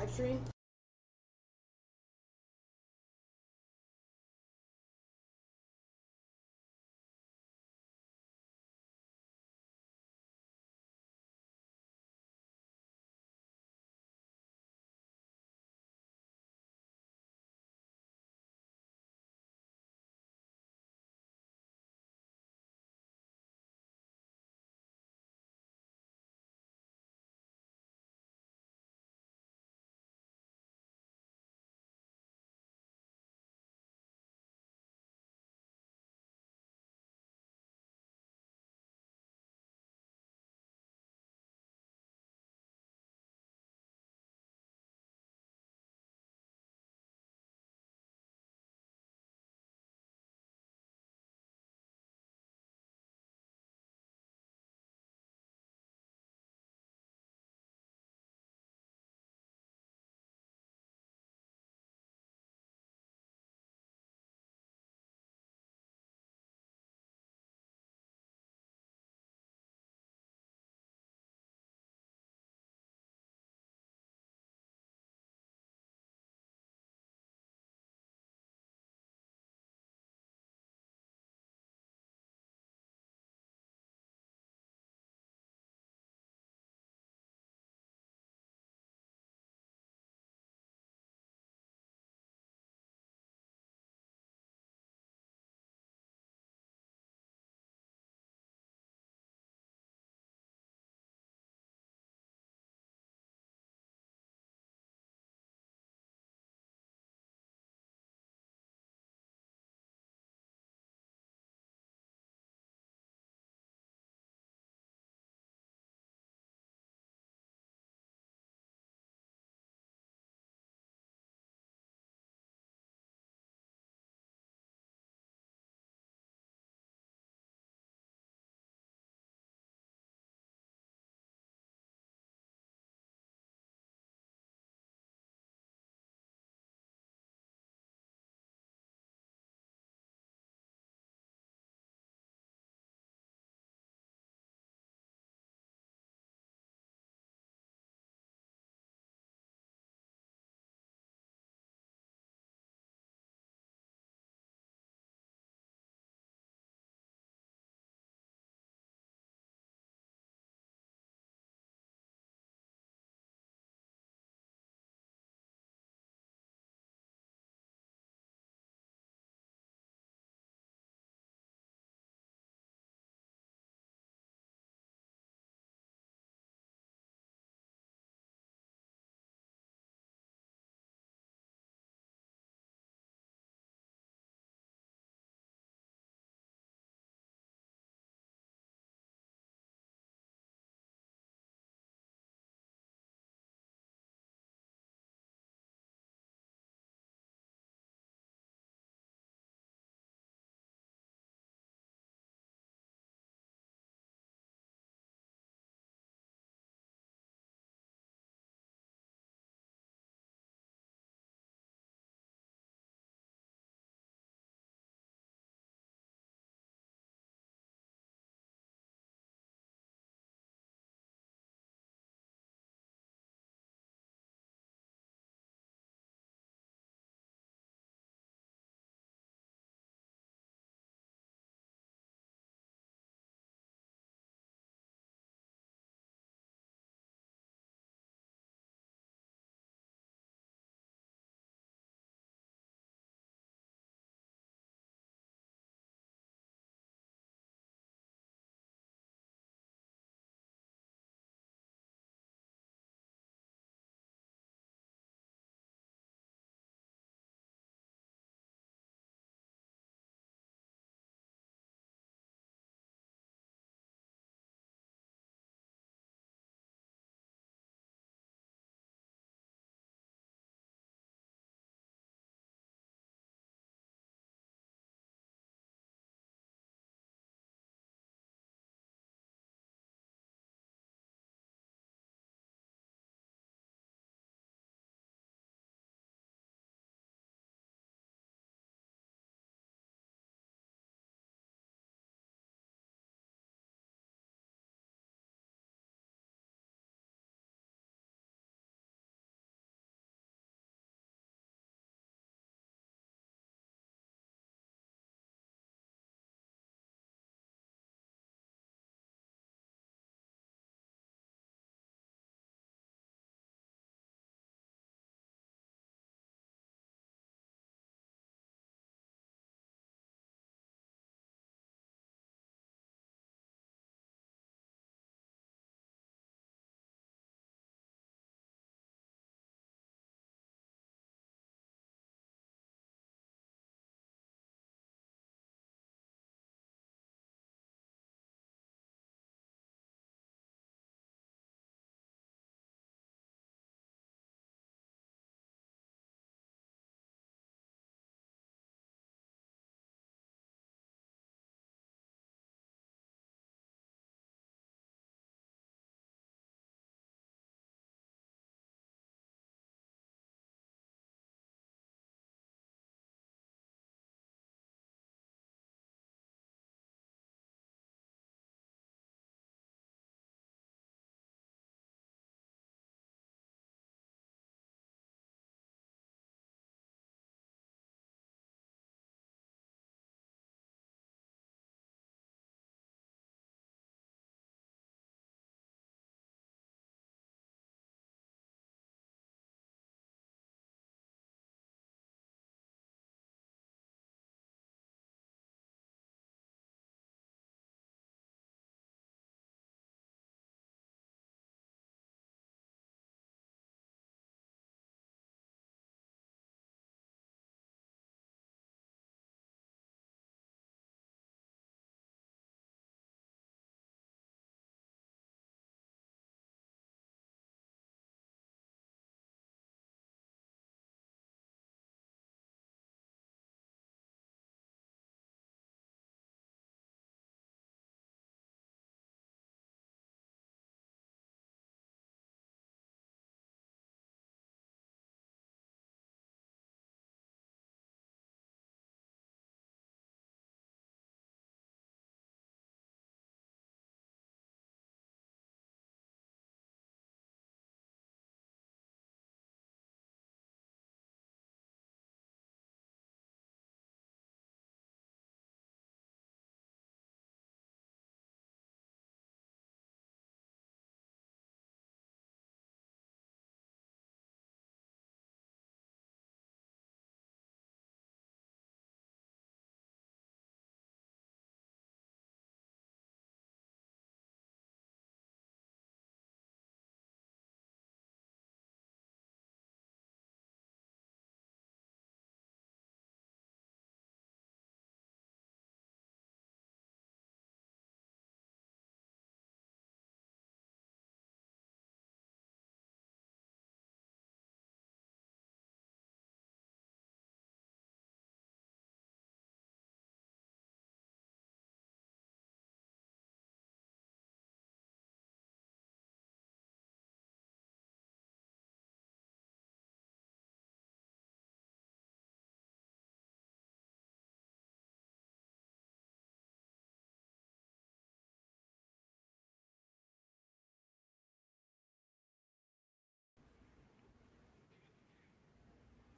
live stream.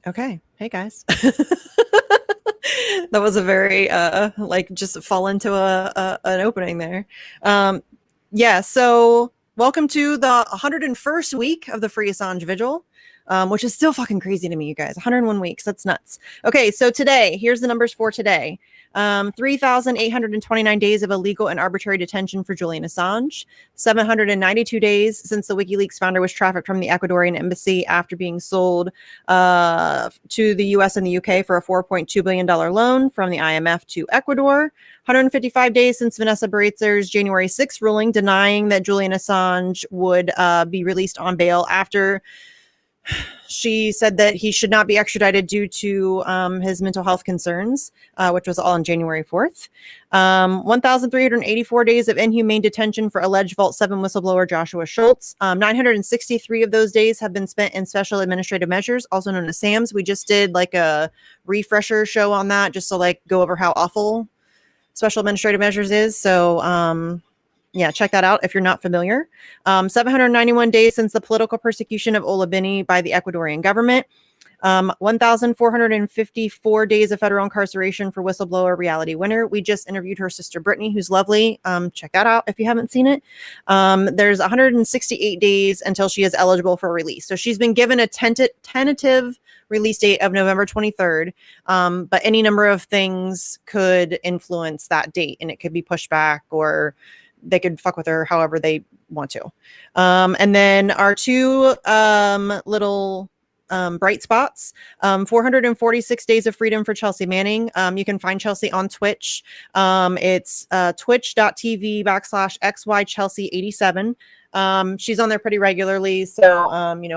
Okay. Hey guys. That was a very like just fall into an opening there. Yeah, so welcome to the 101st week of the Free Assange Vigil. Which is still fucking crazy to me, you guys. 101 weeks. That's nuts. Okay, so today, here's the numbers for today. 3,829 days of illegal and arbitrary detention for Julian Assange. 792 days since the WikiLeaks founder was trafficked from the Ecuadorian embassy after being sold to the US and the UK for a $4.2 billion loan from the IMF to Ecuador. 155 days since Vanessa Baratzer's January 6th ruling denying that Julian Assange would be released on bail after she said that he should not be extradited due to his mental health concerns, which was all on January 4th. 1,384 days of inhumane detention for alleged Vault 7 whistleblower Joshua Schultz. 963 of those days have been spent in special administrative measures, also known as SAMs. We just did like a refresher show on that just to like go over how awful special administrative measures is. So, yeah, check that out if you're not familiar. 791 days since the political persecution of Ola Bini by the Ecuadorian government. 1,454 days of federal incarceration for whistleblower Reality Winner. We just interviewed her sister Brittany, who's lovely. Check that out if you haven't seen it. There's 168 days until she is eligible for release. So she's been given a tentative release date of November 23rd. But any number of things could influence that date, and it could be pushed back, or they could fuck with her however they want to. And then our two little bright spots, 446 days of freedom for Chelsea Manning. You can find Chelsea on Twitch. It's twitch.tv/xychelsea87. She's on there pretty regularly, so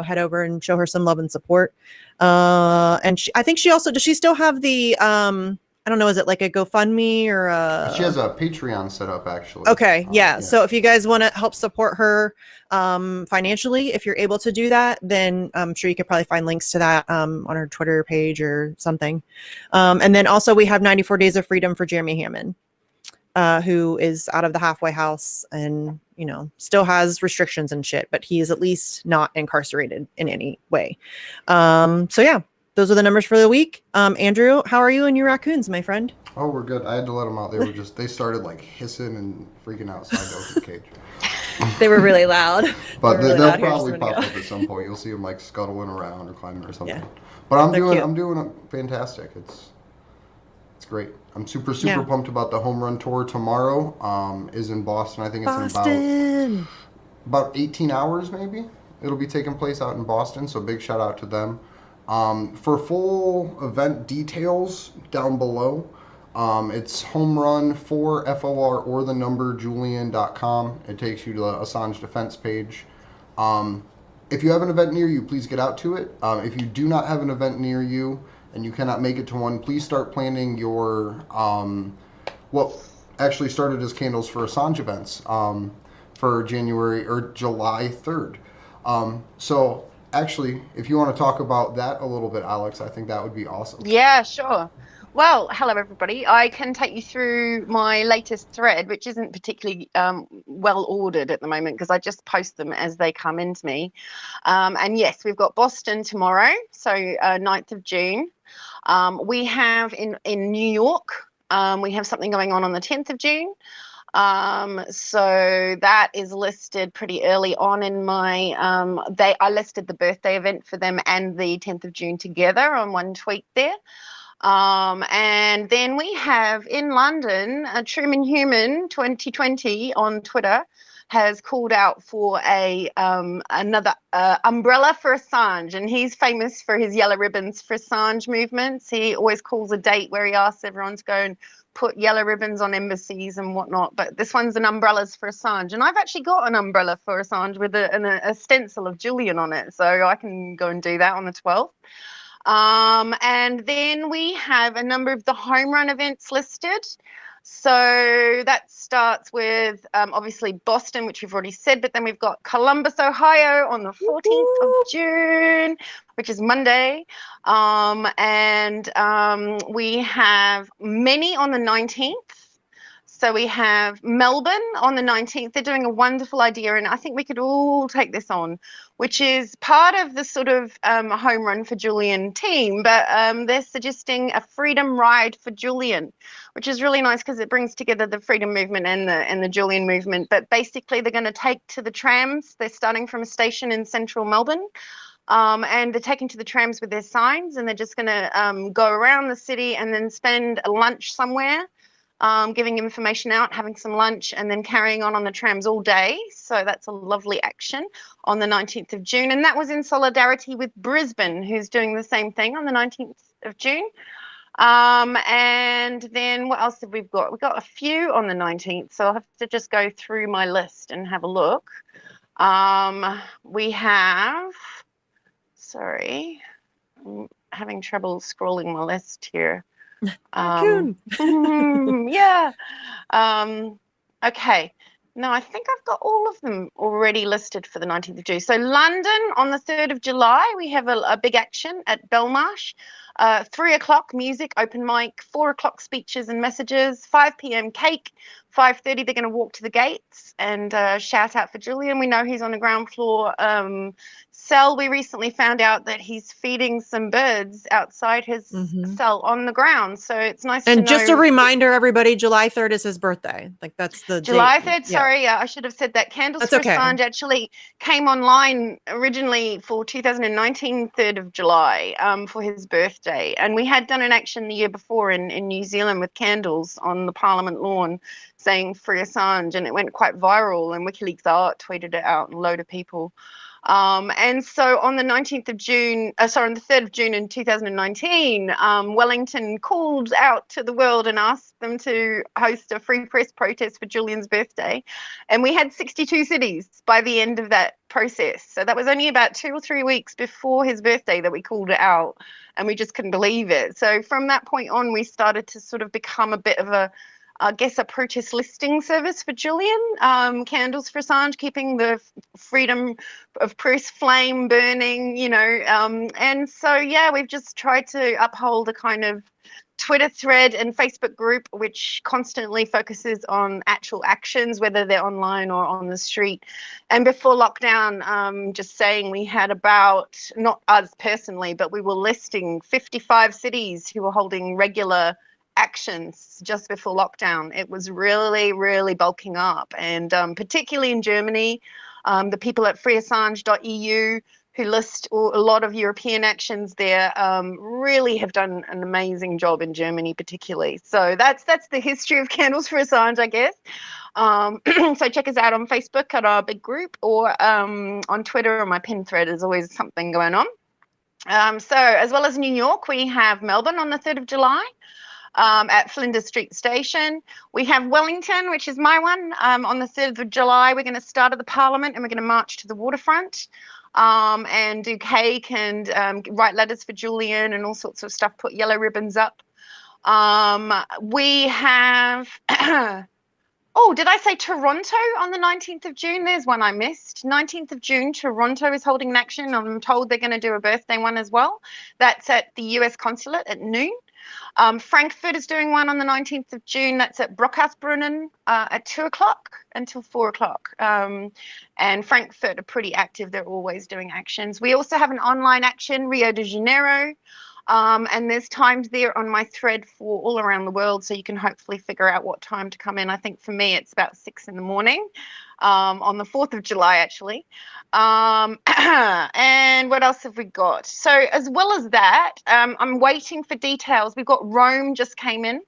head over and show her some love and support. And I think she also, does she still have the I don't know, is it like a GoFundMe or She has a Patreon set up, actually. Okay, yeah. So if you guys want to help support her financially, if you're able to do that, then I'm sure you could probably find links to that on her Twitter page or something. And then also we have 94 Days of Freedom for Jeremy Hammond, who is out of the halfway house and, still has restrictions and shit, but he is at least not incarcerated in any way. So yeah. Those are the numbers for the week. Andrew, how are you and your raccoons, my friend? Oh, we're good. I had to let them out. They started like hissing and freaking out, so I had to open the cage. They were really loud. But they'll probably pop up at some point. You'll see them like scuttling around or climbing or something. Yeah. But I'm doing fantastic. It's great. I'm super pumped about the home run tour tomorrow. Is in Boston. I think it's in about 18 hours maybe. It'll be taking place out in Boston, so big shout out to them. For full event details down below, it's HOMERUN4FOR or the number Julian.com. It takes you to the Assange defense page. If you have an event near you, please get out to it. If you do not have an event near you and you cannot make it to one, please start planning your what actually started as Candles for Assange events for January or July 3rd. So actually, if you want to talk about that a little bit, Alex, I think that would be awesome. Yeah, sure. Well, hello, everybody. I can take you through my latest thread, which isn't particularly well ordered at the moment because I just post them as they come into me. And yes, we've got Boston tomorrow, so 9th of June. We have in New York, we have something going on the 10th of June. So that is listed pretty early on in my, I listed the birthday event for them and the 10th of June together on one tweet there. And then we have in London, Truman Human 2020 on Twitter has called out for another umbrella for Assange, and he's famous for his yellow ribbons for Assange movements. He always calls a date where he asks everyone to go and put yellow ribbons on embassies and whatnot, but this one's an umbrellas for Assange, and I've actually got an umbrella for Assange with a stencil of Julian on it, so I can go and do that on the 12th. And then we have a number of the home run events listed. So that starts with obviously Boston, which we've already said, but then we've got Columbus, Ohio on the 14th of June, which is Monday. And we have many on the 19th. So we have Melbourne on the 19th. They're doing a wonderful idea, and I think we could all take this on, which is part of the sort of home run for Julian team, but they're suggesting a freedom ride for Julian, which is really nice because it brings together the freedom movement and the Julian movement. But basically, they're going to take to the trams. They're starting from a station in central Melbourne. And they're taking to the trams with their signs, and they're just going to go around the city and then spend a lunch somewhere, giving information out, having some lunch, and then carrying on the trams all day. So that's a lovely action on the 19th of June. And that was in solidarity with Brisbane, who's doing the same thing on the 19th of June. And then what else have we got? We've got a few on the 19th, so I'll have to just go through my list and have a look. We have... Sorry, I'm having trouble scrolling my list here. Yeah. Okay. No, I think I've got all of them already listed for the 19th of June. So London on the 3rd of July, we have a big action at Belmarsh. 3 o'clock music, open mic, 4 o'clock speeches and messages, 5 p.m. cake, 5:30 they're going to walk to the gates and shout out for Julian. We know he's on the ground floor cell. We recently found out that he's feeding some birds outside his cell on the ground. So it's nice to know. And just a reminder, everybody, July 3rd is his birthday. Like that's the July date. 3rd. Sorry, I should have said that. Candles That's for okay. Assange actually came online originally for 2019, 3rd of July, for his birthday. And we had done an action the year before in New Zealand with candles on the Parliament lawn saying free Assange, and it went quite viral, and WikiLeaks Art tweeted it out, and a load of people. And so on the 19th of June, on the 3rd of June in 2019, Wellington called out to the world and asked them to host a free press protest for Julian's birthday. And we had 62 cities by the end of that process. So that was only about 2 or 3 weeks before his birthday that we called it out, and we just couldn't believe it. So from that point on, we started to sort of become a bit of a protest listing service for Julian, Candles for Assange, keeping the freedom of press flame burning, and so, yeah, we've just tried to uphold a kind of Twitter thread and Facebook group which constantly focuses on actual actions, whether they're online or on the street. And before lockdown, just saying, we had about, not us personally, but we were listing 55 cities who were holding regular actions just before lockdown. It was really, really bulking up, and particularly in Germany, the people at freeassange.eu who list a lot of European actions there really have done an amazing job in Germany particularly. So that's the history of Candles for Assange, I guess. So check us out on Facebook at our big group, or on Twitter, or my pin thread. There's always something going on. So as well as New York, we have Melbourne on the 3rd of July. At Flinders Street Station. We have Wellington, which is my one, on the 3rd of July. We're going to start at the Parliament, and we're going to march to the waterfront, and do cake and write letters for Julian and all sorts of stuff, put yellow ribbons up. We have... Oh, did I say Toronto on the 19th of June? There's one I missed. 19th of June, Toronto is holding an action. I'm told they're going to do a birthday one as well. That's at the US Consulate at noon. Frankfurt is doing one on the 19th of June. That's at Brockhausbrunnen at 2 o'clock until 4 o'clock. And Frankfurt are pretty active. They're always doing actions. We also have an online action, Rio de Janeiro. And there's times there on my thread for all around the world, so you can hopefully figure out what time to come in. I think for me it's about 6 in the morning, on the 4th of July actually. And what else have we got? So as well as that, I'm waiting for details. We've got Rome just came in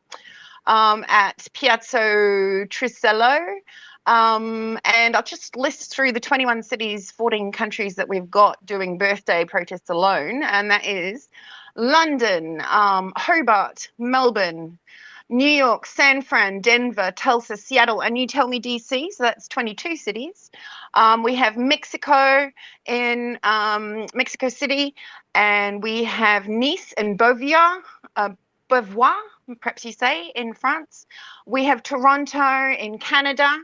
at Piazza Tricello. And I'll just list through the 21 cities, 14 countries that we've got doing birthday protests alone, and that is London, Hobart, Melbourne, New York, San Fran, Denver, Tulsa, Seattle, and you tell me DC, so that's 22 cities. We have Mexico in Mexico City, and we have Nice and Beauvoir, perhaps you say, in France. We have Toronto in Canada,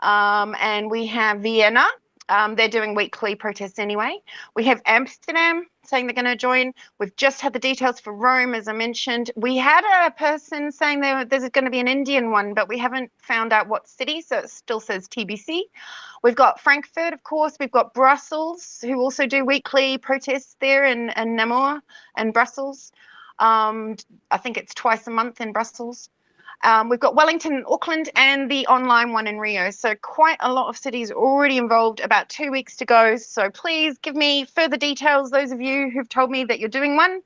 and we have Vienna They're doing weekly protests anyway. We have Amsterdam saying they're going to join. We've just had the details for Rome, as I mentioned. We had a person saying there's going to be an Indian one, but we haven't found out what city, so it still says TBC. We've got Frankfurt, of course. We've got Brussels, who also do weekly protests there in Namur and Brussels. I think it's twice a month in Brussels. We've got Wellington and Auckland and the online one in Rio. So quite a lot of cities already involved, about 2 weeks to go. So please give me further details, those of you who've told me that you're doing one,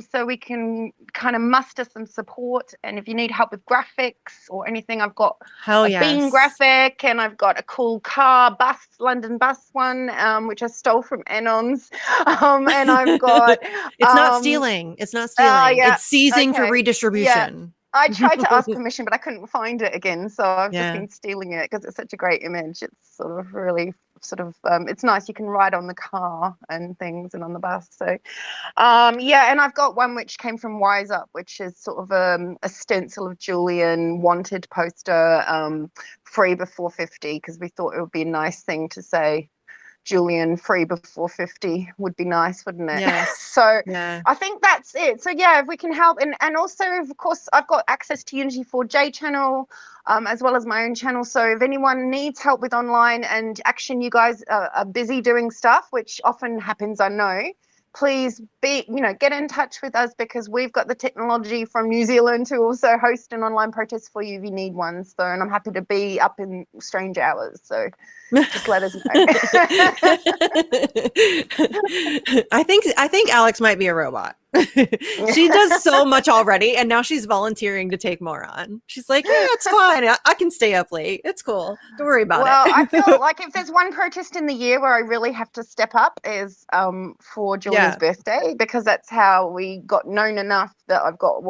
so we can kind of muster some support. And if you need help with graphics or anything, I've got a bean graphic, and I've got a cool London bus one, which I stole from Anon's. And I've got... It's not stealing. It's not stealing. Yeah. It's seizing for redistribution. Yeah. I tried to ask permission, but I couldn't find it again. So I've just been stealing it because it's such a great image. It's sort of really it's nice. You can ride on the car and things and on the bus. So, and I've got one which came from Wise Up, which is sort of a stencil of Julian, wanted poster, free before 50, because we thought it would be a nice thing to say. Julian, free before 50 would be nice, wouldn't it? Yes. So I think that's it. So yeah, if we can help, and also of course I've got access to Unity 4J channel, as well as my own channel. So if anyone needs help with online and action, you guys are busy doing stuff, which often happens, I know. Please get in touch with us, because we've got the technology from New Zealand to also host an online protest for you if you need one. So, and I'm happy to be up in strange hours. So just let us know. I think Alex might be a robot. She does so much already, and now she's volunteering to take more on. She's like, yeah, it's fine. I can stay up late. It's cool. Don't worry about it. Well, I feel like if there's one protest in the year where I really have to step up is for Julian's birthday, because that's how we got known enough that I've got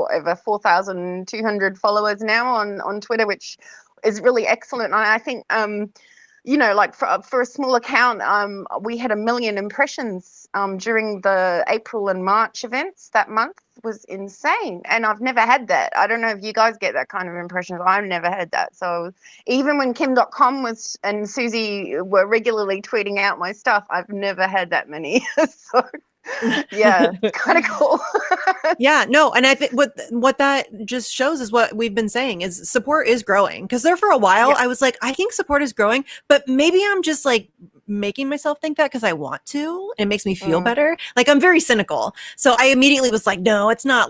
4,200 followers now on Twitter, which is really excellent. And I think like for a small account, we had 1 million impressions during the April and March events that month. Was insane, and I've never had that. I don't know if you guys get that kind of impression, but I've never had that. So even when Kim.com and Susie were regularly tweeting out my stuff, I've never had that many. So yeah, it's kind of cool. Yeah, no, and I think what that just shows is what we've been saying is support is growing, because there for a while I was like, I think support is growing, but maybe I'm just like making myself think that because I want to. It makes me feel better. Like, I'm very cynical, so I immediately was like, no, it's not.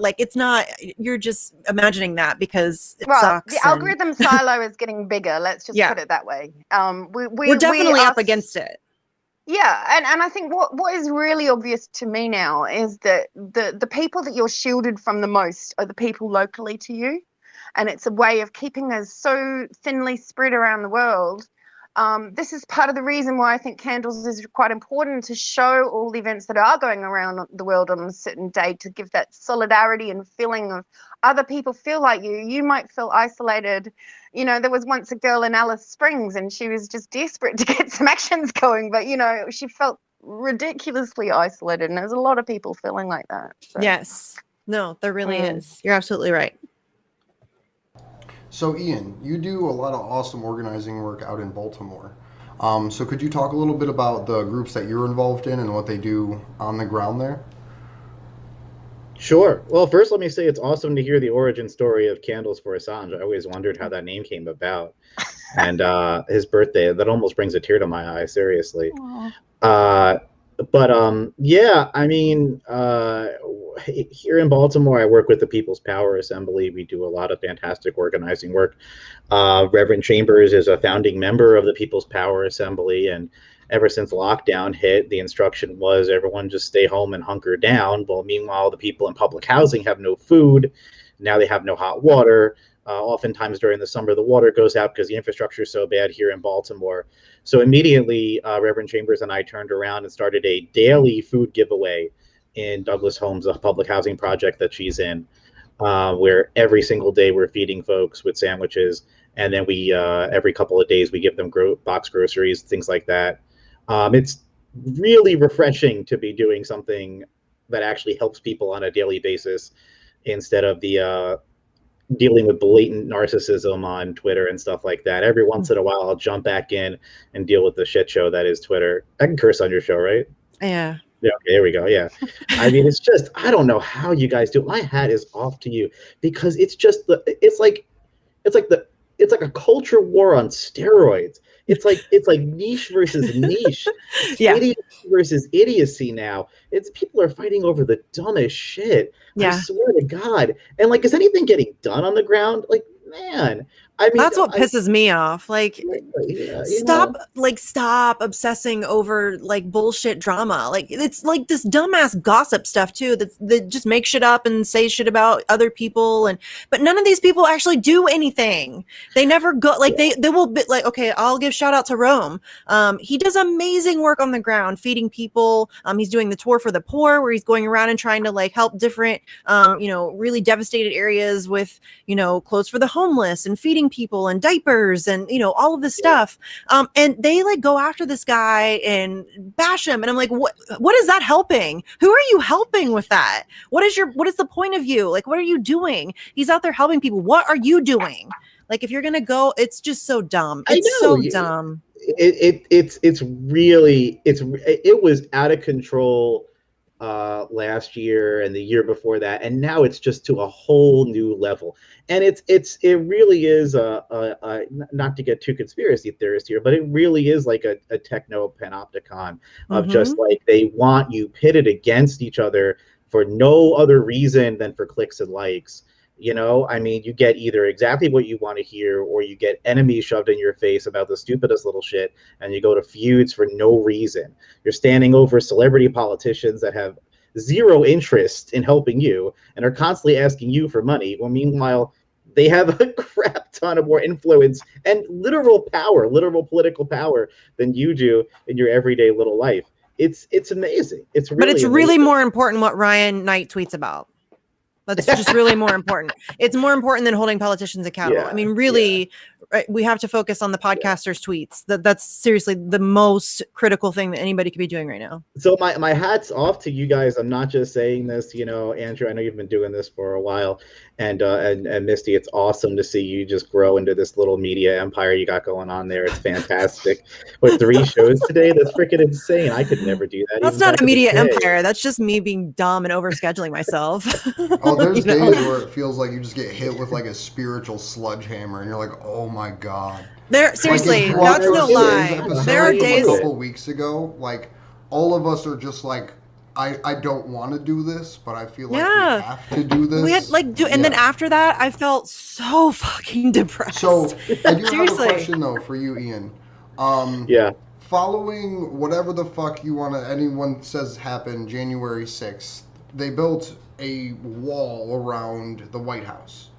You're just imagining that because it sucks. The algorithm silo is getting bigger. Let's just put it that way. We're definitely up against it. Yeah, and I think what is really obvious to me now is that the people that you're shielded from the most are the people locally to you, and it's a way of keeping us so thinly spread around the world. This is part of the reason why I think Candles is quite important, to show all the events that are going around the world on a certain day, to give that solidarity and feeling of other people feel like you. You might feel isolated. There was once a girl in Alice Springs, and she was just desperate to get some actions going, but she felt ridiculously isolated, and there's a lot of people feeling like that. So. Yes. No, there really is. You're absolutely right. So Ian, you do a lot of awesome organizing work out in Baltimore. So could you talk a little bit about the groups that you're involved in and what they do on the ground there? Sure. Well, first let me say it's awesome to hear the origin story of Candles for Assange. I always wondered how that name came about. And his birthday, that almost brings a tear to my eye, seriously. Yeah, I mean, here in Baltimore, I work with the People's Power Assembly. We do a lot of fantastic organizing work. Reverend Chambers is a founding member of the People's Power Assembly, and ever since lockdown hit, the instruction was everyone just stay home and hunker down. Well, meanwhile, the people in public housing have no food. Now they have no hot water. Oftentimes during the summer, the water goes out because the infrastructure is so bad here in Baltimore. So immediately, Reverend Chambers and I turned around and started a daily food giveaway in Douglas Homes, a public housing project that she's in, where every single day we're feeding folks with sandwiches. And then we, every couple of days, we give them box groceries, things like that. It's really refreshing to be doing something that actually helps people on a daily basis instead of the dealing with blatant narcissism on Twitter and stuff like that. Every once in a while, I'll jump back in and deal with the shit show that is Twitter. I can curse on your show, right? Yeah. Yeah, okay, there we go. Yeah. I mean, it's just, I don't know how you guys do it. My hat is off to you, because it's just it's like a culture war on steroids. It's like niche versus niche. Yeah. Idiocy versus idiocy now. It's people are fighting over the dumbest shit. Yeah. I swear to God. And like, is anything getting done on the ground? Like, man, I mean, that's what pisses me off. Like, stop obsessing over like bullshit drama. Like, it's like this dumbass gossip stuff too, that just make shit up and say shit about other people, but none of these people actually do anything. They never go, like, they will be like, okay, I'll give shout out to Rome. He does amazing work on the ground feeding people. He's doing the tour for the poor, where he's going around and trying to like help different really devastated areas with clothes for the homeless and feeding people and diapers and all of this stuff, and they like go after this guy and bash him, and I'm like, what is that helping? Who are you helping with that? What is the point of you? Like, what are you doing? He's out there helping people. What are you doing? Like, if you're gonna go, it's just so dumb. It's so dumb. It was out of control last year and the year before that, and now it's just to a whole new level. And it really is not to get too conspiracy theorist here, but it really is like a techno panopticon of just like, they want you pitted against each other for no other reason than for clicks and likes. I mean, you get either exactly what you want to hear, or you get enemies shoved in your face about the stupidest little shit, and you go to feuds for no reason. You're standing over celebrity politicians that have zero interest in helping you and are constantly asking you for money. Well, meanwhile, they have a crap ton of more influence and literal political power than you do in your everyday little life. It's amazing. But it's really more important what Ryan Knight tweets about. That's just really more important. It's more important than holding politicians accountable. I mean, really, we have to focus on the podcasters' tweets. That's seriously the most critical thing that anybody could be doing right now. So my hat's off to you guys. I'm not just saying this, Andrew, I know you've been doing this for a while, and Misty, it's awesome to see you just grow into this little media empire you got going on there. It's fantastic. With 3 shows today, that's freaking insane. I could never do that. That's not a media empire. That's just me being dumb and overscheduling myself. Oh, there's days where it feels like you just get hit with like a spiritual sledgehammer, and you're like, oh my God. Seriously, that's no lie. There are days. A couple weeks ago, like, all of us are just like, I don't want to do this, but I feel like we have to do this. We had and then after that, I felt so fucking depressed. So I do have a question though for you, Ian. Following whatever the fuck anyone says happened January 6th, they built a wall around the White House,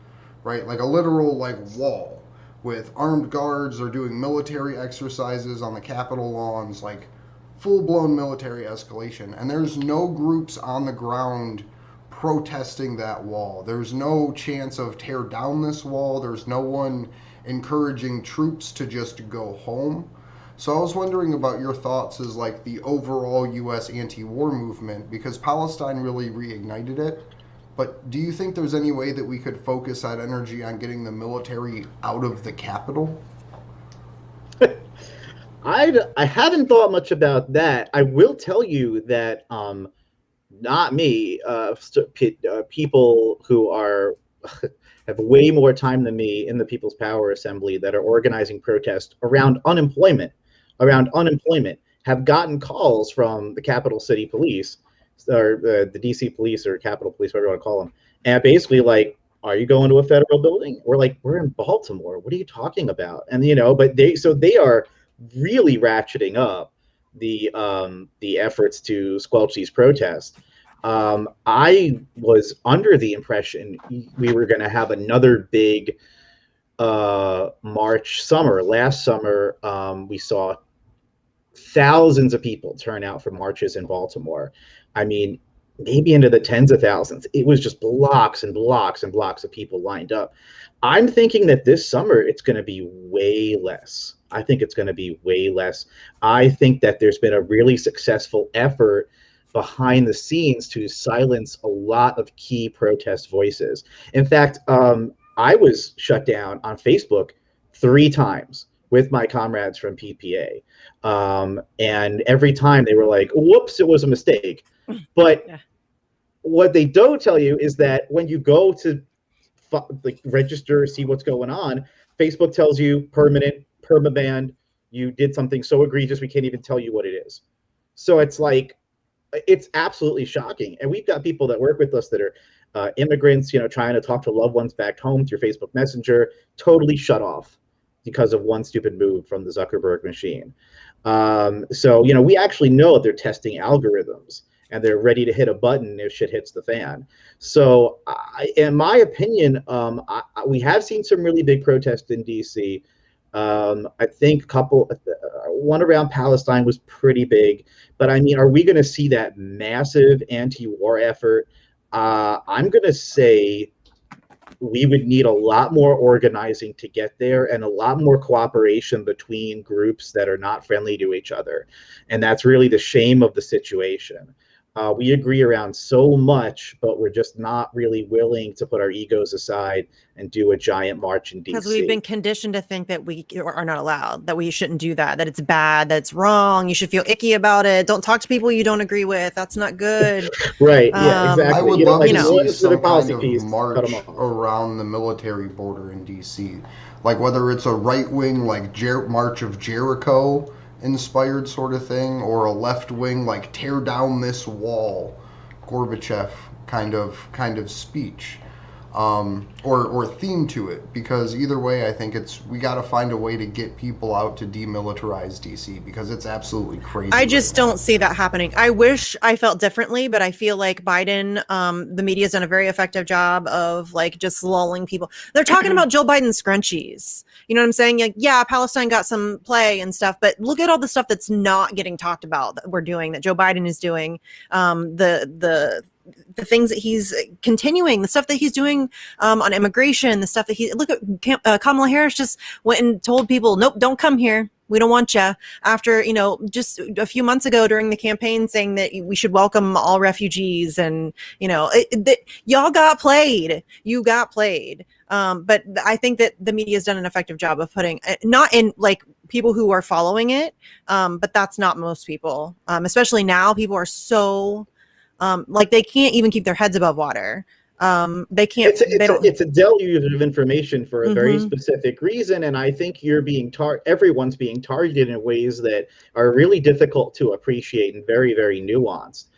right? Like a literal wall with armed guards. They're doing military exercises on the Capitol lawns, like full-blown military escalation. And there's no groups on the ground protesting that wall. There's no chance of tear down this wall. There's no one encouraging troops to just go home. So I was wondering about your thoughts as like the overall U.S. anti-war movement, because Palestine really reignited it. But do you think there's any way that we could focus that energy on getting the military out of the Capitol? I haven't thought much about that. I will tell you that not me, people who are have way more time than me in the People's Power Assembly that are organizing protests around unemployment, have gotten calls from the Capital City Police, or the DC Police, or Capitol Police, whatever you want to call them, and basically like, are you going to a federal building? We're like, we're in Baltimore. What are you talking about? And but they are really ratcheting up the efforts to squelch these protests. I was under the impression we were going to have another big March summer. Last summer, we saw thousands of people turn out for marches in Baltimore. I mean, maybe into the tens of thousands. It was just blocks and blocks and blocks of people lined up. I'm thinking that this summer it's going to be way less. I think it's going to be way less. I think that there's been a really successful effort behind the scenes to silence a lot of key protest voices. In fact, I was shut down on Facebook 3 times with my comrades from PPA. And every time they were like, whoops, it was a mistake. But what they don't tell you is that when you go to like register, see what's going on, Facebook tells you permanent, permaban, you did something so egregious we can't even tell you what it is. So it's like, it's absolutely shocking. And we've got people that work with us that are immigrants, you know, trying to talk to loved ones back home through Facebook Messenger, totally shut off because of one stupid move from the Zuckerberg machine. So, you know, we actually know that they're testing algorithms and they're ready to hit a button if shit hits the fan. So in my opinion, we have seen some really big protests in DC. I think one around Palestine was pretty big, but I mean, are we going to see that massive anti-war effort? I'm going to say we would need a lot more organizing to get there and a lot more cooperation between groups that are not friendly to each other. And that's really the shame of the situation. We agree around so much, but we're just not really willing to put our egos aside and do a giant march in DC. Because we've been conditioned to think that we are not allowed, that we shouldn't do that it's bad, that's wrong, you should feel icky about it, don't talk to people you don't agree with, that's not good. Right, yeah, exactly. I would love to see some kind of piece, march around the military border in DC. Like whether it's a right-wing, like March of Jericho inspired sort of thing, or a left-wing, like tear down this wall, Gorbachev kind of speech, or theme to it. Because either way, I think we got to find a way to get people out to demilitarize DC, because it's absolutely crazy. I just don't see that happening. I wish I felt differently, but I feel like Biden, the media's done a very effective job of like just lulling people. They're talking about Joe Biden scrunchies. You know what I'm saying? Like, yeah, Palestine got some play and stuff, but look at all the stuff that's not getting talked about that we're doing, that Joe Biden is doing. The things that he's continuing, the stuff that he's doing on immigration, the stuff that look at Kamala Harris just went and told people, nope, don't come here. We don't want you. After, you know, just a few months ago during the campaign saying that we should welcome all refugees, and, you know, y'all got played. You got played. But I think that the media has done an effective job of putting, not in like people who are following it, but that's not most people. Especially now, people are so like they can't even keep their heads above water. They can't. It's a deluge of information for a very specific reason, and I think everyone's being targeted in ways that are really difficult to appreciate and very, very nuanced.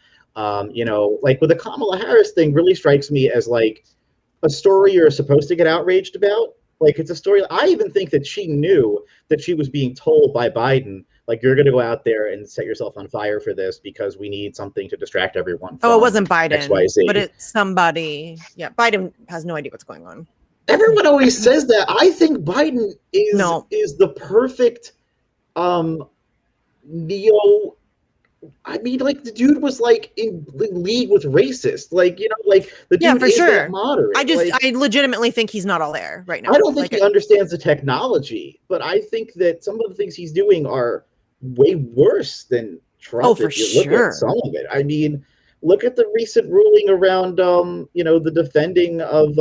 You know, like with the Kamala Harris thing, really strikes me as like a story you're supposed to get outraged about. Like it's a story. I even think that she knew that she was being told by Biden, like, you're going to go out there and set yourself on fire for this because we need something to distract everyone from it wasn't Biden, XYZ. But it's somebody. Yeah, Biden has no idea what's going on. Everyone always says that. I think Biden is the perfect neo. I mean, like, the dude was like in league with racists, like, you know, like the dude for is sure. that moderate. I legitimately think he's not all there right now. I don't think he understands the technology, but I think that some of the things he's doing are way worse than Trump. Oh, for sure. Look at some of it. I mean, look at the recent ruling around, you know, the defending of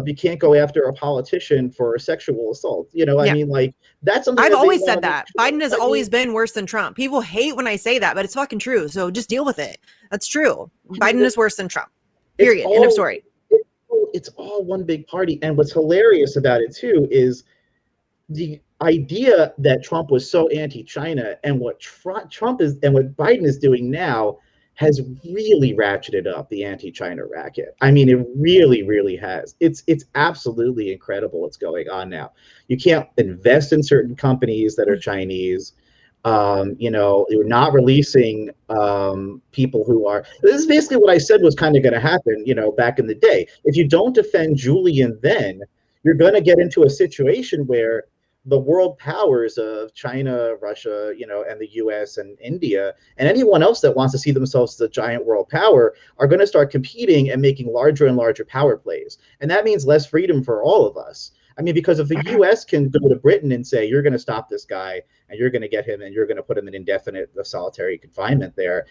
you can't go after a politician for a sexual assault. You know, I mean, like, that's something I've always said that. Biden has always been worse than Trump. People hate when I say that, but it's fucking true. So just deal with it. That's true. Biden is worse than Trump. Period. End of story. It's all one big party. And what's hilarious about it too is the idea that Trump was so anti-China, and what Trump is and what Biden is doing now has really ratcheted up the anti-China racket. I mean, it really, really has. It's absolutely incredible what's going on now. You can't invest in certain companies that are Chinese. You know, you're not releasing people who are. This is basically what I said was kind of going to happen, you know, back in the day. If you don't defend Julian, then you're going to get into a situation where the world powers of China, Russia, you know, and the US and India, and anyone else that wants to see themselves as a giant world power are going to start competing and making larger and larger power plays. And that means less freedom for all of us. I mean, because if the US can go to Britain and say, you're going to stop this guy and you're going to get him and you're going to put him in indefinite solitary confinement there,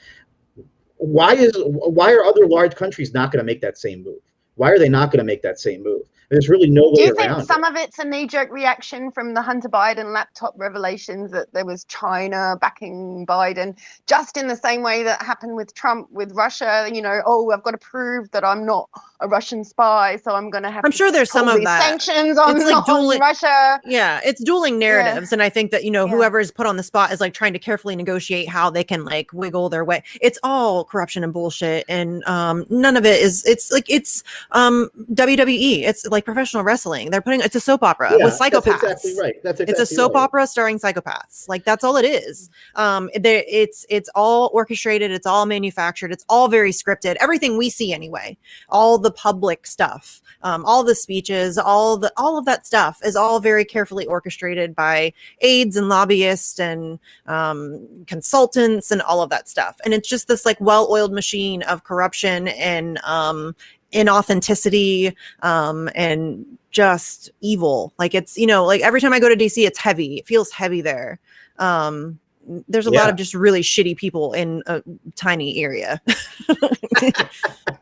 why are other large countries not going to make that same move? Why are they not going to make that same move? There's really no Do way you think around some it. of it's a knee-jerk reaction from the Hunter Biden laptop revelations that there was China backing Biden, just in the same way that happened with Trump with Russia? You know, oh, I've got to prove that I'm not a Russian spy, so I'm going to have I'm to sure there's some pull of these that. sanctions on, It's like on Russia. Yeah, it's dueling narratives. And I think that, whoever is put on the spot is like trying to carefully negotiate how they can like wiggle their way. It's all corruption and bullshit. And none of it is, it's WWE. It's like professional wrestling. It's a soap opera with psychopaths. That's exactly right. It's a soap opera starring psychopaths. Like that's all it is. It's all orchestrated. It's all manufactured. It's all very scripted. Everything we see anyway, all the public stuff, all the speeches, all of that stuff is all very carefully orchestrated by aides and lobbyists and consultants and all of that stuff. And it's just this like well-oiled machine of corruption and inauthenticity and just evil. Like it's, like every time I go to DC, it's heavy. It feels heavy there. There's a lot of just really shitty people in a tiny area.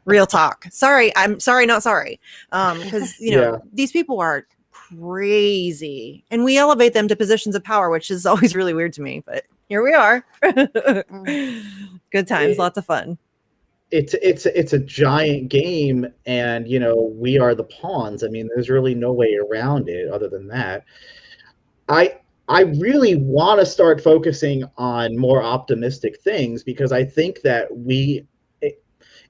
Real talk. Sorry. I'm sorry, not sorry. Because, these people are crazy and we elevate them to positions of power, which is always really weird to me, but here we are. Good times, lots of fun. It's a giant game, and we are the pawns. I mean, there's really no way around it other than that. I really want to start focusing on more optimistic things, because I think that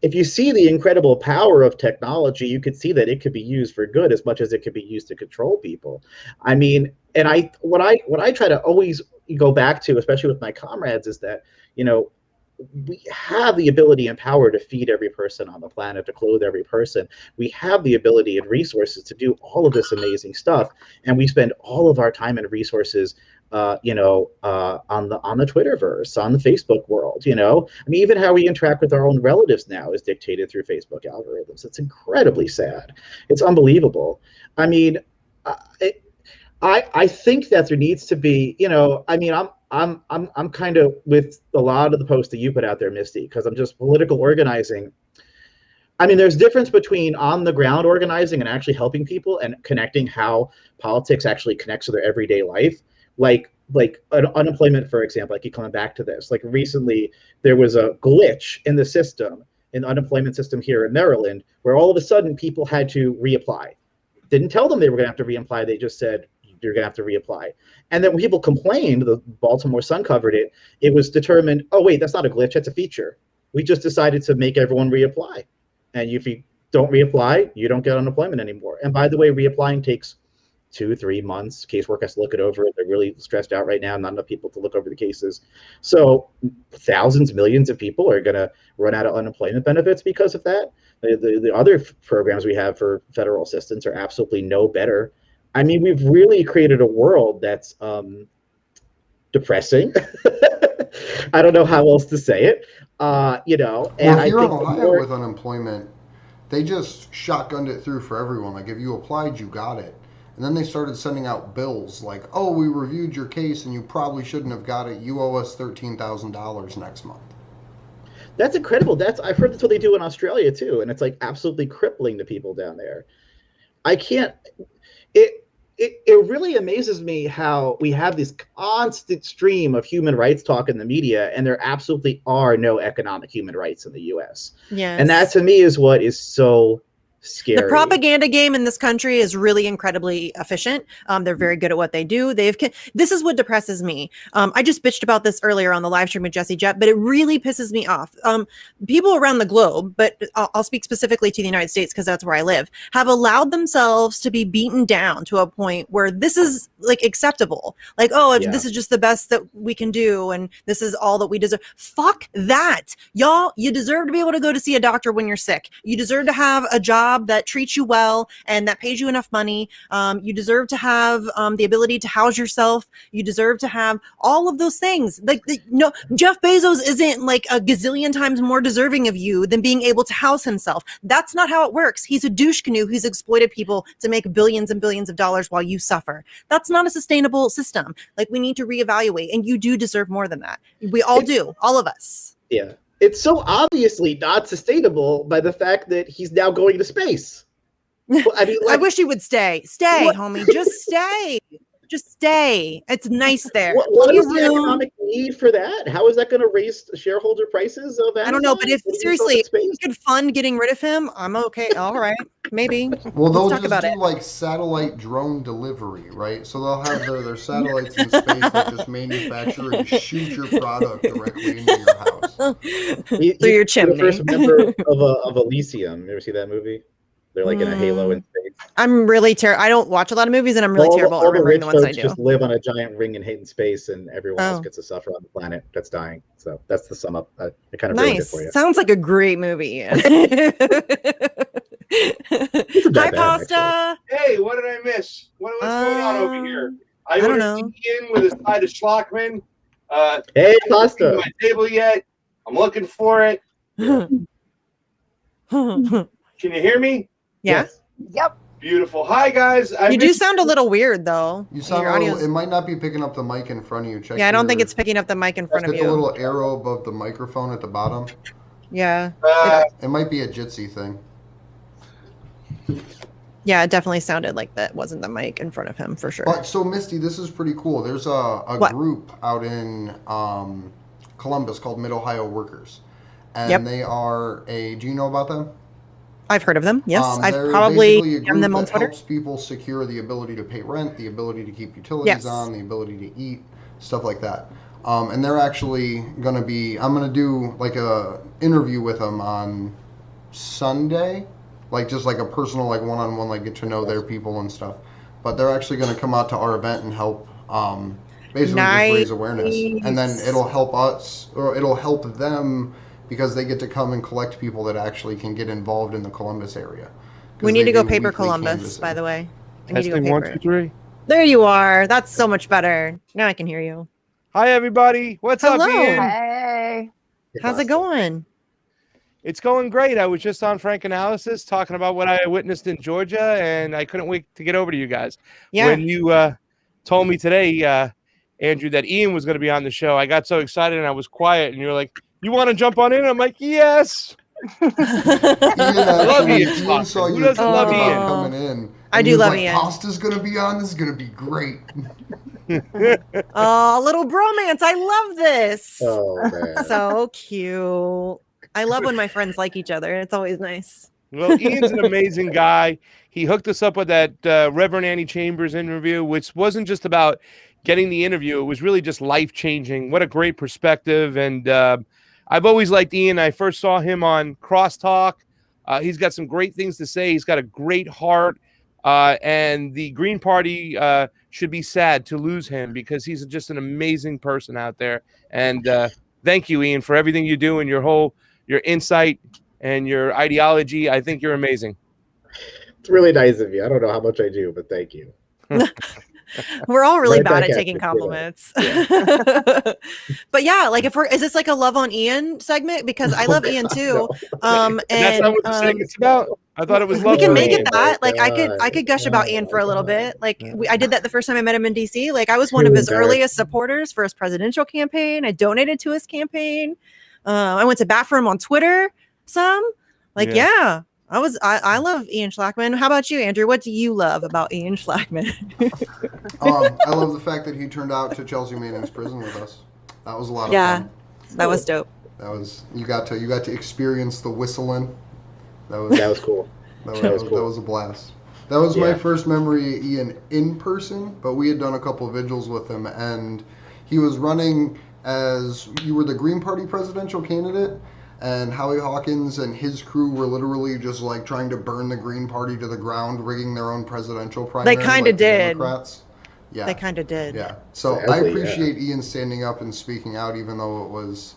if you see the incredible power of technology, you could see that it could be used for good as much as it could be used to control people. I mean, and what I try to always go back to, especially with my comrades, is that, we have the ability and power to feed every person on the planet, to clothe every person. We have the ability and resources to do all of this amazing stuff, and we spend all of our time and resources, on the Twitterverse, on the Facebook world. I mean, even how we interact with our own relatives now is dictated through Facebook algorithms. It's incredibly sad. It's unbelievable. I mean, I think that there needs to be, I mean, I'm kind of with a lot of the posts that you put out there, Misty, because I'm just political organizing. I mean, there's difference between on the ground organizing and actually helping people and connecting how politics actually connects to their everyday life. Like unemployment, for example. I keep coming back to this. Like recently, there was a glitch in the system, in the unemployment system here in Maryland, where all of a sudden people had to reapply. Didn't tell them they were going to have to reapply. They just said, you're going to have to reapply. And then when people complained, the Baltimore Sun covered it, it was determined, oh, wait, that's not a glitch, that's a feature. We just decided to make everyone reapply. And if you don't reapply, you don't get unemployment anymore. And by the way, reapplying takes 2-3 months. Casework has to look it over. They're really stressed out right now, not enough people to look over the cases. So thousands, millions of people are going to run out of unemployment benefits because of that. The other programs we have for federal assistance are absolutely no better. I mean, we've really created a world that's depressing. I don't know how else to say it. And well, if you're in Ohio with unemployment, they just shotgunned it through for everyone. Like, if you applied, you got it. And then they started sending out bills like, oh, we reviewed your case and you probably shouldn't have got it. You owe us $13,000 next month. That's incredible. I've heard that's what they do in Australia too, and it's like absolutely crippling to people down there. I can't. It really amazes me how we have this constant stream of human rights talk in the media, and there absolutely are no economic human rights in the U.S. Yes. And that to me is what is so scary. The propaganda game in this country is really incredibly efficient. They're very good at what they do. This is what depresses me. I just bitched about this earlier on the live stream with Jesse Jett, but it really pisses me off. People around the globe, but I'll speak specifically to the United States because that's where I live, have allowed themselves to be beaten down to a point where this is like acceptable. Like, this is just the best that we can do, and this is all that we deserve. Fuck that. Y'all, you deserve to be able to go to see a doctor when you're sick. You deserve to have a job that treats you well and that pays you enough money. You deserve to have the ability to house yourself. You deserve to have all of those things. No, Jeff Bezos isn't like a gazillion times more deserving of you than being able to house himself. That's not how it works. He's a douche canoe who's exploited people to make billions and billions of dollars while you suffer. That's not a sustainable system. Like, we need to reevaluate, and you do deserve more than that. We all do, all of us. Yeah. it's so obviously not sustainable by the fact that he's now going to space. Well, I mean, I wish he would stay. Stay, homie. Just stay. Just stay. It's nice there. What is the economic need for that? How is that going to raise shareholder prices of Amazon? I don't know, but if seriously, if we could fund getting rid of him, I'm okay. All right, maybe. Well, they'll just do like satellite drone delivery, right? So they'll have their satellites in space that just manufacture and shoot your product directly into your house. Through your chimney. The first member of Elysium. You ever see that movie? They're like in a halo in space. I'm really terrible. I don't watch a lot of movies, and I'm really terrible at remembering the ones I do. Just live on a giant ring and hate in space, and everyone else gets to suffer on the planet that's dying. So that's the sum up. I kind of ruined it for you. Sounds like a great movie. Hi, Pasta. Hey, what did I miss? What's going on over here? I don't know. Ian with a side of Schlockman. Hey, Pasta. My table yet? I'm looking for it. Can you hear me? Yeah. Yes. Yep. Beautiful. Hi, guys. You do sound a little weird, though. You sound a little, it might not be picking up the mic in front of you. Check I don't think it's picking up the mic in front of you. Hit the little arrow above the microphone at the bottom. Yeah. It might be a Jitsi thing. Yeah, it definitely sounded like that wasn't the mic in front of him for sure. But so Misty, this is pretty cool. There's a group out in Columbus called Mid-Ohio Workers. And they are do you know about them? I've heard of them. Yes, I've they're probably basically a group them on that Twitter. helps people secure the ability to pay rent, the ability to keep utilities on, the ability to eat, stuff like that. And they're actually going to be, I'm going to do like a interview with them on Sunday, like just like a personal, like one-on-one, like get to know their people and stuff. But they're actually going to come out to our event and help basically just raise awareness. And then it'll help us, or it'll help them, because they get to come and collect people that actually can get involved in the Columbus area. We need to go paper Columbus, by the way. Testing 1, 2, 3. There you are. That's so much better. Now I can hear you. Hi, everybody. What's up, Ian? Hey. How's it going? It's going great. I was just on Frank Analysis talking about what I witnessed in Georgia, and I couldn't wait to get over to you guys. Yeah. When you told me today, Andrew, that Ian was going to be on the show, I got so excited and I was quiet, and you were like, you want to jump on in? I'm like, yes. I love Ian. Who doesn't love Ian? Coming in. I do love Ian. Pasta's going to be on. This is going to be great. Oh, little bromance. I love this. Oh, man. So cute. I love when my friends like each other. It's always nice. Well, Ian's an amazing guy. He hooked us up with that Reverend Annie Chambers interview, which wasn't just about getting the interview. It was really just life-changing. What a great perspective. And I've always liked Ian. I first saw him on Crosstalk. He's got some great things to say. He's got a great heart. And the Green Party should be sad to lose him, because he's just an amazing person out there. And thank you, Ian, for everything you do and your insight and your ideology. I think you're amazing. It's really nice of you. I don't know how much I do, but thank you. We're all really bad at taking compliments. Yeah. But yeah, like is this like a love on Ian segment? Because I love Ian too. And that's not what the segment's about. I thought it was love. We can make it that. Like I could gush about Ian for a little bit. Like I did that the first time I met him in DC. Like I was one of his earliest supporters for his presidential campaign. I donated to his campaign. I went to bat for him on Twitter some. Like yeah. I love Ian Schlackman. How about you, Andrew? What do you love about Ian Schlackman? I love the fact that he turned out to Chelsea Manning's prison with us. That was a lot of fun. That was dope. That was you got to experience the whistling. That was cool. That was a blast. That was my first memory of Ian in person, but we had done a couple of vigils with him, and he was running as you were the Green Party presidential candidate. And Howie Hawkins and his crew were literally just like trying to burn the Green Party to the ground, rigging their own presidential primary. They kind of did. Democrats. Yeah, they kind of did. Yeah. So I appreciate Ian standing up and speaking out, even though it was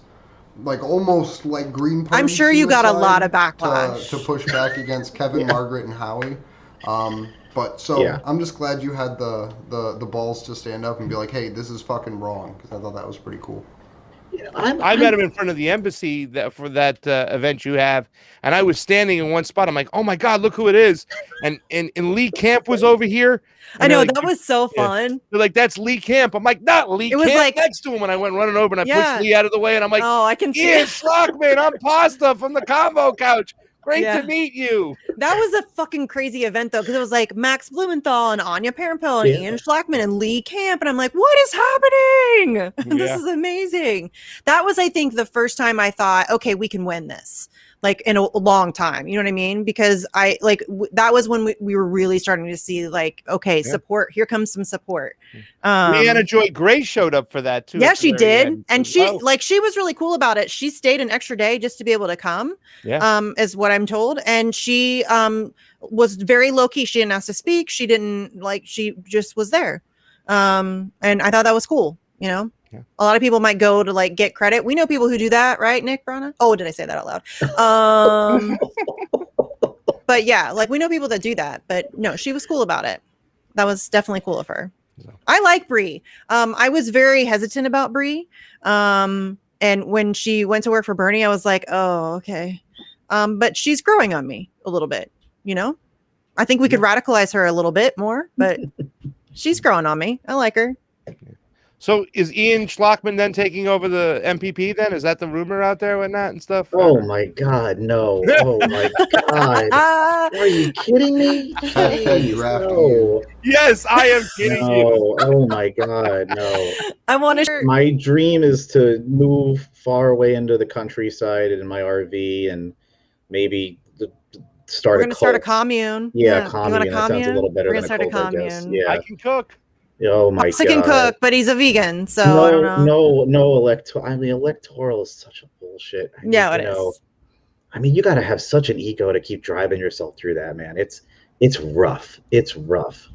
like almost like Green Party. I'm sure you got a lot of backlash to push back against Kevin, Margaret, and Howie. But I'm just glad you had the balls to stand up and be like, hey, this is fucking wrong, because I thought that was pretty cool. I met him in front of the embassy for that event you have, and I was standing in one spot. I'm like, oh my God, look who it is. And Lee Camp was over here. I know, like, that was so fun. They're like, that's Lee Camp. I'm like, not Lee Camp. Like, next to him, and I went running over and I pushed Lee out of the way, and I'm like, oh, I can see Ian Schlockman, I'm Pasta from the Convo Couch. Great to meet you. That was a fucking crazy event, though, because it was like Max Blumenthal and Anya Parampil and Ian Schlockman and Lee Camp. And I'm like, what is happening? This is amazing. That was, I think, the first time I thought, okay, we can win this. Like in a long time, you know what I mean? Because that was when we were really starting to see like, okay, support. Here comes some support. Leanna Joy Gray showed up for that too. Yeah, she did, and she was really cool about it. She stayed an extra day just to be able to come. Yeah, is what I'm told, and she was very low key. She didn't ask to speak. She didn't she just was there, and I thought that was cool. You know. Yeah. A lot of people might go to get credit. We know people who do that, right, Nick Brana? Oh, did I say that out loud? But yeah, we know people that do that. But no, she was cool about it. That was definitely cool of her. I like Bree. I was very hesitant about Bree. And when she went to work for Bernie, I was like, oh, okay. But she's growing on me a little bit, you know? I think we could radicalize her a little bit more, but she's growing on me. I like her. So is Ian Schlockman then taking over the MPP then? Is that the rumor out there and that and stuff? Oh my God, no. Oh my God. Are you kidding me? No. Yes, I am kidding you. Oh my God, no. I want to. My dream is to move far away into the countryside in my RV and maybe start We're going to start a commune. Yeah, commune. You want a commune? That sounds a little better We're than going to start a commune. Yeah. I can cook. Oh my God! Can cook, but he's a vegan, so no, I don't know. No electoral. I mean, electoral is such a bullshit. It is. I mean, you got to have such an ego to keep driving yourself through that, man. It's rough. It's rough.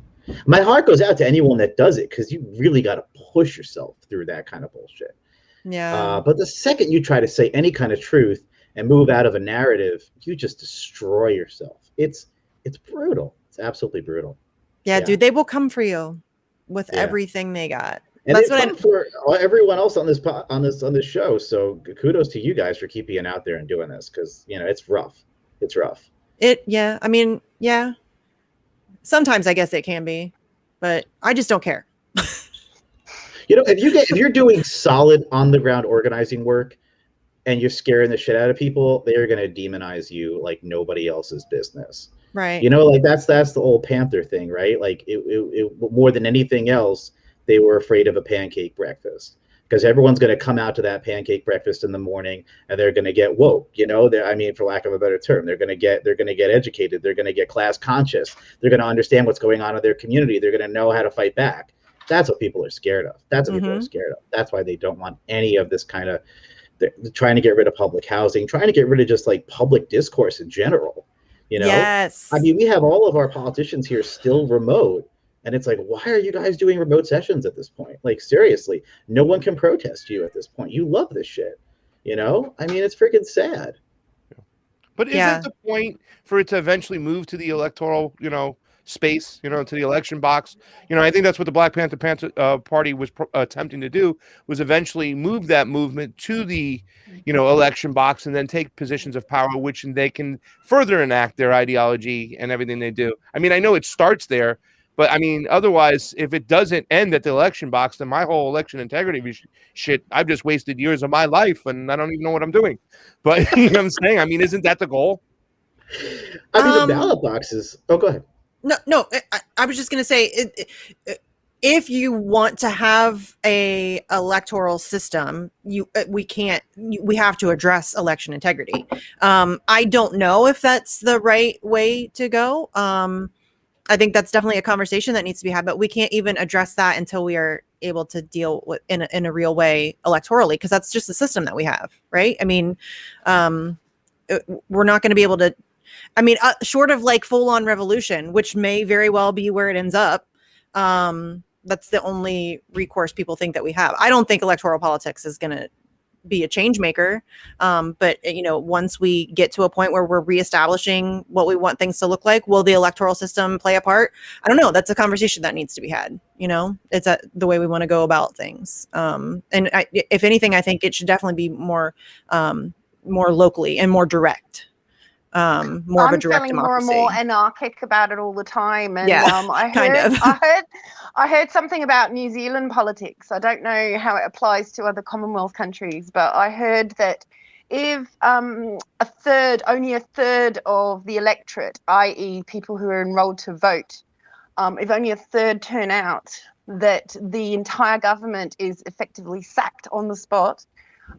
My heart goes out to anyone that does it because you really got to push yourself through that kind of bullshit. Yeah. But the second you try to say any kind of truth and move out of a narrative, you just destroy yourself. It's brutal. It's absolutely brutal. Yeah, dude, they will come for you with everything they got. And that's what for everyone else on this show. So kudos to you guys for keeping it out there and doing this because it's rough. It's rough. I mean, sometimes I guess it can be, but I just don't care. If you're doing solid on the ground organizing work and you're scaring the shit out of people, they're gonna demonize you like nobody else's business. Right. That's the old Panther thing, right? Like it more than anything else, they were afraid of a pancake breakfast because everyone's going to come out to that pancake breakfast in the morning and they're going to get woke, for lack of a better term, they're going to get educated. They're going to get class conscious. They're going to understand what's going on in their community. They're going to know how to fight back. That's what people are scared of. That's why they don't want any of this kind of, they're trying to get rid of public housing, trying to get rid of just like public discourse in general. Yes. I mean, we have all of our politicians here still remote. And it's like, why are you guys doing remote sessions at this point? Like, seriously, no one can protest you at this point. You love this shit. I mean, it's freaking sad. But isn't the point for it to eventually move to the electoral, space, to the election box? I think that's what the Black Panther Party was attempting to do, was eventually move that movement to the, election box and then take positions of power, which they can further enact their ideology and everything they do. I mean, I know it starts there, but I mean, otherwise, if it doesn't end at the election box, then my whole election integrity shit, I've just wasted years of my life and I don't even know what I'm doing. But you know what I'm saying? I mean, isn't that the goal? I mean, the ballot boxes. Oh, go ahead. No. I was just going to say, if you want to have a electoral system, we have to address election integrity. I don't know if that's the right way to go. I think that's definitely a conversation that needs to be had, but we can't even address that until we are able to deal with in a real way electorally, because that's just the system that we have, right? I mean, we're not going to be able to. I mean, short of like full on revolution, which may very well be where it ends up. That's the only recourse people think that we have. I don't think electoral politics is going to be a change maker. But once we get to a point where we're reestablishing what we want things to look like, will the electoral system play a part? I don't know. That's a conversation that needs to be had. It's the way we want to go about things. If anything, I think it should definitely be more locally and more direct. More of a direct feeling democracy. more and more anarchic about it all the time, and yeah, I heard something about New Zealand politics. I don't know how it applies to other Commonwealth countries, but I heard that if only a third of the electorate, i.e. people who are enrolled to vote, if only a third turn out, that the entire government is effectively sacked on the spot.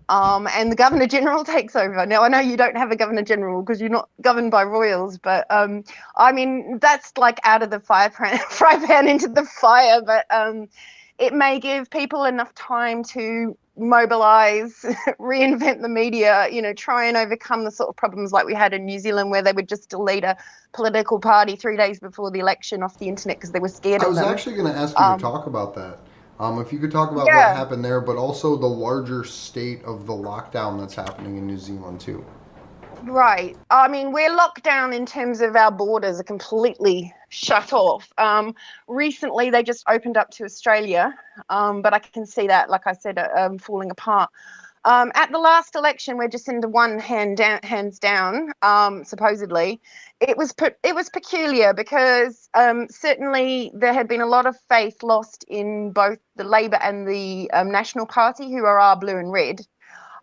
And the Governor General takes over. Now, I know you don't have a Governor General because you're not governed by royals, but I mean, that's like out of the fry pan into the fire, but it may give people enough time to mobilize, reinvent the media, try and overcome the sort of problems like we had in New Zealand where they would just delete a political party 3 days before the election off the internet because they were scared of them. I was actually going to ask you to talk about that. If you could talk about what happened there, but also the larger state of the lockdown that's happening in New Zealand too. Right. I mean, we're locked down in terms of our borders are completely shut off. Recently, they just opened up to Australia, but I can see that, like I said, falling apart. At the last election, where Jacinda won hands down, supposedly, it was peculiar because certainly there had been a lot of faith lost in both the Labor and the National Party, who are blue and red.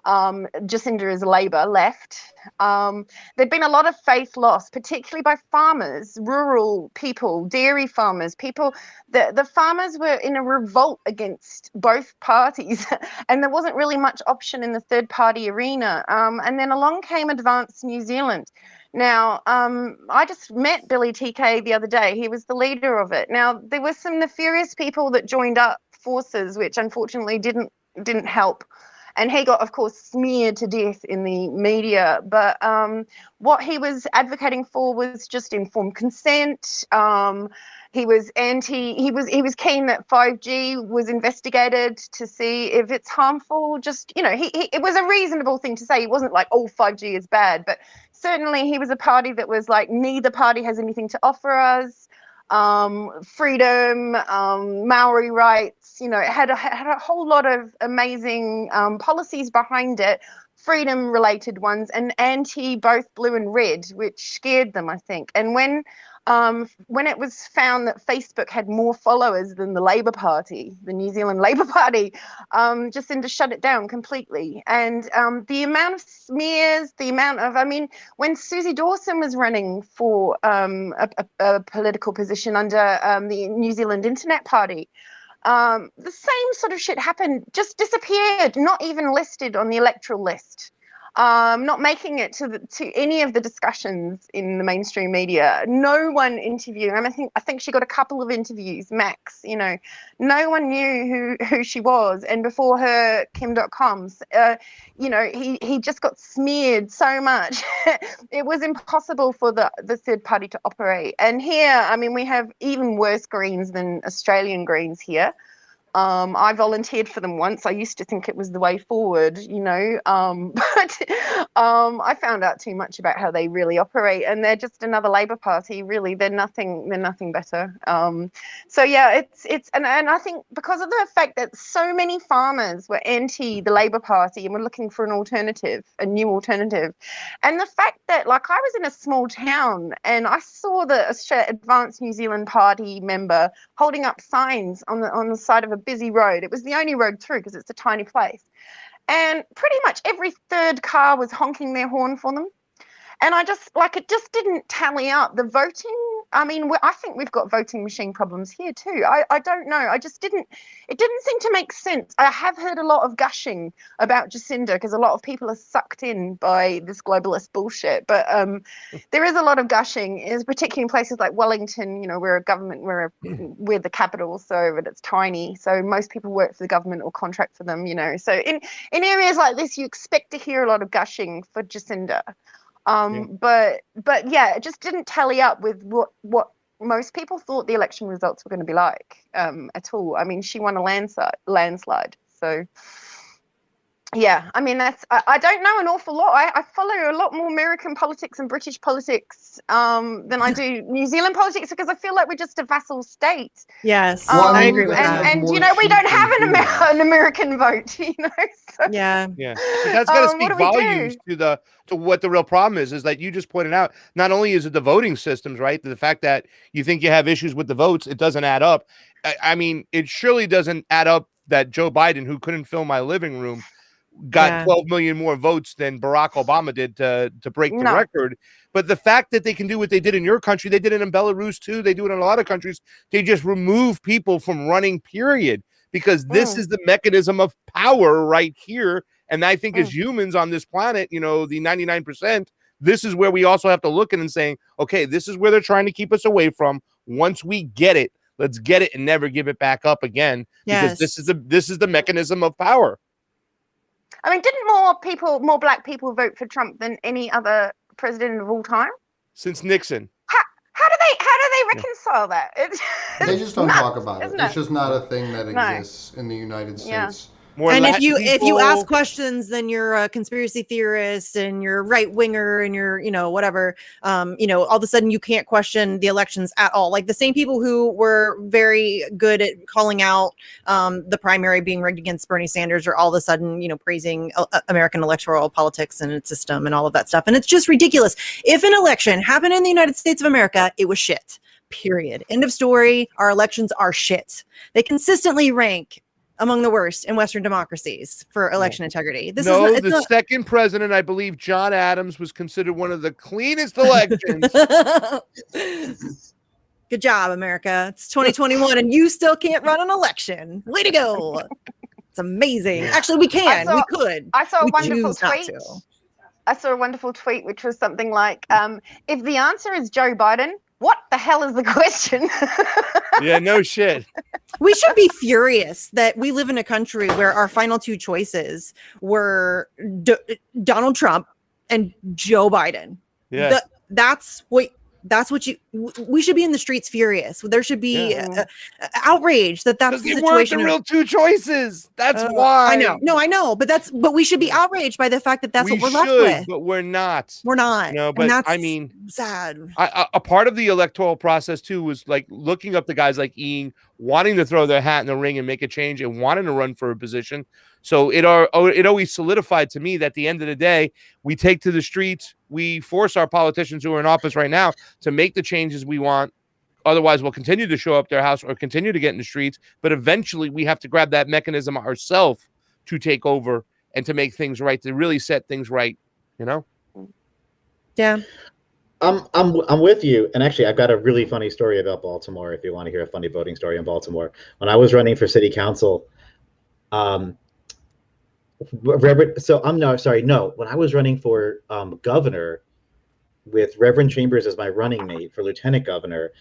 Jacinda is Labor left. There'd been a lot of faith lost, particularly by farmers, rural people, dairy farmers, people. The farmers were in a revolt against both parties, and there wasn't really much option in the third party arena. And then along came Advance New Zealand. Now, I just met Billy TK the other day. He was the leader of it. Now, there were some nefarious people that joined up forces, which unfortunately didn't help. And he got, of course, smeared to death in the media. But what he was advocating for was just informed consent. He was he was keen that 5G was investigated to see if it's harmful. Just, it was a reasonable thing to say. He wasn't like, oh, 5G is bad. But certainly he was a party that was like, neither party has anything to offer us. Freedom, Maori rights, it had a whole lot of amazing policies behind it, freedom related ones, and anti both blue and red, which scared them, I think. And when it was found that Facebook had more followers than the Labor Party, the New Zealand Labor Party, Jacinda shut it down completely. And the amount of smears, when Susie Dawson was running for a political position under the New Zealand Internet Party, the same sort of shit happened, just disappeared, not even listed on the electoral list. Not making it to any of the discussions in the mainstream media. No one interviewed. I think she got a couple of interviews max. No one knew who she was. And before her, Kim.coms. He just got smeared so much. It was impossible for the third party to operate. And here, we have even worse Greens than Australian Greens here. I volunteered for them once. I used to think it was the way forward, but I found out too much about how they really operate, and they're just another Labor Party. Really, they're nothing better. So yeah, and I think because of the fact that so many farmers were anti the Labor Party and were looking for an alternative, a new alternative, and the fact that I was in a small town and I saw the Advance New Zealand Party member holding up signs on the side of a busy road. It was the only road through because it's a tiny place, and pretty much every third car was honking their horn for them. And I just it just didn't tally up. The voting, I think we've got voting machine problems here too. I don't know. It didn't seem to make sense. I have heard a lot of gushing about Jacinda because a lot of people are sucked in by this globalist bullshit. But there is a lot of gushing, particularly in places like Wellington, we're the capital, so but it's tiny. So most people work for the government or contract for them, So in areas like this, you expect to hear a lot of gushing for Jacinda. But yeah, it just didn't tally up with what most people thought the election results were going to be like at all. She won a landslide. So Yeah, I mean, I don't know an awful lot. I follow a lot more American politics and British politics than I do New Zealand politics, because I feel like we're just a vassal state. Yes, Well, I I mean, agree with that. And you know, we don't have an American vote, you know. So, Yeah. But that's got to speak volumes to what the real problem is that you just pointed out. Not only is it the voting systems, right? The fact that you think you have issues with the votes, it doesn't add up. I mean, it surely doesn't add up that Joe Biden, who couldn't fill my living room, got 12 million more votes than Barack Obama did to break the record. But the fact that they can do what they did in your country, they did it in Belarus too. They do it in a lot of countries. They just remove people from running, period, because this is the mechanism of power right here. And I think as humans on this planet, you know, the 99%, this is where we also have to look at and saying, okay, this is where they're trying to keep us away from. Once we get it, let's get it and never give it back up again. Because this is the mechanism of power. I mean, didn't more black people vote for Trump than any other president of all time since Nixon? How do they reconcile that? They just don't talk about it. It's just not a thing that exists in the United States. And if you ask questions, then you're a conspiracy theorist and you're right winger and you're, you know, whatever. You know, all of a sudden you can't question the elections at all. Like the same people who were very good at calling out the primary being rigged against Bernie Sanders are all of a sudden, you know, praising American electoral politics and its system and all of that stuff. And it's just ridiculous. If an election happened in the United States of America, it was shit. Period. End of story. Our elections are shit. They consistently rank among the worst in Western democracies for election integrity. The second president, I believe John Adams, was considered one of the cleanest elections. Good job, America. It's 2021 and you still can't run an election. Way to go. It's amazing. Actually, we can. We could. I saw a wonderful tweet. I saw a wonderful tweet, which was something like, if the answer is Joe Biden, what the hell is the question? Yeah, no shit. We should be furious that we live in a country where our final two choices were Donald Trump and Joe Biden. Yeah. We should be in the streets furious. There should be outrage that's the situation. Weren't the real two choices. That's why. I know. No, I know. But we should be outraged by the fact that that's what we're left with. But we're not. We're not. No, but that's I mean, sad. A part of the electoral process too was like looking up the guys like Ian, wanting to throw their hat in the ring and make a change and wanting to run for a position. So it always solidified to me that at the end of the day, we take to the streets, we force our politicians who are in office right now to make the changes we want. Otherwise, we'll continue to show up their house or continue to get in the streets. But eventually, we have to grab that mechanism ourselves to take over and to make things right, to really set things right. You know? Yeah. I'm with you. And actually, I've got a really funny story about Baltimore. If you want to hear a funny voting story in Baltimore, when I was running for city council, when I was running for governor with Reverend Chambers as my running mate for lieutenant governor,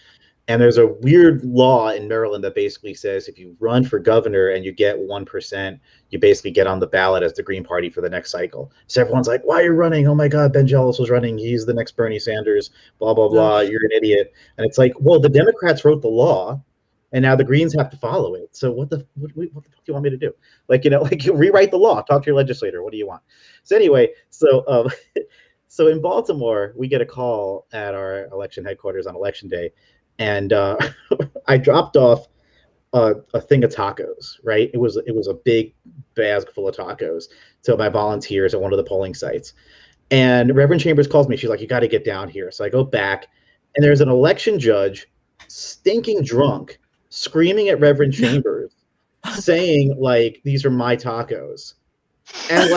and there's a weird law in Maryland that basically says if you run for governor and you get 1%, you basically get on the ballot as the Green Party for the next cycle. So everyone's like, why are you running? Oh my God, Ben Jealous was running. He's the next Bernie Sanders, blah, blah, blah. You're an idiot. And it's like, well, the Democrats wrote the law and now the Greens have to follow it. So what the fuck do you want me to do? Like, you know, like you rewrite the law, talk to your legislator. What do you want? So anyway, so in Baltimore, we get a call at our election headquarters on election day. And I dropped off a thing of tacos, right? It was a big bag full of tacos to my volunteers at one of the polling sites. And Reverend Chambers calls me. She's like, you got to get down here. So I go back, and there's an election judge, stinking drunk, screaming at Reverend Chambers, saying, like, these are my tacos. And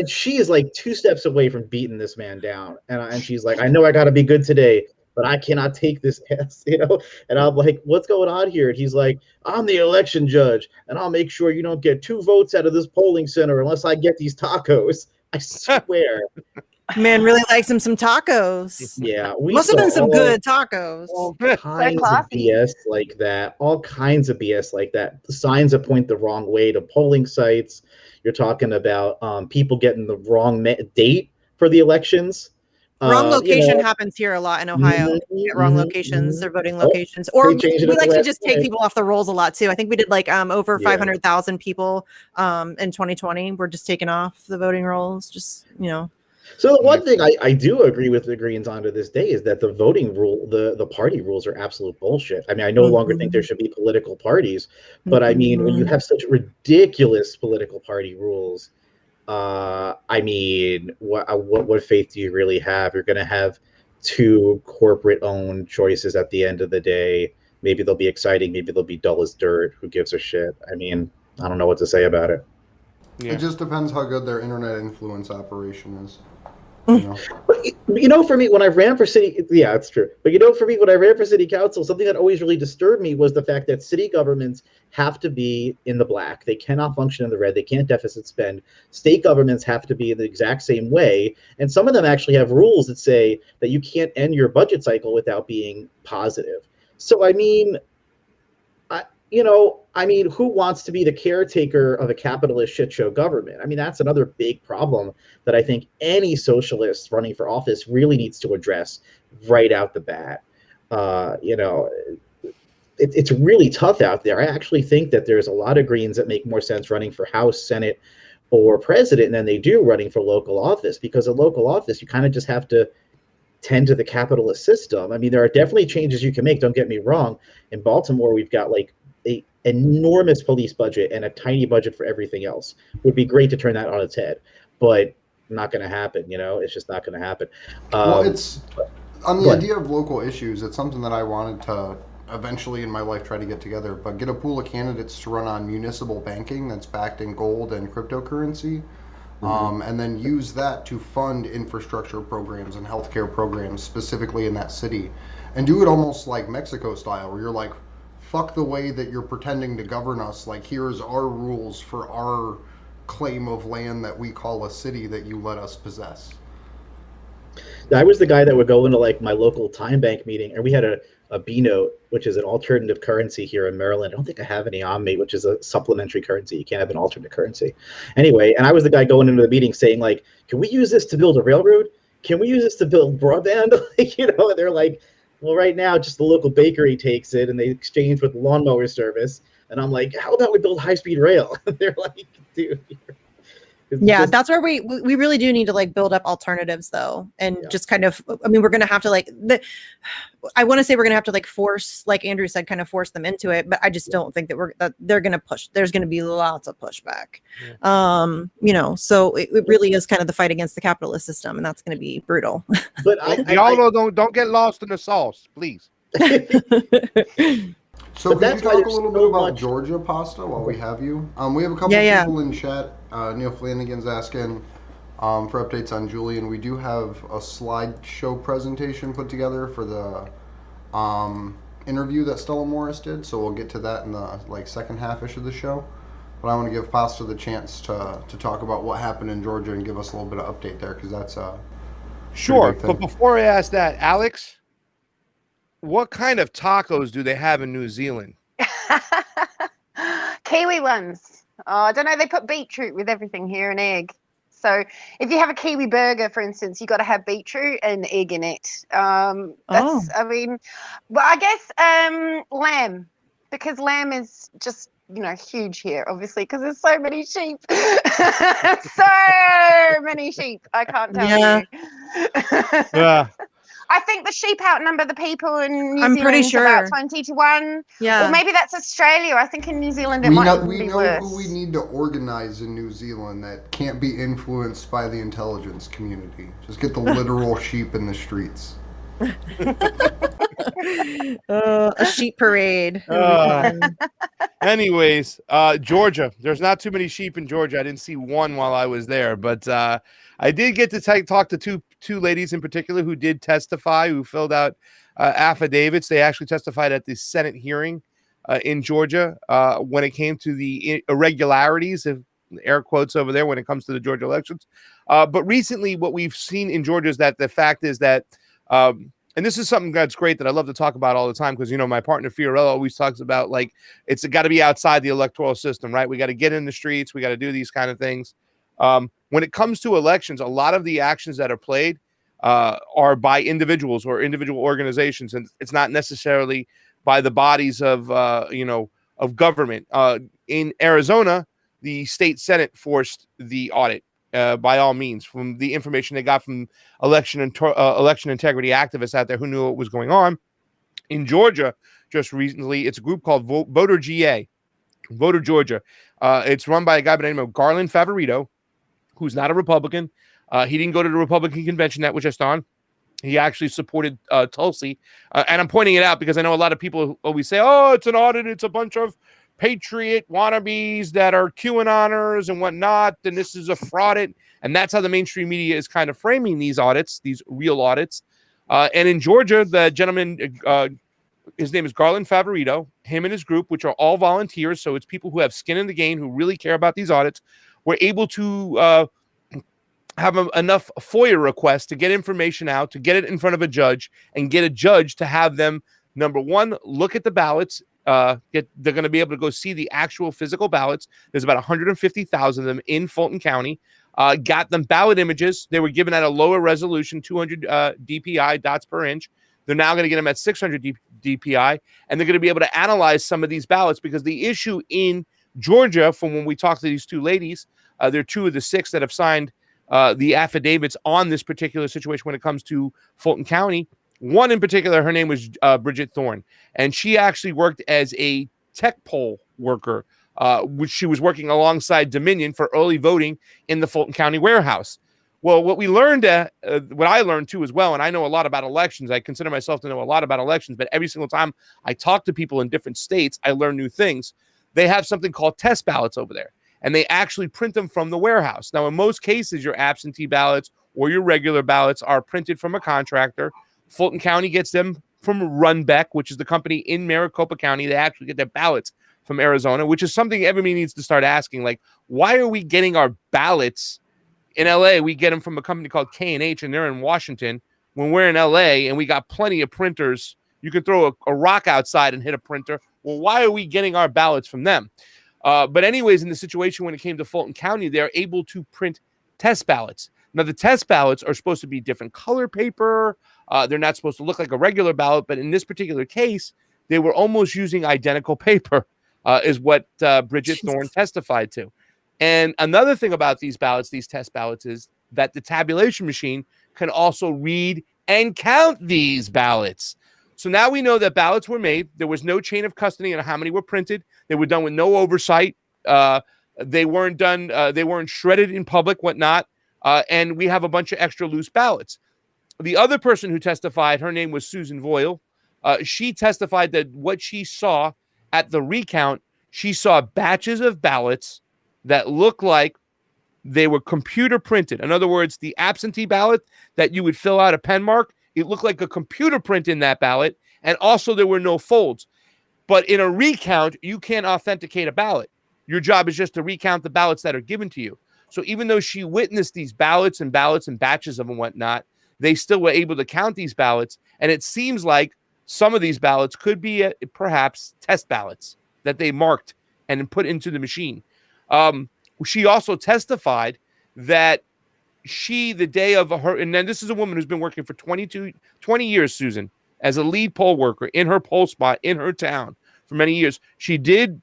she is like 2 steps away from beating this man down. And she's like, I know I got to be good today, but I cannot take this ass, you know? And I'm like, what's going on here? And he's like, I'm the election judge, and I'll make sure you don't get 2 votes out of this polling center unless I get these tacos. I swear. Man really likes him some tacos. Yeah. Must have been some good tacos. All kinds of BS like that. All kinds of BS like that. The signs that point the wrong way to polling sites. You're talking about people getting the wrong date for the elections. Wrong location happens here a lot in Ohio. Get wrong locations, their voting locations, or we like to just take people off the rolls a lot too. I think we did like over 500,000 people in 2020. We're just taking off the voting rolls, just So the one thing I do agree with the Greens on to this day is that the voting rule, the party rules are absolute bullshit. I mean, I no longer think there should be political parties, but I mean, when you have such ridiculous political party rules, I mean, what faith do you really have? You're going to have two corporate-owned choices at the end of the day. Maybe they'll be exciting. Maybe they'll be dull as dirt. Who gives a shit? I mean, I don't know what to say about it. Yeah. It just depends how good their internet influence operation is. But for me, when I ran for city, yeah, it's true. But for me, when I ran for city council, something that always really disturbed me was the fact that city governments have to be in the black. They cannot function in the red. They can't deficit spend. State governments have to be in the exact same way. And some of them actually have rules that say that you can't end your budget cycle without being positive. So, I mean, who wants to be the caretaker of a capitalist shit show government? I mean, that's another big problem that I think any socialist running for office really needs to address right out the bat. It's really tough out there. I actually think that there's a lot of Greens that make more sense running for House, Senate, or president than they do running for local office, because in local office, you kind of just have to tend to the capitalist system. I mean, there are definitely changes you can make. Don't get me wrong. In Baltimore, we've got like a enormous police budget and a tiny budget for everything else. Would be great to turn that on its head, but not going to happen. It's just not going to happen. Well, it's on the idea of local issues. It's something that I wanted to eventually in my life try to get together, but get a pool of candidates to run on municipal banking that's backed in gold and cryptocurrency, and then use that to fund infrastructure programs and healthcare programs specifically in that city, and do it almost like Mexico style, where you're like, fuck the way that you're pretending to govern us. Like, here's our rules for our claim of land that we call a city that you let us possess. I was the guy that would go into like my local time bank meeting, and we had a B-note, which is an alternative currency here in Maryland. I don't think I have any on me, which is a supplementary currency. You can't have an alternate currency. Anyway, and I was the guy going into the meeting saying like, can we use this to build a railroad? Can we use this to build broadband? And they're like, well, right now, just the local bakery takes it and they exchange with the lawnmower service. And I'm like, how about we build high-speed rail? They're like, dude. That's where we really do need to like build up alternatives though. And just kind of, I mean, we're going to have to I want to say we're going to have to like force, like Andrew said, kind of force them into it. But I just don't think that they're going to push. There's going to be lots of pushback. So it really is kind of the fight against the capitalist system, and that's going to be brutal. But y'all don't get lost in the sauce, please. So could you talk a little bit about Georgia, Pasta, while we have you? We have a couple of people in chat. Neil Flanagan's asking for updates on Julian. We do have a slideshow presentation put together for the interview that Stella Morris did, so we'll get to that in the second half-ish of the show. But I want to give Pasta the chance to talk about what happened in Georgia and give us a little bit of update there, because that's sure. But before I ask that, Alex, what kind of tacos do they have in New Zealand? Kiwi ones. Oh, I don't know. They put beetroot with everything here and egg. So if you have a Kiwi burger, for instance, you got to have beetroot and egg in it. I mean, well, I guess lamb, because lamb is just, huge here, obviously, because there's so many sheep. So many sheep. I can't tell you. Yeah. I think the sheep outnumber the people in New Zealand. Pretty sure. About 20 to 1. Yeah. Or maybe that's Australia. I think in New Zealand it might be worse. Who we need to organize in New Zealand that can't be influenced by the intelligence community. Just get the literal sheep in the streets. A sheep parade. Anyways, Georgia. There's not too many sheep in Georgia. I didn't see one while I was there, but I did get to talk to two ladies in particular who did testify, who filled out affidavits. They actually testified at the Senate hearing in Georgia when it came to the irregularities, of air quotes over there, when it comes to the Georgia elections. But recently, what we've seen in Georgia is that the fact is that and this is something that's great that I love to talk about all the time, because, my partner Fiorello always talks about, it's got to be outside the electoral system, right? We got to get in the streets. We got to do these kind of things. When it comes to elections, a lot of the actions that are played are by individuals or individual organizations, and it's not necessarily by the bodies of of government. In Arizona, the state Senate forced the audit by all means, from the information they got from election integrity activists out there who knew what was going on. In Georgia, just recently, it's a group called Voter GA, Voter Georgia. It's run by a guy by the name of Garland Favorito, who's not a Republican. He didn't go to the Republican convention that was just on. He actually supported Tulsi. And I'm pointing it out because I know a lot of people always say, oh, it's an audit. It's a bunch of patriot wannabes that are QAnoners and whatnot. And this is a fraud. And that's how the mainstream media is kind of framing these audits, these real audits. And in Georgia, the gentleman, his name is Garland Favorito, him and his group, which are all volunteers. So it's people who have skin in the game, who really care about these audits, were able to have enough FOIA requests to get information out, to get it in front of a judge, and get a judge to have them, number one, look at the ballots. They're going to be able to go see the actual physical ballots. There's about 150,000 of them in Fulton County. Got them ballot images. They were given at a lower resolution, 200 DPI, dots per inch. They're now going to get them at 600 DPI, and they're going to be able to analyze some of these ballots, because the issue in Georgia, from when we talked to these two ladies, they're two of the six that have signed the affidavits on this particular situation when it comes to Fulton County. One in particular, her name was Bridget Thorne, and she actually worked as a tech poll worker, which she was working alongside Dominion for early voting in the Fulton County warehouse. Well, what we learned, what I learned too as well, and I know a lot about elections. I consider myself to know a lot about elections, but every single time I talk to people in different states, I learn new things. They have something called test ballots over there, and they actually print them from the warehouse. Now, in most cases, your absentee ballots or your regular ballots are printed from a contractor. Fulton County gets them from Runbeck, which is the company in Maricopa County. They actually get their ballots from Arizona, which is something everybody needs to start asking. Like, why are we getting our ballots in LA? We get them from a company called K&H, and they're in Washington. When we're in LA and we got plenty of printers, you can throw a rock outside and hit a printer. Well, why are we getting our ballots from them? But anyways, in the situation when it came to Fulton County, they're able to print test ballots. Now, the test ballots are supposed to be different color paper. They're not supposed to look like a regular ballot. But in this particular case, they were almost using identical paper, is what Bridget Thorne testified to. And another thing about these ballots, these test ballots, is that the tabulation machine can also read and count these ballots. So now we know that ballots were made. There was no chain of custody on how many were printed. They were done with no oversight. They weren't done. They weren't shredded in public, whatnot. And we have a bunch of extra loose ballots. The other person who testified, her name was Susan Voyle. She testified that what she saw at the recount, she saw batches of ballots that looked like they were computer printed. In other words, the absentee ballot that you would fill out a pen mark, it looked like a computer print in that ballot. And also there were no folds. But in a recount, you can't authenticate a ballot. Your job is just to recount the ballots that are given to you. So even though she witnessed these ballots and batches of them and whatnot, they still were able to count these ballots. And it seems like some of these ballots could be perhaps test ballots that they marked and put into the machine. She also testified that the day of her, and then this is a woman who's been working for 20 years, Susan, as a lead poll worker in her poll spot in her town for many years. She did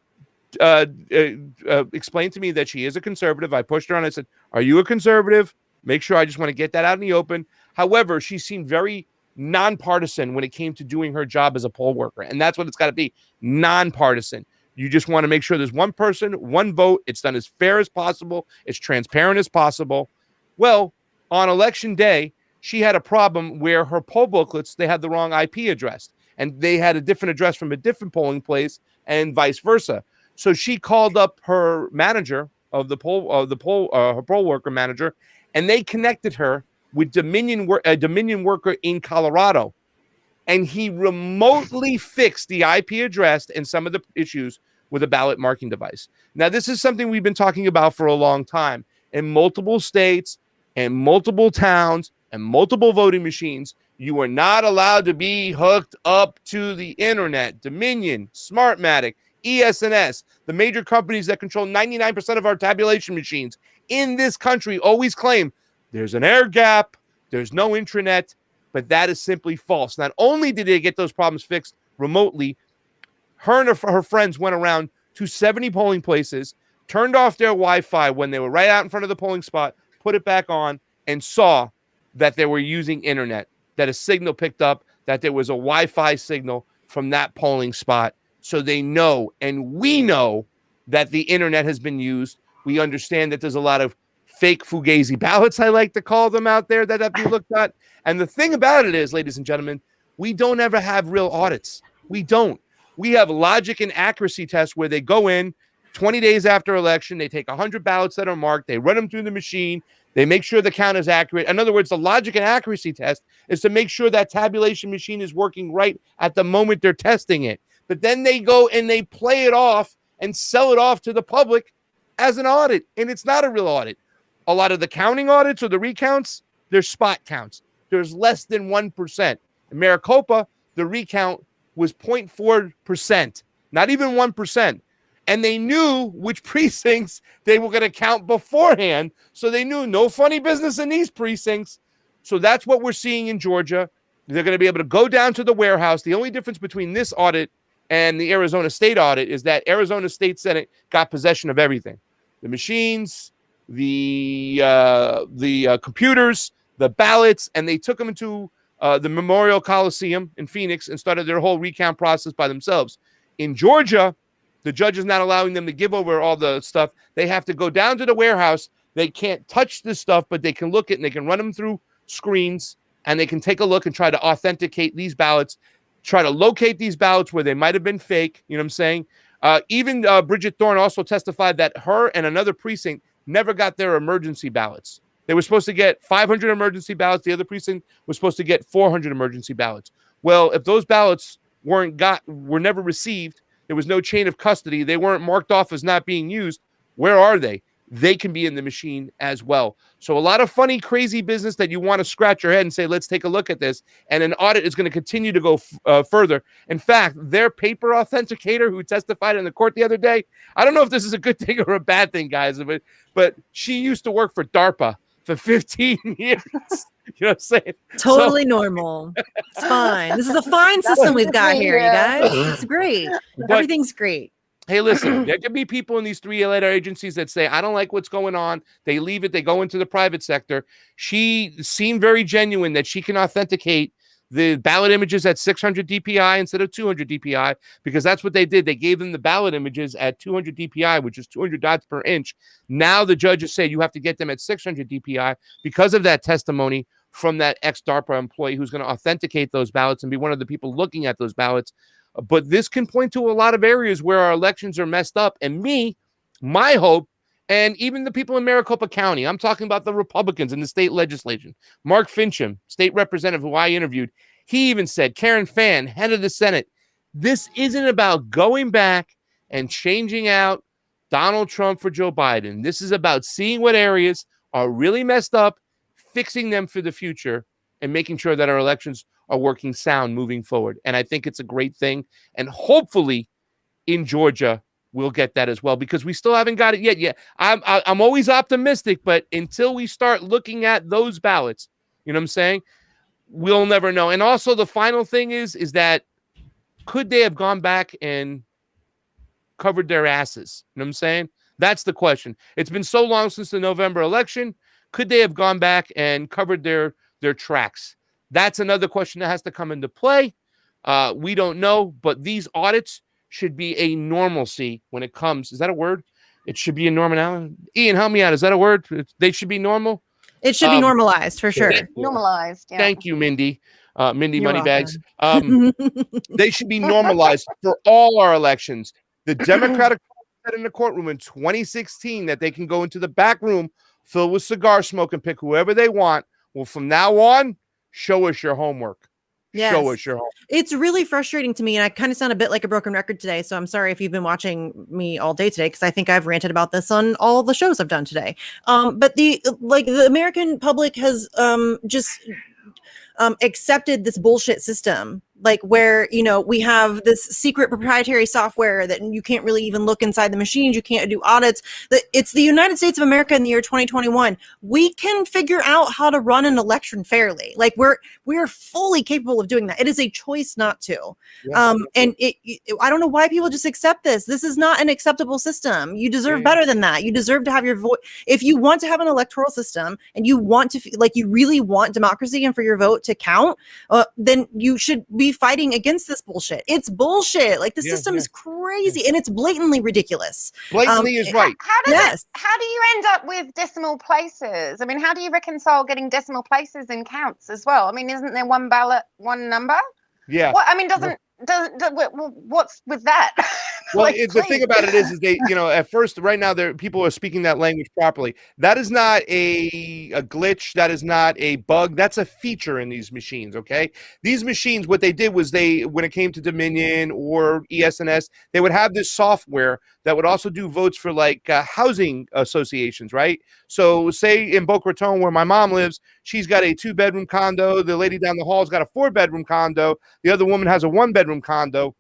explain to me that she is a conservative. I pushed her on. I said, "Are you a conservative? Make sure, I just want to get that out in the open." However, she seemed very nonpartisan when it came to doing her job as a poll worker. And that's what it's got to be, nonpartisan. You just want to make sure there's one person, one vote. It's done as fair as possible. It's transparent as possible. Well, on election day, she had a problem where her poll booklets, they had the wrong IP address, and they had a different address from a different polling place, and vice versa. So she called up her manager of her poll worker manager, and they connected her with a Dominion worker in Colorado. And he remotely fixed the IP address and some of the issues with a ballot marking device. Now, this is something we've been talking about for a long time. In multiple states and multiple towns and multiple voting machines, you are not allowed to be hooked up to the internet. Dominion, Smartmatic, ES&S, the major companies that control 99% of our tabulation machines in this country always claim there's an air gap, There's no intranet, but that is simply false. Not only did they get those problems fixed remotely, her and her friends went around to 70 polling places, turned off their Wi-Fi when they were right out in front of the polling spot, put it back on, and saw that they were using internet, that a signal picked up, that there was a Wi-Fi signal from that polling spot. So they know, and we know, that the internet has been used. We understand that there's a lot of fake Fugazi ballots, I like to call them, out there that have to be looked at. And the thing about it is, ladies and gentlemen, we don't ever have real audits. We don't. We have logic and accuracy tests where they go in 20 days after election, they take 100 ballots that are marked, they run them through the machine, they make sure the count is accurate. In other words, the logic and accuracy test is to make sure that tabulation machine is working right at the moment they're testing it. But then they go and they play it off and sell it off to the public as an audit, and it's not a real audit. A lot of the counting audits or the recounts, they're spot counts. There's less than 1%. In Maricopa, the recount was 0.4%, not even 1%. And they knew which precincts they were going to count beforehand, so they knew no funny business in these precincts. So that's what we're seeing in Georgia. They're going to be able to go down to the warehouse. The only difference between this audit and the Arizona State audit is that Arizona State Senate got possession of everything. The machines, the computers, the ballots, and they took them into the Memorial Coliseum in Phoenix and started their whole recount process by themselves. In Georgia, the judge is not allowing them to give over all the stuff. They have to go down to the warehouse. They can't touch this stuff, but they can look at it and they can run them through screens and they can take a look and try to authenticate these ballots, try to locate these ballots where they might have been fake. You know what I'm saying? Even Bridget Thorne also testified that her and another precinct never got their emergency ballots. They were supposed to get 500 emergency ballots. The other precinct was supposed to get 400 emergency ballots. Well, if those ballots were never received, there was no chain of custody, they weren't marked off as not being used, where are they? They can be in the machine as well. So a lot of funny, crazy business that you want to scratch your head and say, let's take a look at this. And an audit is going to continue to go further. In fact, their paper authenticator who testified in the court the other day, I don't know if this is a good thing or a bad thing, guys, but she used to work for DARPA for 15 years. You know what I'm saying? Totally normal. It's fine. This is a fine system we've got here, you guys. It's great. Everything's great. Hey, listen, there could be people in these 3-letter agencies that say, I don't like what's going on. They leave it. They go into the private sector. She seemed very genuine that she can authenticate the ballot images at 600 DPI instead of 200 DPI, because that's what they did. They gave them the ballot images at 200 DPI, which is 200 dots per inch. Now the judges say you have to get them at 600 DPI because of that testimony from that ex-DARPA employee who's going to authenticate those ballots and be one of the people looking at those ballots. But this can point to a lot of areas where our elections are messed up. And my hope, and even the people in Maricopa County, I'm talking about the Republicans in the state legislation. Mark Fincham, state representative who I interviewed, he even said, Karen Fann, head of the Senate, this isn't about going back and changing out Donald Trump for Joe Biden. This is about seeing what areas are really messed up, fixing them for the future, and making sure that our elections are working sound moving forward. And I think it's a great thing. And hopefully in Georgia, we'll get that as well, because we still haven't got it yet. Yeah, I'm always optimistic, but until we start looking at those ballots, you know what I'm saying, we'll never know. And also the final thing is that could they have gone back and covered their asses? You know what I'm saying? That's the question. It's been so long since the November election. Could they have gone back and covered their tracks? That's another question that has to come into play. We don't know, but these audits should be a normalcy when it comes. Is that a word? It should be a normality. Ian, help me out. Is that a word? They should be normal? It should be normalized for sure. Normalized. Yeah. Thank you, Mindy. Mindy You're Moneybags. They should be normalized for all our elections. The Democratic said in the courtroom in 2016 that they can go into the back room filled with cigar smoke and pick whoever they want. Well, from now on, show us your homework. Yes. Show us your homework. It's really frustrating to me, and I kind of sound a bit like a broken record today, so I'm sorry if you've been watching me all day today, because I think I've ranted about this on all the shows I've done today. But the American public has just accepted this bullshit system like where, you know, we have this secret proprietary software that you can't really even look inside the machines. You can't do audits. It's the United States of America in the year 2021. We can figure out how to run an election fairly. Like we're fully capable of doing that. It is a choice not to. Yeah. And I don't know why people just accept this. This is not an acceptable system. You deserve better than that. You deserve to have your vote. If you want to have an electoral system and you want to, like, you really want democracy and for your vote to count, then you should be fighting against this bullshit. It's bullshit. Like the system is crazy and it's blatantly ridiculous. Blatantly is right. How do you end up with decimal places? I mean, how do you reconcile getting decimal places in counts as well? I mean, isn't there one ballot, one number? Yeah. What, I mean, what's with that? Well, like, the thing about it is they, you know, at first, right now, people are speaking that language properly. That is not a glitch. That is not a bug. That's a feature in these machines, okay? These machines, what they did was when it came to Dominion or ES&S, they would have this software that would also do votes for, like, housing associations, right? So say in Boca Raton, where my mom lives, she's got a 2-bedroom condo. The lady down the hall's got a 4-bedroom condo. The other woman has a 1-bedroom condo.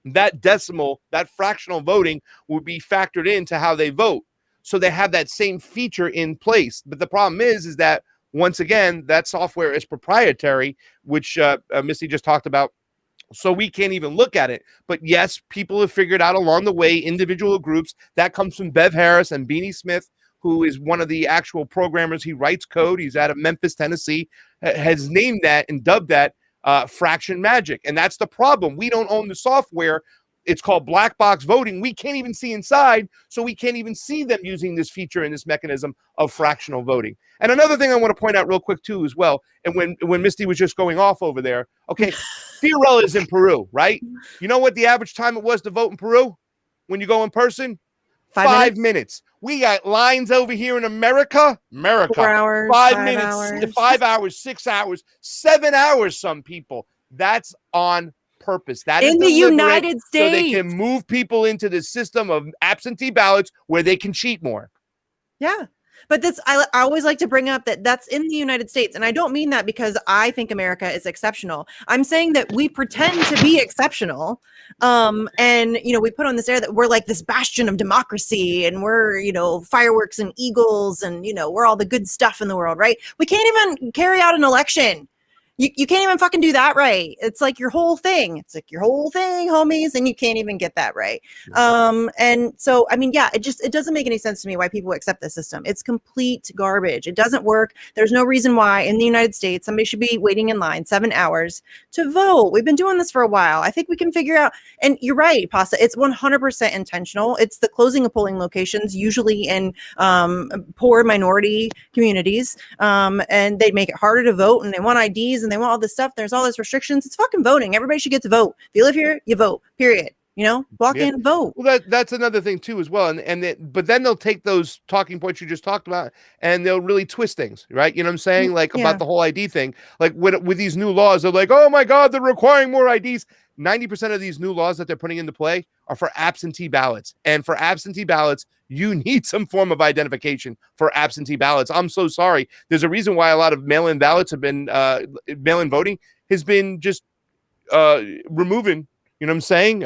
That decimal, that fractional voting would be factored into how they vote. So they have that same feature in place. But the problem is that, once again, that software is proprietary, which Missy just talked about. So we can't even look at it. But yes, people have figured out along the way, individual groups. That comes from Bev Harris and Beanie Smith, who is one of the actual programmers. He writes code. He's out of Memphis, Tennessee, has named that and dubbed that fraction magic. And that's the problem. We don't own the software. It's called black box voting. We can't even see inside, so we can't even see them using this feature and this mechanism of fractional voting. And another thing I want to point out real quick too as well, and when Misty was just going off over there, okay, Fiorella is in Peru, right? You know what the average time it was to vote in Peru when you go in person? 5 minutes. We got lines over here in America. 4 hours, 5 minutes, 5 hours, 6 hours, 7 hours. Some people. That's on purpose. That is in the United States, so they can move people into the system of absentee ballots where they can cheat more. Yeah. But this, I always like to bring up that's in the United States. And I don't mean that because I think America is exceptional. I'm saying that we pretend to be exceptional. And, you know, we put on this air that we're like this bastion of democracy and we're, you know, fireworks and eagles and, you know, we're all the good stuff in the world, right? We can't even carry out an election. You can't even fucking do that right. It's like your whole thing. It's like your whole thing, homies, and you can't even get that right. And so, I mean, yeah, it doesn't make any sense to me why people accept this system. It's complete garbage. It doesn't work. There's no reason why in the United States somebody should be waiting in line 7 hours to vote. We've been doing this for a while. I think we can figure out, and you're right, Pasta, it's 100% intentional. It's the closing of polling locations, usually in poor minority communities, and they make it harder to vote, and they want IDs, and they want all this stuff. There's all these restrictions. It's fucking voting. Everybody should get to vote. If you live here, you vote. Period. You know, walk in, vote. Well, that's another thing too, as well. But then they'll take those talking points you just talked about, and they'll really twist things, right? You know what I'm saying? Like about the whole ID thing. Like with these new laws, they're like, oh my God, they're requiring more IDs. 90% of these new laws that they're putting into play are for absentee ballots, and for absentee ballots, you need some form of identification for absentee ballots. I'm so sorry. There's a reason why a lot of mail-in ballots have been mail-in voting has been just removing. You know what I'm saying?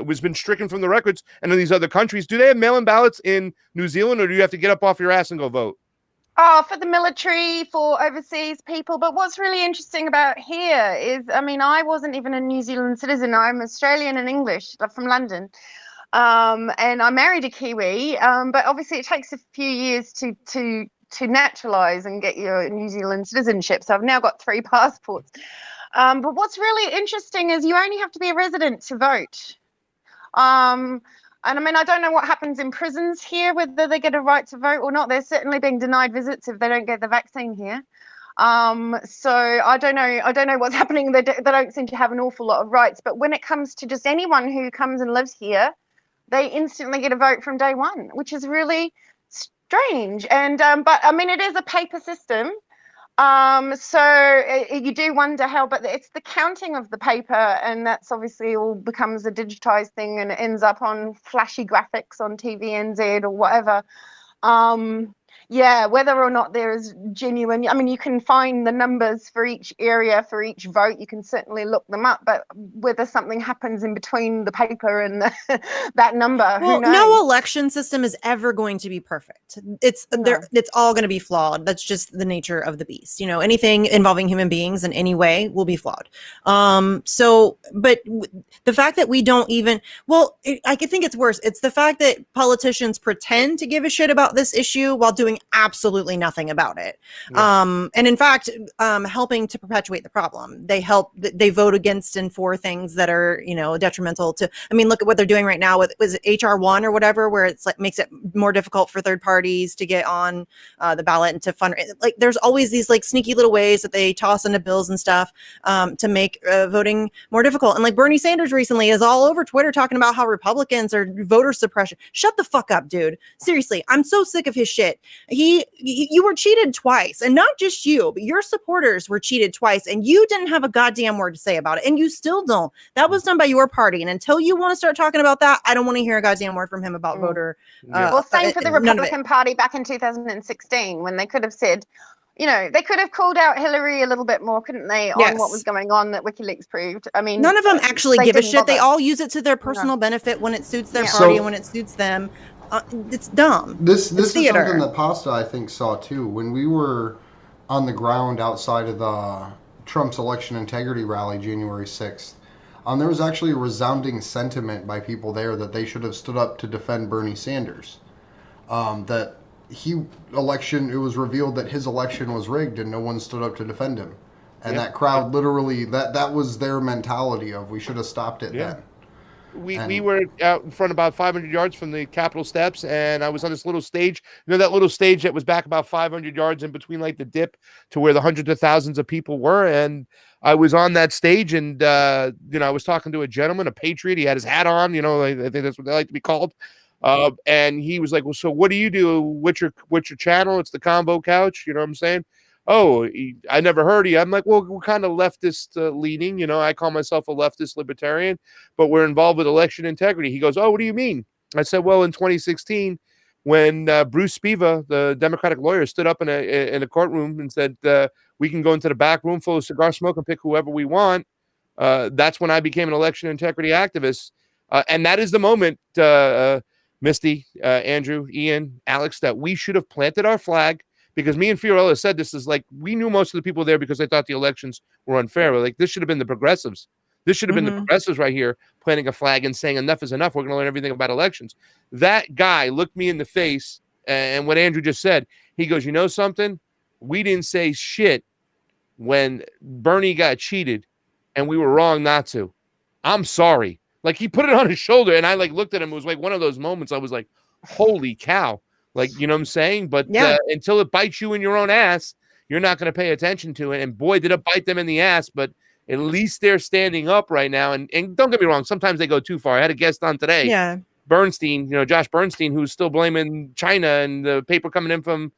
Was been stricken from the records. And in these other countries, do they have mail-in ballots in New Zealand, or do you have to get up off your ass and go vote? Oh, for the military, for overseas people. But what's really interesting about here is, I mean, I wasn't even a New Zealand citizen. I'm Australian and English, from London. And I married a Kiwi. But obviously it takes a few years to naturalize and get your New Zealand citizenship. So I've now got 3 passports. But what's really interesting is you only have to be a resident to vote. And I mean, I don't know what happens in prisons here, whether they get a right to vote or not. They're certainly being denied visits if they don't get the vaccine here. So I don't know what's happening. They don't seem to have an awful lot of rights. But when it comes to just anyone who comes and lives here, they instantly get a vote from day one, which is really strange. And but I mean, it is a paper system. So you do wonder how, but it's the counting of the paper, and that's obviously all becomes a digitized thing, and it ends up on flashy graphics on TVNZ or whatever. Yeah, whether or not there is genuine, I mean, you can find the numbers for each area, for each vote. You can certainly look them up, but whether something happens in between the paper and that number, well, who knows? No election system is ever going to be perfect. It's all going to be flawed. That's just the nature of the beast. You know, anything involving human beings in any way will be flawed. But the fact that we don't even, I think it's worse. It's the fact that politicians pretend to give a shit about this issue while doing absolutely nothing about it. Yeah. And in fact, helping to perpetuate the problem. They vote against and for things that are, you know, detrimental to, I mean, look at what they're doing right now with, was it HR1 or whatever, where it's like makes it more difficult for third parties to get on the ballot and to fund, like there's always these like sneaky little ways that they toss into bills and stuff to make voting more difficult. And like Bernie Sanders recently is all over Twitter talking about how Republicans are voter suppression. Shut the fuck up, dude. Seriously, I'm so sick of his shit. You were cheated twice, and not just you, but your supporters were cheated twice, and you didn't have a goddamn word to say about it, and you still don't. That was done by your party, and until you want to start talking about that, I don't want to hear a goddamn word from him about voter. Well, same for the Republican Party back in 2016, when they could have said, you know, they could have called out Hillary a little bit more, couldn't they, on what was going on that WikiLeaks proved? I mean, none of them actually give a shit. They all use it to their personal benefit when it suits their party and when it suits them. It's dumb. This is something that Pasta, I think, saw too. When we were on the ground outside of the Trump's election integrity rally January 6th, there was actually a resounding sentiment by people there that they should have stood up to defend Bernie Sanders. That it was revealed that his election was rigged and no one stood up to defend him. And that crowd literally, that was their mentality of, we should have stopped it then. We were out in front about 500 yards from the Capitol steps, and I was on this little stage. You know, that little stage that was back about 500 yards in between like the dip to where the hundreds of thousands of people were. And I was on that stage, and you know, I was talking to a gentleman, a patriot. He had his hat on, you know, I think that's what they like to be called. And he was like, "Well, so what do you do? What's your channel?" It's the Combo Couch. You know what I'm saying? Oh, I never heard of you. I'm like, well, we're kind of leftist leaning. You know, I call myself a leftist libertarian, but we're involved with election integrity. He goes, oh, what do you mean? I said, well, in 2016, when Bruce Spiva, the Democratic lawyer, stood up in a courtroom and said, we can go into the back room full of cigar smoke and pick whoever we want. That's when I became an election integrity activist. And that is the moment, Misty, Andrew, Ian, Alex, that we should have planted our flag. Because me and Fiorella said this is like, we knew most of the people there because they thought the elections were unfair. We're like, this should have been the progressives. This should have been the progressives right here planting a flag and saying enough is enough. We're going to learn everything about elections. That guy looked me in the face, and what Andrew just said, he goes, you know something? We didn't say shit when Bernie got cheated, and we were wrong not to. I'm sorry. Like, he put it on his shoulder, and I like looked at him. It was like one of those moments I was like, holy cow. Like, you know what I'm saying? But until it bites you in your own ass, you're not going to pay attention to it. And boy, did it bite them in the ass. But at least they're standing up right now. And don't get me wrong, sometimes they go too far. I had a guest on today, Bernstein, you know, Josh Bernstein, who's still blaming China and the paper coming in from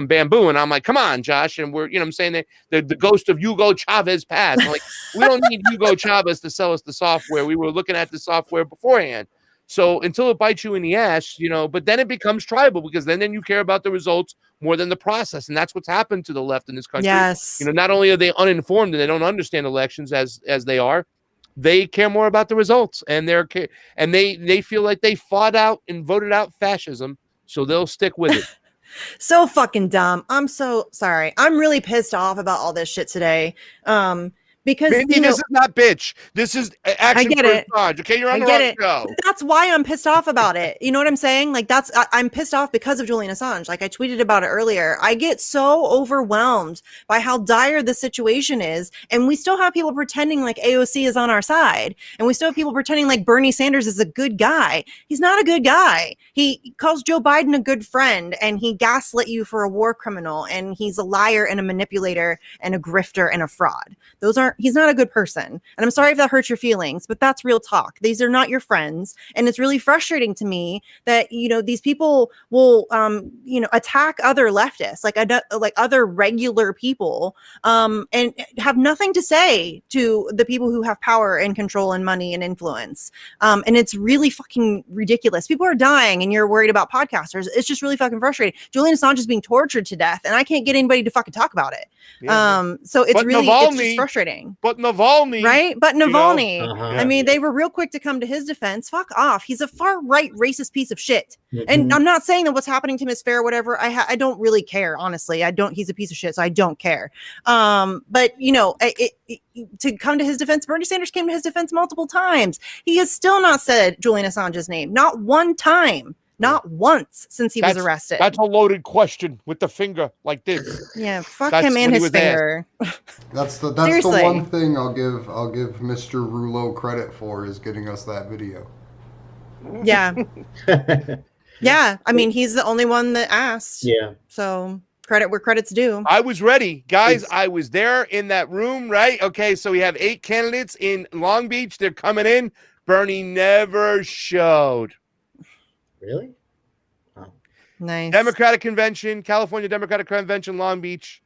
Bamboo. And I'm like, come on, Josh. And we're, you know what I'm saying? The ghost of Hugo Chavez passed. I'm like, we don't need Hugo Chavez to sell us the software. We were looking at the software beforehand. So until it bites you in the ass, you know, but then it becomes tribal because then you care about the results more than the process. And that's what's happened to the left in this country. Yes. You know, not only are they uninformed and they don't understand elections as they are, they care more about the results, and they feel like they fought out and voted out fascism, so they'll stick with it. So fucking dumb. I'm so sorry. I'm really pissed off about all this shit today. Because Mindy, this is not bitch. This is action for Assange. Okay, you're on the right show. That's why I'm pissed off about it. You know what I'm saying? Like I'm pissed off because of Julian Assange. Like I tweeted about it earlier. I get so overwhelmed by how dire the situation is, and we still have people pretending like AOC is on our side, and we still have people pretending like Bernie Sanders is a good guy. He's not a good guy. He calls Joe Biden a good friend, and he gaslit you for a war criminal, and he's a liar and a manipulator and a grifter and a fraud. Those aren't he's not a good person. And I'm sorry if that hurts your feelings, but that's real talk. These are not your friends. And it's really frustrating to me that, you know, these people will, you know, attack other leftists, like other regular people, and have nothing to say to the people who have power and control and money and influence. And it's really fucking ridiculous. People are dying and you're worried about podcasters. It's just really fucking frustrating. Julian Assange is being tortured to death and I can't get anybody to fucking talk about it. So it's it's just frustrating. But Navalny, right? But Navalny, you know? I mean, they were real quick to come to his defense. Fuck off. He's a far right racist piece of shit. And I'm not saying that what's happening to him is fair or whatever. I don't really care, honestly. He's a piece of shit, so I don't care. But you know, to come to his defense, Bernie Sanders came to his defense multiple times. He has still not said Julian Assange's name, not one time. Not once since he was arrested. That's a loaded question with the finger like this. Yeah, fuck him and his finger. That's the one thing I'll give Mr. Rouleau credit for, is getting us that video. Yeah. Yeah, I mean, he's the only one that asked. Yeah. So credit where credit's due. I was ready, guys. I was there in that room, right? Okay, so we have 8 candidates in Long Beach. They're coming in. Bernie never showed. Really? Oh. Nice. Democratic Convention, California Democratic Convention, Long Beach,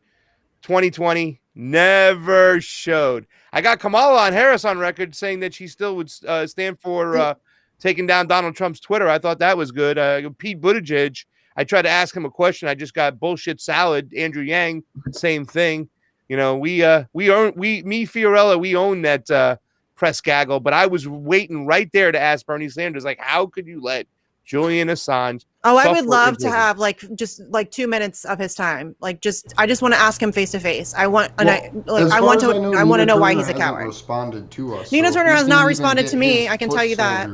2020, never showed. I got Kamala Harris on record saying that she still would stand for taking down Donald Trump's Twitter. I thought that was good. Pete Buttigieg, I tried to ask him a question. I just got bullshit salad. Andrew Yang, same thing. You know, Fiorella, we own that press gaggle, but I was waiting right there to ask Bernie Sanders, like, how could you let Julian Assange? Oh, I would love to have just 2 minutes of his time. I just want to ask him face to face. I want to know why he's a coward. Responded to us. Nina Turner has not responded to me. I can tell you that.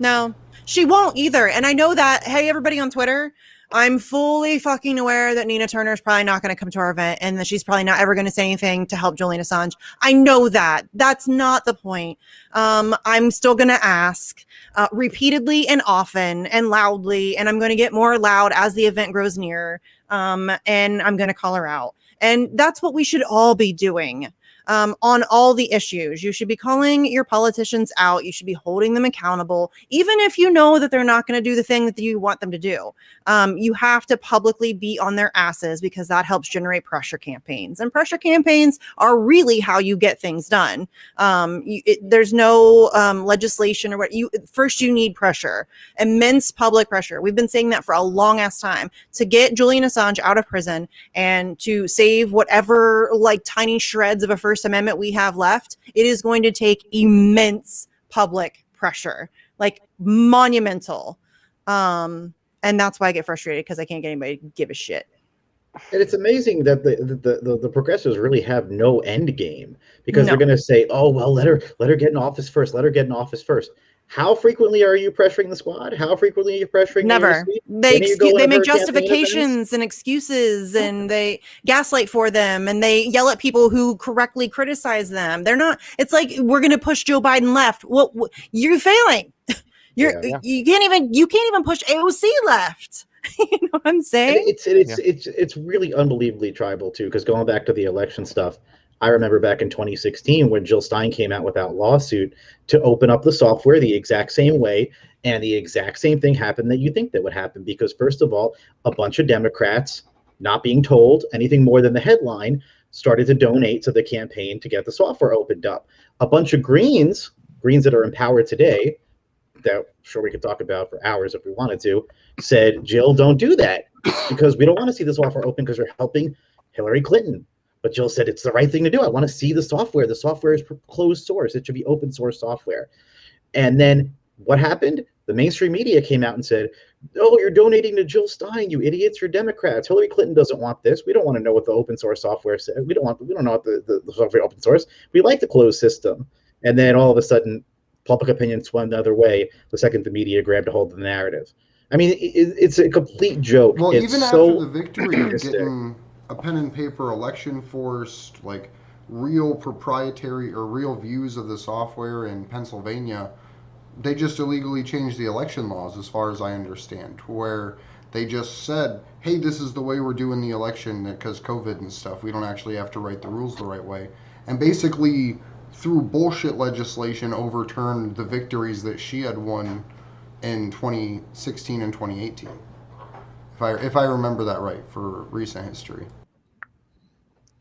No, she won't either. And I know that. Hey, everybody on Twitter, I'm fully fucking aware that Nina Turner is probably not going to come to our event and that she's probably not ever going to say anything to help Julian Assange. I know that. That's not the point. I'm still going to ask repeatedly and often and loudly, and I'm going to get more loud as the event grows nearer, and I'm going to call her out. And that's what we should all be doing. On all the issues. You should be calling your politicians out. You should be holding them accountable, even if you know that they're not going to do the thing that you want them to do. You have to publicly be on their asses because that helps generate pressure campaigns. And pressure campaigns are really how you get things done. There's no legislation or what. First, you need pressure, immense public pressure. We've been saying that for a long ass time to get Julian Assange out of prison and to save whatever tiny shreds of a First Amendment we have left. It is going to take immense public pressure, monumental. And that's why I get frustrated, because I can't get anybody to give a shit. And it's amazing that the progressives really have no end game, because they're going to say, oh, well, let her get in office first. Let her get in office first. How frequently are you pressuring the squad? How frequently are you pressuring? Never. They make justifications and excuses, and they gaslight for them, and they yell at people who correctly criticize them. They're not. It's like, we're going to push Joe Biden left. Well, you're failing. You can't even push AOC left. You know what I'm saying? It's really unbelievably tribal too, because going back to the election stuff, I remember back in 2016 when Jill Stein came out with that lawsuit to open up the software the exact same way, and the exact same thing happened that you think that would happen, because first of all, a bunch of Democrats, not being told anything more than the headline, started to donate to the campaign to get the software opened up. A bunch of Greens that are in power today, that I'm sure we could talk about for hours if we wanted to, said, Jill, don't do that, because we don't want to see the software open because we're helping Hillary Clinton. But Jill said, it's the right thing to do. I want to see the software. The software is closed source. It should be open source software. And then what happened? The mainstream media came out and said, oh, you're donating to Jill Stein, you idiots, you're Democrats. Hillary Clinton doesn't want this. We don't want to know what the open source software says. We don't know what the software open source. We like the closed system. And then all of a sudden, public opinion swung the other way the second the media grabbed a hold of the narrative. I mean, it's a complete joke. Well, it's even after the victory of getting a pen and paper election forced, real proprietary or real views of the software in Pennsylvania, they just illegally changed the election laws, as far as I understand, where they just said, hey, this is the way we're doing the election because COVID and stuff. We don't actually have to write the rules the right way. and basically through bullshit legislation overturned the victories that she had won in 2016 and 2018. If I remember that right for recent history.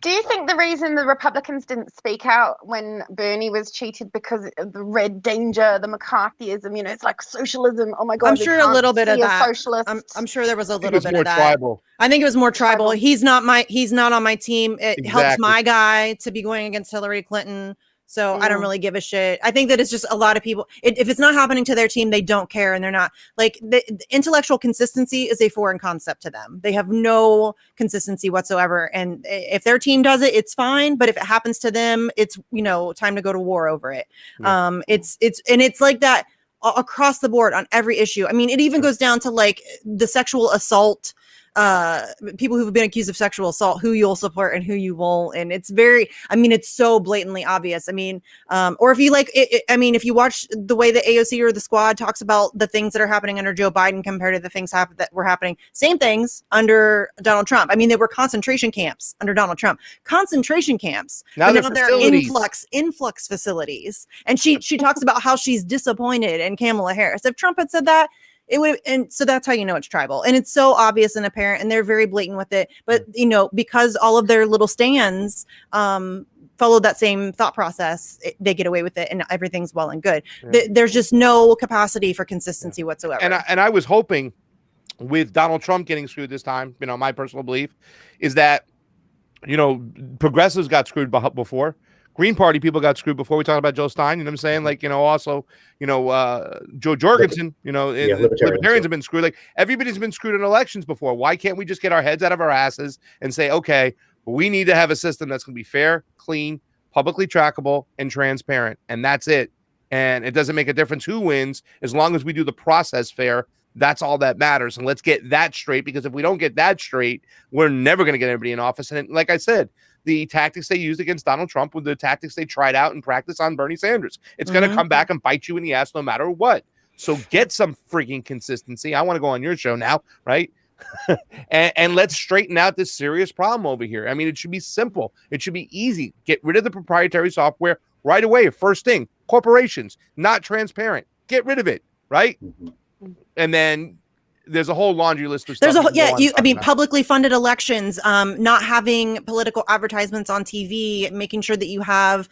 Do you think the reason the Republicans didn't speak out when Bernie was cheated because of the red danger, the McCarthyism, you know, it's like socialism. Oh my God. I'm sure a little bit of that. Socialist. I'm sure there was a little bit of that. Tribal. I think it was more tribal. He's not on my team. It helps my guy to be going against Hillary Clinton. So I don't really give a shit. I think that it's just a lot of people. If it's not happening to their team, they don't care. And they're not like the intellectual consistency is a foreign concept to them. They have no consistency whatsoever. And if their team does it, it's fine. But if it happens to them, it's, you know, time to go to war over it. Yeah. It's like that across the board on every issue. I mean, it even goes down to like the sexual assault, people who've been accused of sexual assault, who you'll support and who you won't. And it's it's so blatantly obvious. I mean, or if you like, if you watch the way the AOC or the squad talks about the things that are happening under Joe Biden compared to the things that were happening, same things under Donald Trump. I mean, they were concentration camps under Donald Trump, concentration camps. Now they're influx facilities. And she talks about how she's disappointed in Kamala Harris. If Trump had said that, it would, and so that's how you know it's tribal, and it's so obvious and apparent, and they're very blatant with it. But you know, because all of their little stands followed that same thought process, they get away with it, and everything's well and good. Yeah. There's just no capacity for consistency whatsoever. And I was hoping with Donald Trump getting screwed this time, you know, my personal belief is that, you know, progressives got screwed before. Green Party people got screwed before. We talked about Joe Stein, you know what I'm saying? Like, you know, also, you know, Joe Jorgensen, you know, libertarians have been screwed. Like, everybody's been screwed in elections before. Why can't we just get our heads out of our asses and say, okay, we need to have a system that's going to be fair, clean, publicly trackable, and transparent. And that's it. And it doesn't make a difference who wins as long as we do the process fair. That's all that matters. And let's get that straight, because if we don't get that straight, we're never going to get anybody in office. And like I said, the tactics they used against Donald Trump were the tactics they tried out and practiced on Bernie Sanders. It's going to come back and bite you in the ass no matter what. So get some freaking consistency. I want to go on your show now, right? and let's straighten out this serious problem over here. I mean, it should be simple. It should be easy. Get rid of the proprietary software right away. First thing, corporations, not transparent. Get rid of it, right? And then there's a whole laundry list of stuff. Publicly funded elections, not having political advertisements on TV, making sure that you have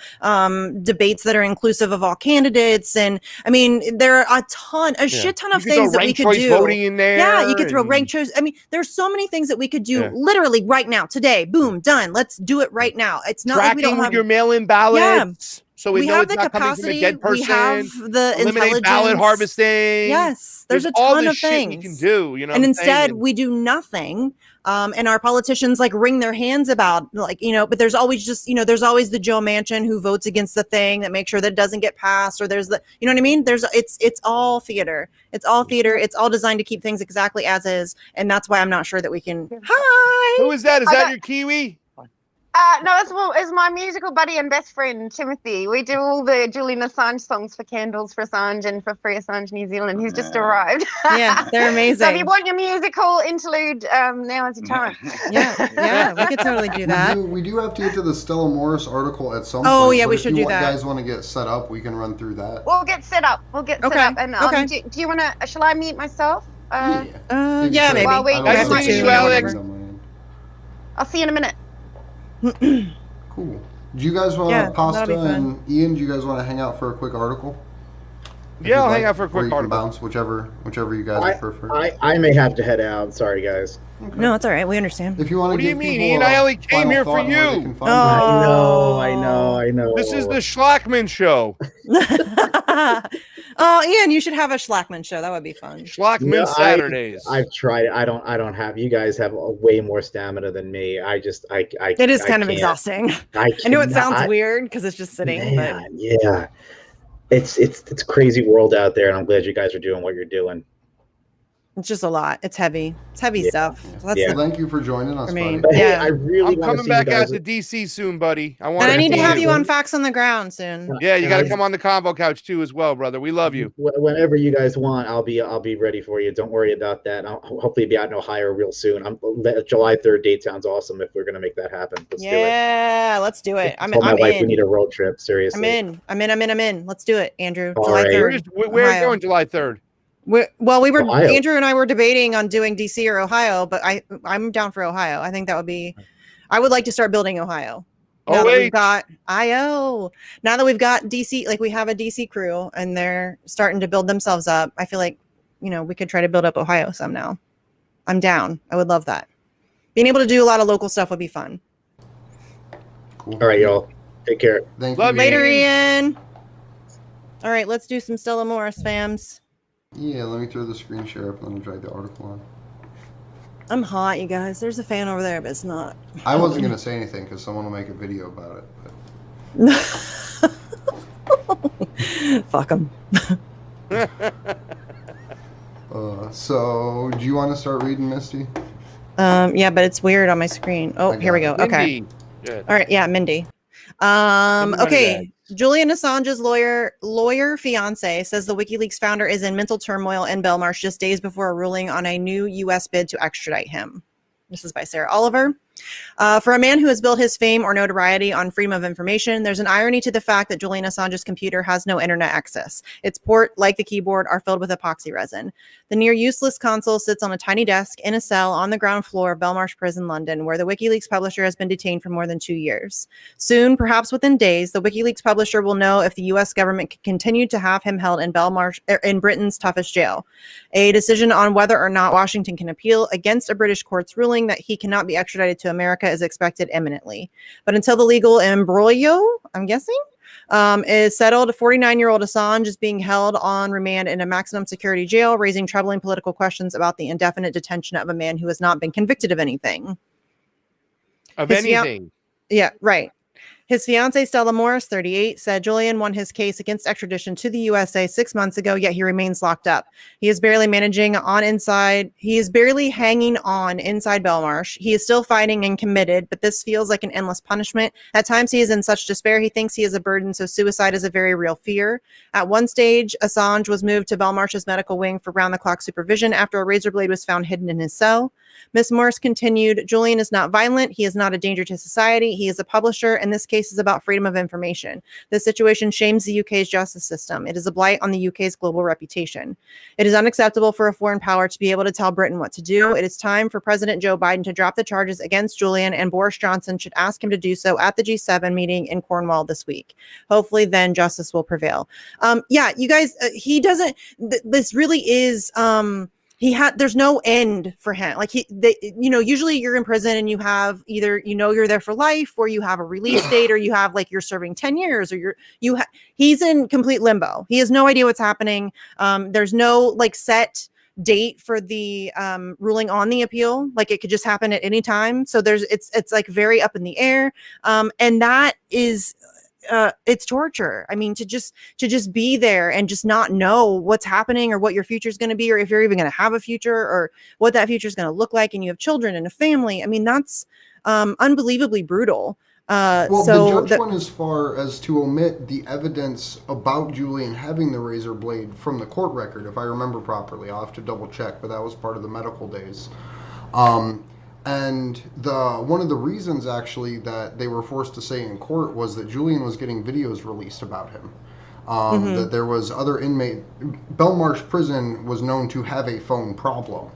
debates that are inclusive of all candidates. And I mean, there are a shit ton of things that we could do. Voting in there. Yeah, you could throw ranked choice. I mean, there's so many things that we could do literally right now, today. Boom, done. Let's do it right now. It's not tracking like we don't have your mail-in ballots. Yeah. So we have it's the not capacity. Coming from a dead person, we have the eliminate ballot harvesting. Yes, there's a ton of things we can do. You know, and instead we do nothing. And our politicians like wring their hands about, like, you know. But there's always there's always the Joe Manchin who votes against the thing that makes sure that it doesn't get passed. Or there's you know what I mean? It's all theater. It's all theater. It's all designed to keep things exactly as is. And that's why I'm not sure that we can. Hi. Who is that? Is that your Kiwi? No, it's my musical buddy and best friend, Timothy. We do all the Julian Assange songs for Candles for Assange and for Free Assange New Zealand. He's just arrived. Yeah, they're amazing. So if you want your musical interlude, now is the time. Yeah, we could totally do that. We do have to get to the Stella Morris article at some point. Oh, yeah, we should do that. If you guys want to get set up, we can run through that. We'll get set up. And do you want to, shall I mute myself? Maybe. While we Nice to meet you, Alex. I'll see you in a minute. Cool. Do you guys want Pasta and Ian? Do you guys want to hang out for a quick article? Yeah, I'll hang out for a quick article. Bounce whichever you guys prefer. I may have to head out. Sorry, guys. Okay. No, it's all right. We understand. If you want to, what do you mean, Ian? I only came here for you. I know. This is the Schlackman show. Oh, Ian, you should have a Schlackman show. That would be fun. Schlackman Saturdays. I've tried. I don't have. You guys have a way more stamina than me. I It is kind of exhausting. I know it sounds weird because it's just sitting. But it's crazy world out there, and I'm glad you guys are doing what you're doing. It's just a lot. It's heavy. It's heavy stuff. So that's Thank you for joining us, buddy. But hey, Yeah. I really I'm want to coming see back you guys. out to DC soon, buddy. And I need to see have you on Facts on the Ground soon. Yeah, you got to come on the Convo Couch too, as well, brother. We love you. Whenever you guys want, I'll be ready for you. Don't worry about that. I'll hopefully be out in Ohio real soon. July 3rd date sounds awesome. If we're gonna make that happen, let's do it. Yeah, let's do it. Told my wife we need a road trip. Seriously, I'm in. Let's do it, Andrew. All July right. 3rd. Where are you going July 3rd? Ohio. Andrew and I were debating on doing DC or Ohio, but I'm down for Ohio. I think that would be. I would like to start building Ohio. Now that we've got IO. Now that we've got DC, like we have a DC crew, and they're starting to build themselves up. I feel like, we could try to build up Ohio some now. I'm down. I would love that. Being able to do a lot of local stuff would be fun. Cool. All right, y'all. Take care. Thank Love you. Later, Ian. All right, let's do some Stella Morris, fams. Yeah, let me throw the screen share up and then drag the article on. I'm hot, you guys. There's a fan over there, but it's not. I wasn't going to say anything because someone will make a video about it. But... Fuck them. So, do you want to start reading, Misty? Yeah, but it's weird on my screen. Oh, here we go. Okay. Good. All right. Yeah, Mindy. Okay. Julian Assange's lawyer fiance says the WikiLeaks founder is in mental turmoil in Belmarsh just days before a ruling on a new U.S. bid to extradite him. This is by Sarah Oliver. For a man who has built his fame or notoriety on freedom of information, there's an irony to the fact that Julian Assange's computer has no internet access. Its port, like the keyboard, are filled with epoxy resin. The near useless console sits on a tiny desk in a cell on the ground floor of Belmarsh Prison, London, where the WikiLeaks publisher has been detained for more than 2 years. Soon, perhaps within days, the WikiLeaks publisher will know if the U.S. government can continue to have him held in in Britain's toughest jail. A decision on whether or not Washington can appeal against a British court's ruling that he cannot be extradited to America is expected imminently. But until the legal embroglio, I'm guessing, is settled, 49-year-old Assange is being held on remand in a maximum security jail, raising troubling political questions about the indefinite detention of a man who has not been convicted of anything. Yeah, right. His fiancée, Stella Morris, 38, said Julian won his case against extradition to the USA 6 months ago, yet he remains locked up. He is barely hanging on inside Belmarsh. He is still fighting and committed, but this feels like an endless punishment. At times he is in such despair, he thinks he is a burden, so suicide is a very real fear. At one stage, Assange was moved to Belmarsh's medical wing for round-the-clock supervision after a razor blade was found hidden in his cell. Ms. Morris continued, Julian is not violent. He is not a danger to society. He is a publisher, and this case is about freedom of information. This situation shames the UK's justice system. It is a blight on the UK's global reputation. It is unacceptable for a foreign power to be able to tell Britain what to do. It is time for President Joe Biden to drop the charges against Julian, and Boris Johnson should ask him to do so at the G7 meeting in Cornwall this week. Hopefully then justice will prevail. Yeah, you guys, he doesn't, this really is, there's no end for him. Like usually you're in prison and you have either, you're there for life, or you have a release date, or you have like, you're serving 10 years, or he's in complete limbo. He has no idea what's happening. There's no like set date for the ruling on the appeal. Like it could just happen at any time. So it's like very up in the air. And that is, it's torture. I mean, to just be there and just not know what's happening, or what your future is going to be, or if you're even going to have a future, or what that future is going to look like, and you have children and a family. I mean, that's unbelievably brutal. Well, the judge went as far as to omit the evidence about Julian having the razor blade from the court record, if I remember properly. I'll have to double check, but that was part of the medical days. And one of the reasons, actually, that they were forced to say in court was that Julian was getting videos released about him. That there was other inmate. Belmarsh Prison was known to have a phone problem.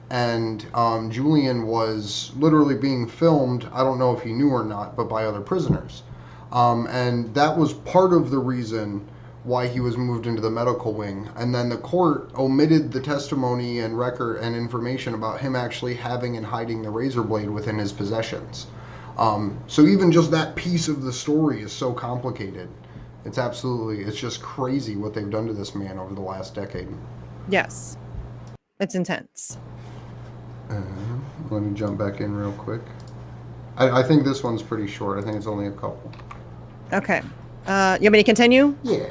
And Julian was literally being filmed, I don't know if he knew or not, but by other prisoners. And that was part of the reason why he was moved into the medical wing. And then the court omitted the testimony and record and information about him actually having and hiding the razor blade within his possessions. So even just that piece of the story is so complicated. It's just crazy what they've done to this man over the last decade. Yes. It's intense. Let me jump back in real quick. I think this one's pretty short. I think it's only a couple. Okay. You want me to continue? Yeah.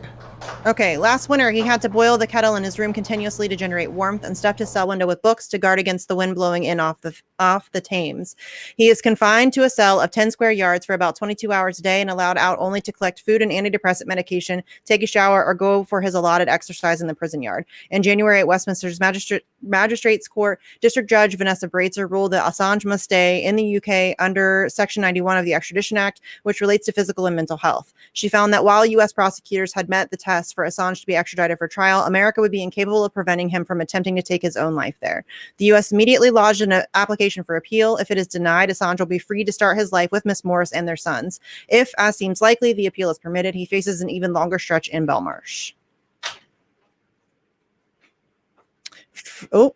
Okay, last winter, he had to boil the kettle in his room continuously to generate warmth and stuffed his cell window with books to guard against the wind blowing in off the Thames. He is confined to a cell of 10 square yards for about 22 hours a day and allowed out only to collect food and antidepressant medication, take a shower, or go for his allotted exercise in the prison yard. In January at Westminster's Magistrates Court, District Judge Vanessa Breitzer ruled that Assange must stay in the UK under Section 91 of the Extradition Act, which relates to physical and mental health. She found that while U.S. prosecutors had met the test for Assange to be extradited for trial, America would be incapable of preventing him from attempting to take his own life there. The U.S. immediately lodged an application for appeal. If it is denied, Assange will be free to start his life with Miss Morris and their sons. If, as seems likely, the appeal is permitted, he faces an even longer stretch in Belmarsh. Oh.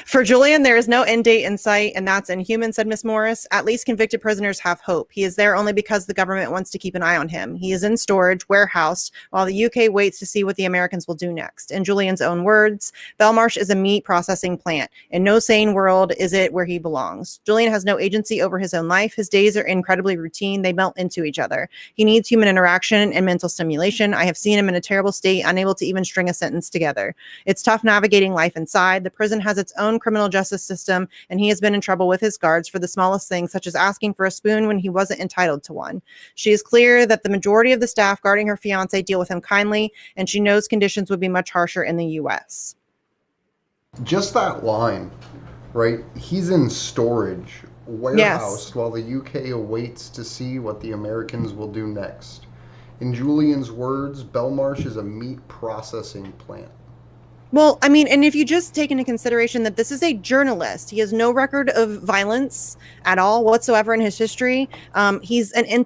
For Julian, there is no end date in sight, and that's inhuman, said Miss Morris. At least convicted prisoners have hope. He is there only because the government wants to keep an eye on him. He is in storage, warehoused, while the UK waits to see what the Americans will do next. In Julian's own words, Belmarsh is a meat processing plant. In no sane world is it where he belongs. Julian has no agency over his own life. His days are incredibly routine. They melt into each other. He needs human interaction and mental stimulation. I have seen him in a terrible state, unable to even string a sentence together. It's tough navigating life inside. The prison has its own criminal justice system, and he has been in trouble with his guards for the smallest things, such as asking for a spoon when he wasn't entitled to one. She is clear that the majority of the staff guarding her fiance deal with him kindly, and she knows conditions would be much harsher in the U.S. Just that line, right? He's in storage, warehoused, while the UK awaits to see what the Americans will do next. In Julian's words, Belmarsh is a meat processing plant. Well, I mean, and if you just take into consideration that this is a journalist, he has no record of violence at all whatsoever in his history. He's an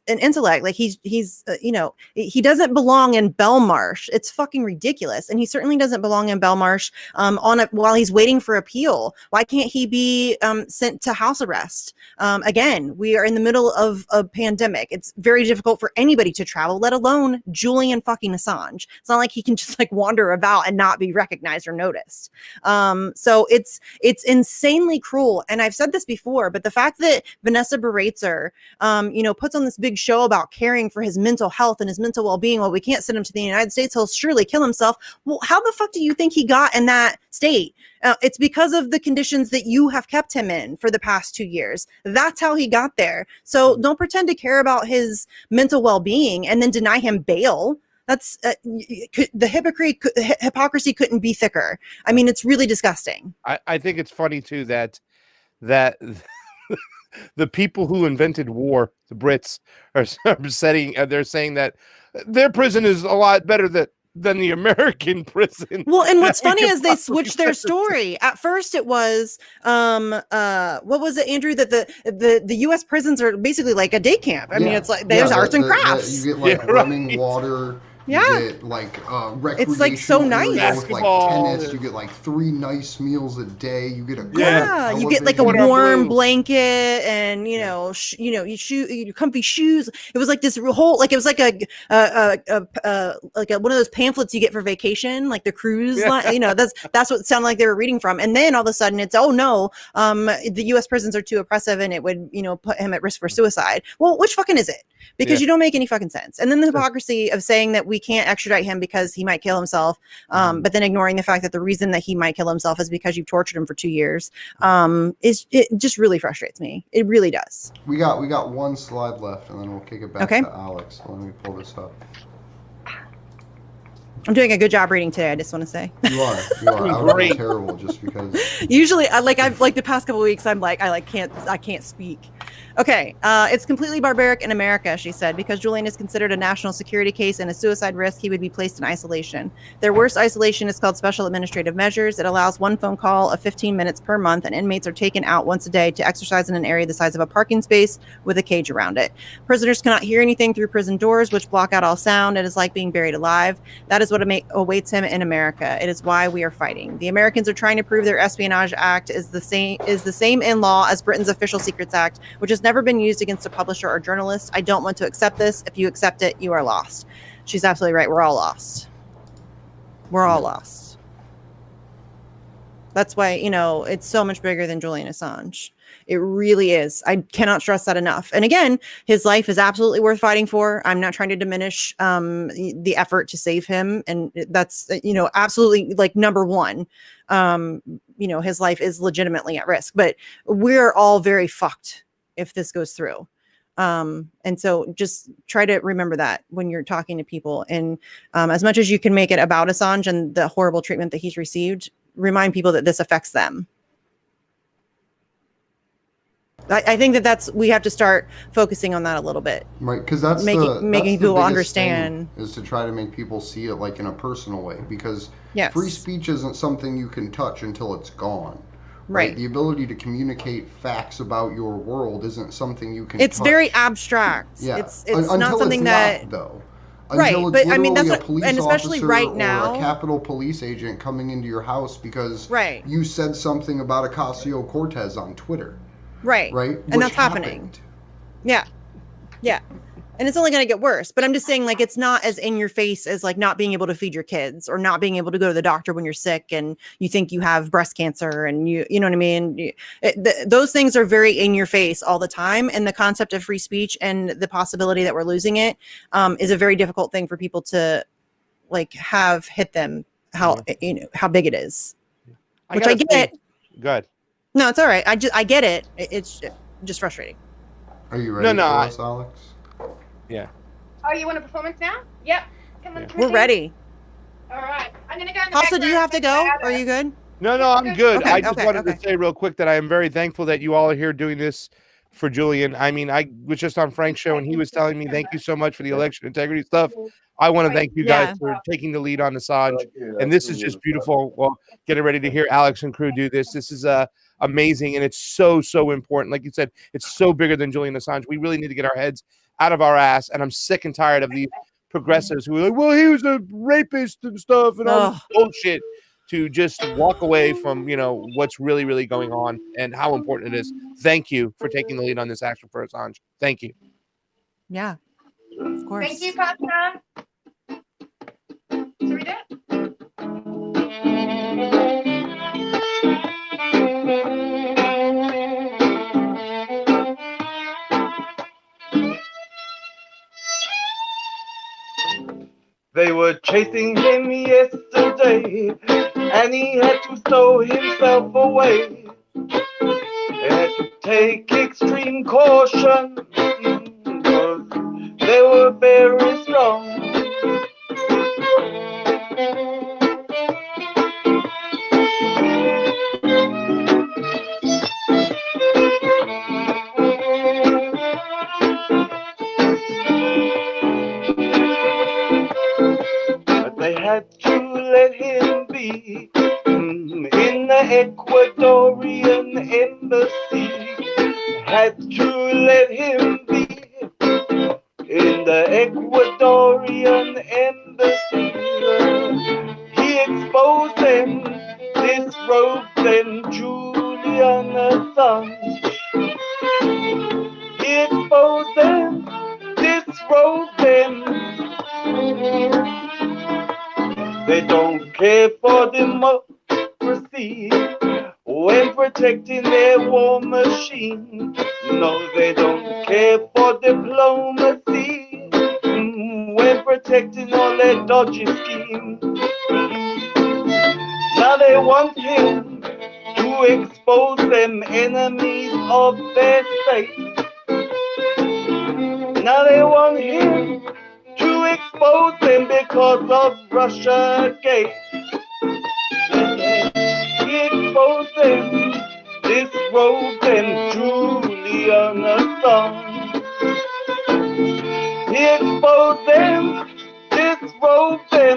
intellect. Like he doesn't belong in Belmarsh. It's fucking ridiculous. And he certainly doesn't belong in Belmarsh while he's waiting for appeal. Why can't he be sent to house arrest? Again, we are in the middle of a pandemic. It's very difficult for anybody to travel, let alone Julian fucking Assange. It's not like he can just like wander about and not be recognized or noticed. So it's insanely cruel. And I've said this before, but the fact that Vanessa Breitzer, puts on this big show about caring for his mental health and his mental well-being, well, we can't send him to the United States, he'll surely kill himself. Well, how the fuck do you think he got in that state? It's because of the conditions that you have kept him in for the past 2 years. That's how he got there. So don't pretend to care about his mental well-being and then deny him bail. That's the hypocrisy couldn't be thicker. I mean, it's really disgusting. I think it's funny too that the people who invented war, the Brits, are they're saying that their prison is a lot better than the American prison. Well, and what's funny is they switched their story. At first it was what was it, Andrew, that the US prisons are basically like a day camp. I mean, it's like there's arts and crafts. You get like running water. Yeah, you get like recreation. It's like so nice. With like tennis, you get like 3 nice meals a day. You get a you get like a warm blanket and comfy shoes. It was like this whole it was like a one of those pamphlets you get for vacation, like the cruise line. That's what it sounded like they were reading from. And then all of a sudden it's the U.S. prisons are too oppressive and it would put him at risk for suicide. Well, which fucking is it? Because you don't make any fucking sense. And then the hypocrisy of saying that we can't extradite him because he might kill himself, but then ignoring the fact that the reason that he might kill himself is because you've tortured him for 2 years. It just really frustrates me. It really does. We got one slide left, and then we'll kick it back to Alex. Let me pull this up. I'm doing a good job reading today. I just want to say you are. I would be terrible just because. Usually, I've the past couple of weeks. I can't speak. Okay, it's completely barbaric in America, she said, because Julian is considered a national security case and a suicide risk. He would be placed in isolation. Their worst isolation is called special administrative measures. It allows one phone call of 15 minutes per month, and inmates are taken out once a day to exercise in an area the size of a parking space with a cage around it. Prisoners cannot hear anything through prison doors, which block out all sound. It is like being buried alive. That is what awaits him in America. It is why we are fighting. The Americans are trying to prove their Espionage Act is the same in law as Britain's Official Secrets Act, which has never been used against a publisher or journalist. I don't want to accept this. If you accept it, you are lost. She's absolutely right. We're all lost. We're all lost. That's why, you know, it's so much bigger than Julian Assange. It really is. I cannot stress that enough. And again, his life is absolutely worth fighting for. I'm not trying to diminish the effort to save him. And that's, you know, absolutely like number one. You know, his life is legitimately at risk, but we're all very fucked if this goes through. And so just try to remember that when you're talking to people, and as much as you can make it about Assange and the horrible treatment that he's received, remind people that this affects them. I think we have to start focusing on that a little bit. Right, because that's making people understand, is to try to make people see it like in a personal way, because free speech isn't something you can touch until it's gone. Right. The ability to communicate facts about your world isn't something you can touch. Very abstract. Yeah. It's not something that... though. Right, but I mean, that's a police and especially right or now, a Capitol Police agent coming into your house because you said something about Ocasio-Cortez on Twitter. Right. And that's happening. Yeah. And it's only going to get worse. But I'm just saying, like, it's not as in your face as like not being able to feed your kids or not being able to go to the doctor when you're sick and you think you have breast cancer and you know what I mean? Those things are very in your face all the time. And the concept of free speech and the possibility that we're losing it is a very difficult thing for people to like have hit them how big it is. Which I get. Good. No, it's all right. I get it. It's just frustrating. Are you ready for us, Alex? Yeah. Oh, you want a performance now? Yep. Come on, we're ready. All right. I'm going to go in the Also, do you have to go? Are you good? No, I'm good. Okay, I just wanted to say real quick that I am very thankful that you all are here doing this for Julian. I mean, I was just on Frank's show and he was telling me, thank you so much for the election integrity stuff. I want to thank you guys for taking the lead on Assange. And this is just beautiful. Well, getting ready to hear Alex and crew do this. This is amazing. And it's so, so important. Like you said, it's so bigger than Julian Assange. We really need to get our heads out of our ass. And I'm sick and tired of these progressives who are like, well, he was a rapist and stuff and all this bullshit, to just walk away from, you know, what's really, really going on and how important it is. Thank you for taking the lead on this action for Assange. Thank you. Yeah, of course. Thank you, Pastor. Should we do it? They were chasing him yesterday, and he had to stow himself away. They had to take extreme caution, because they were very strong. They had to let him be in the Ecuadorian embassy. Had to let him be in the Ecuadorian embassy. He exposed them, disrobed them, Julian Assange. He exposed them, disrobed them. They don't care for democracy when protecting their war machine. No, they don't care for diplomacy when protecting all their dodgy schemes. Now they want him to expose them enemies of their state. Now they want him to expose them because of Russiagate. He exposed them, disrobed them, Julian Assange. He exposed them, disrobed them.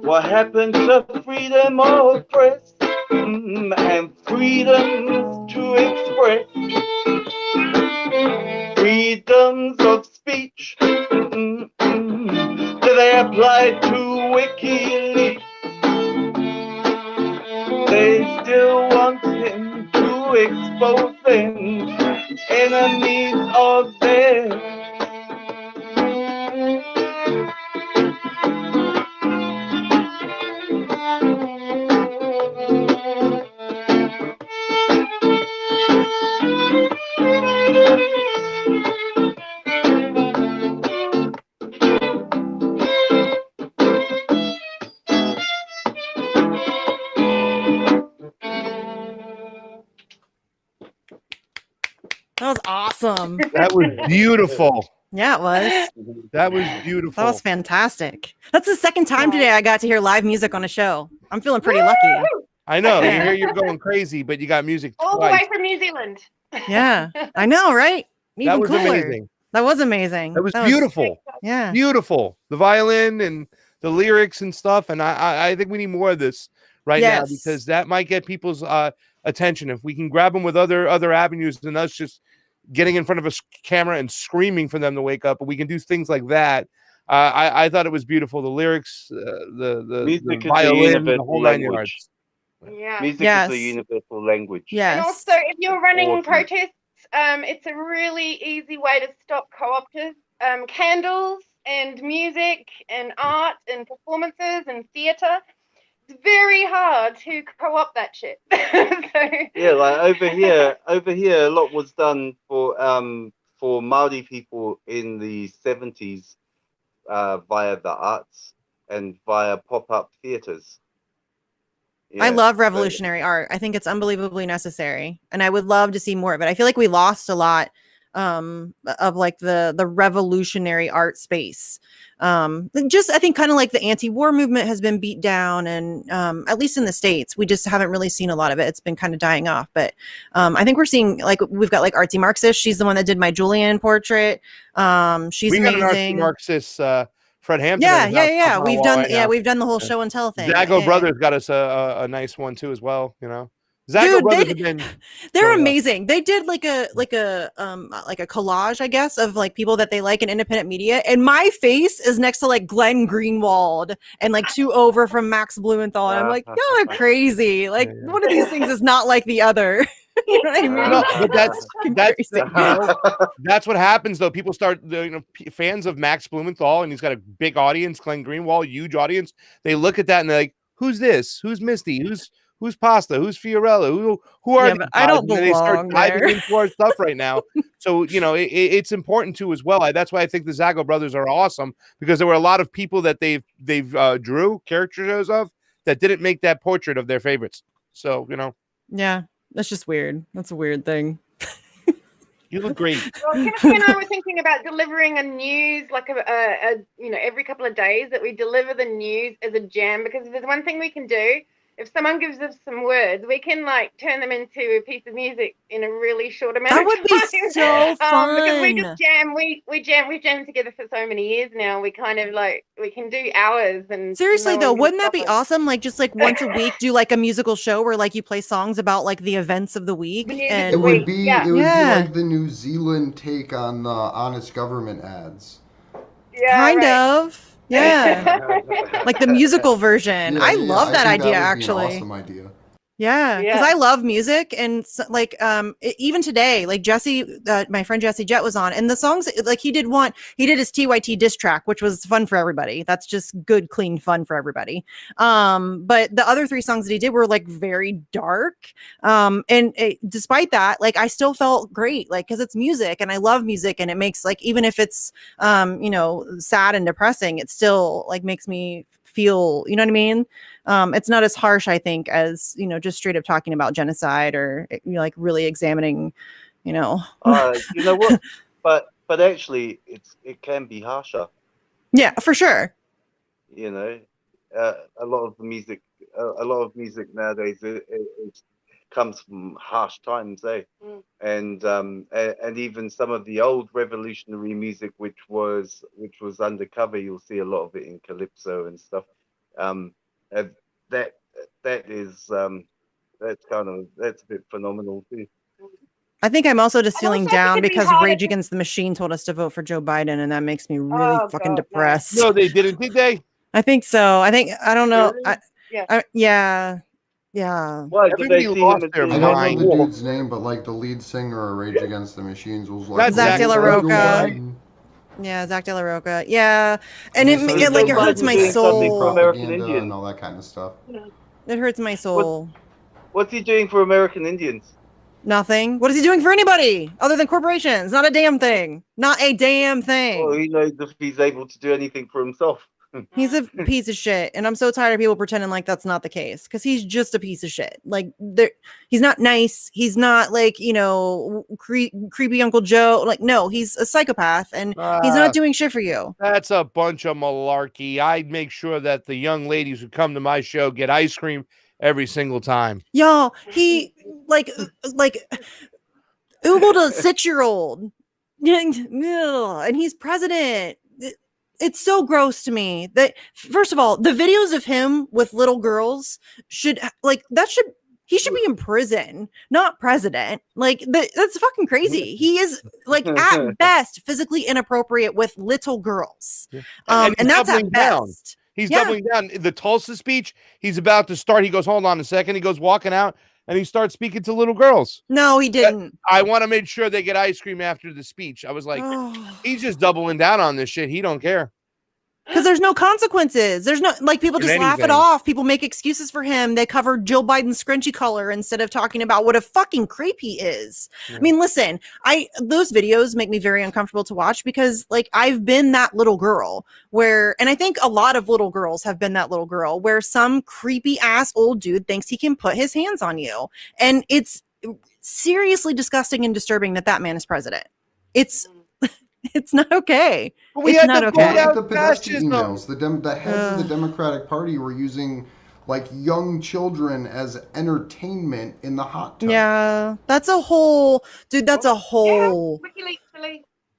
What happened to freedom of press and freedoms to express? Freedoms of speech, do they apply to still wants him to expose things, enemies of theirs. That was awesome. That was beautiful. Yeah, it was. That was beautiful. That was fantastic. That's the second time today I got to hear live music on a show. I'm feeling pretty lucky. I know. You hear you're going crazy, but you got music All twice. the way from New Zealand. Yeah, I know, right? Even That was cooler. amazing. That was amazing. That was beautiful. Yeah. Beautiful. The violin and the lyrics and stuff. And I think we need more of this right now, because that might get people's attention. If we can grab them with other avenues than us just getting in front of a camera and screaming for them to wake up, but we can do things like that. I thought it was beautiful. The lyrics, the violin, the whole 9 yards. Yeah. Music is a universal language. Yes. And also, if you're running protests, it's a really easy way to stop co-opters. Candles and music and art and performances and theatre. It's very hard to co-opt that shit. Yeah, like over here, a lot was done for Maori people in the 70s via the arts and via pop-up theatres. Yeah, I love revolutionary art. I think it's unbelievably necessary, and I would love to see more of it. I feel like we lost a lot of like the revolutionary art space. Just I think kind of like the anti-war movement has been beat down, and at least in the States, we just haven't really seen a lot of it. It's been kind of dying off. But I think we're seeing, like, we've got like Artsy Marxist. She's the one that did my Julian portrait. She's we amazing. Got an Artsy Marxist. Fred Hampton. Yeah. We've done the whole show and tell thing. Zago Brothers got us a nice one too as well. You know, Zago Brothers they're amazing. They did like a collage, I guess, of like people that they like in independent media, and my face is next to like Glenn Greenwald and like 2 over from Max Blumenthal, and I'm like, y'all are crazy. Like one of these things is not like the other. You know what I mean? No, but that's what happens though. People start, fans of Max Blumenthal, and he's got a big audience. Glenn Greenwald, huge audience. They look at that and they're like, "Who's this? Who's Misty? Who's Pasta? Who's Fiorella? Who are these guys?" I don't belong and they start diving there. into our stuff right now. So it's important too as well. That's why I think the Zago Brothers are awesome, because there were a lot of people that they've drew characters of that didn't make that portrait of their favorites. So yeah. That's just weird. That's a weird thing. You look great. Well, Timothy and I were thinking about delivering a news, like every couple of days, that we deliver the news as a jam, because if there's one thing we can do, if someone gives us some words, we can like turn them into a piece of music in a really short amount of time. That would be so fun. Because we just jam, we've jammed together for so many years now. We kind of we can do hours. And seriously though, wouldn't that be awesome? Like just like once a week, do like a musical show where like you play songs about like the events of the week. And it would be like the New Zealand take on the honest government ads. Yeah, kind of. Yeah. Like the musical version. I love that idea, actually. Awesome idea. Yeah, because I love music, and even today, like Jesse, my friend Jesse Jett was on, and the songs, like he did his TYT diss track, which was fun for everybody. That's just good, clean fun for everybody. But the other 3 songs that he did were like very dark, despite that, like I still felt great, like because it's music, and I love music, and it makes like even if it's sad and depressing, it still like makes me feel, you know what I mean? It's not as harsh, I think, as just straight up talking about genocide or like really examining, you know what? But actually, it can be harsher. Yeah, for sure. A lot of music nowadays it comes from harsh times, and even some of the old revolutionary music, which was undercover, you'll see a lot of it in calypso and stuff. That's a bit phenomenal too. I think I'm also just feeling down because Rage Against the Machine told us to vote for Joe Biden, and that makes me really fucking depressed. No, they didn't, did they? I think so. I don't know. Really? Yeah. Yeah. Why did they Everybody see him lost as their being I don't know mind. the war? dude's name, but like the lead singer of Rage Against the Machines was like, That's Zach De La Zach Roca. Roca. Yeah, Zach De La Roca. Yeah, and he it started like it doing, hurts Biden my doing something for soul. American propaganda Indians. and all that kind of stuff. It hurts my soul. What's he doing for American Indians? Nothing. What is he doing for anybody other than corporations? Not a damn thing. Not a damn thing. Well, he knows if he's able to do anything for himself. He's a piece of shit, and I'm so tired of people pretending like that's not the case because he's just a piece of shit. Like, he's not nice. He's not like creepy Uncle Joe. Like, no, he's a psychopath, and he's not doing shit for you. That's a bunch of malarkey. I make sure that the young ladies who come to my show get ice cream every single time. Y'all, he like oogled a 6-year-old, and he's president. It's so gross to me that, first of all, the videos of him with little girls he should be in prison, not president. Like, that's fucking crazy. He is, like, at best physically inappropriate with little girls. And that's at best. He's doubling down. The Tulsa speech, he's about to start. He goes, hold on a second. He goes walking out and he starts speaking to little girls. No, he didn't. I want to make sure they get ice cream after the speech. I was like, he's just doubling down on this shit. He don't care. Because there's no consequences. There's no, like, people just laugh it off. People make excuses for him. They cover Jill Biden's scrunchy color instead of talking about what a fucking creep he is. Yeah. I mean, listen, those videos make me very uncomfortable to watch because, like, I've been that little girl and I think a lot of little girls have been that little girl where some creepy ass old dude thinks he can put his hands on you. And it's seriously disgusting and disturbing that man is president. It's not okay. It's not okay. The Podesta emails. The heads of the Democratic Party were using like young children as entertainment in the hot tub. Yeah, that's a whole, dude. That's a whole.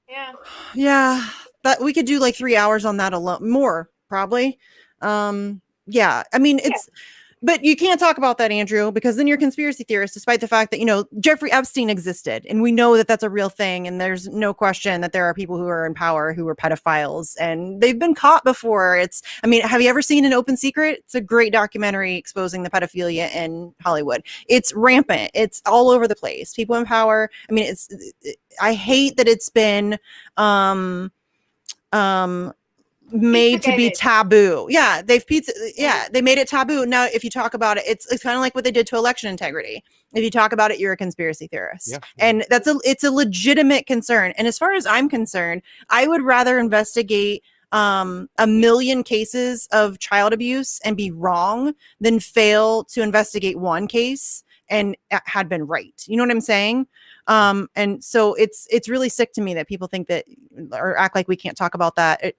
Yeah. Yeah, that we could do like 3 hours on that alone. More probably. Yeah, I mean it's. But you can't talk about that, Andrew, because then you're a conspiracy theorist, despite the fact that, Jeffrey Epstein existed. And we know that that's a real thing. And there's no question that there are people who are in power who are pedophiles. And they've been caught before. Have you ever seen An Open Secret? It's a great documentary exposing the pedophilia in Hollywood. It's rampant. It's all over the place. People in power. I mean, I hate that it's been made to be taboo. Yeah, they made it taboo. Now, if you talk about it, it's kind of like what they did to election integrity. If you talk about it, you're a conspiracy theorist. Yeah. And it's a legitimate concern. And as far as I'm concerned, I would rather investigate 1 million cases of child abuse and be wrong than fail to investigate one case and had been right. You know what I'm saying? And so it's really sick to me that people think that or act like we can't talk about that.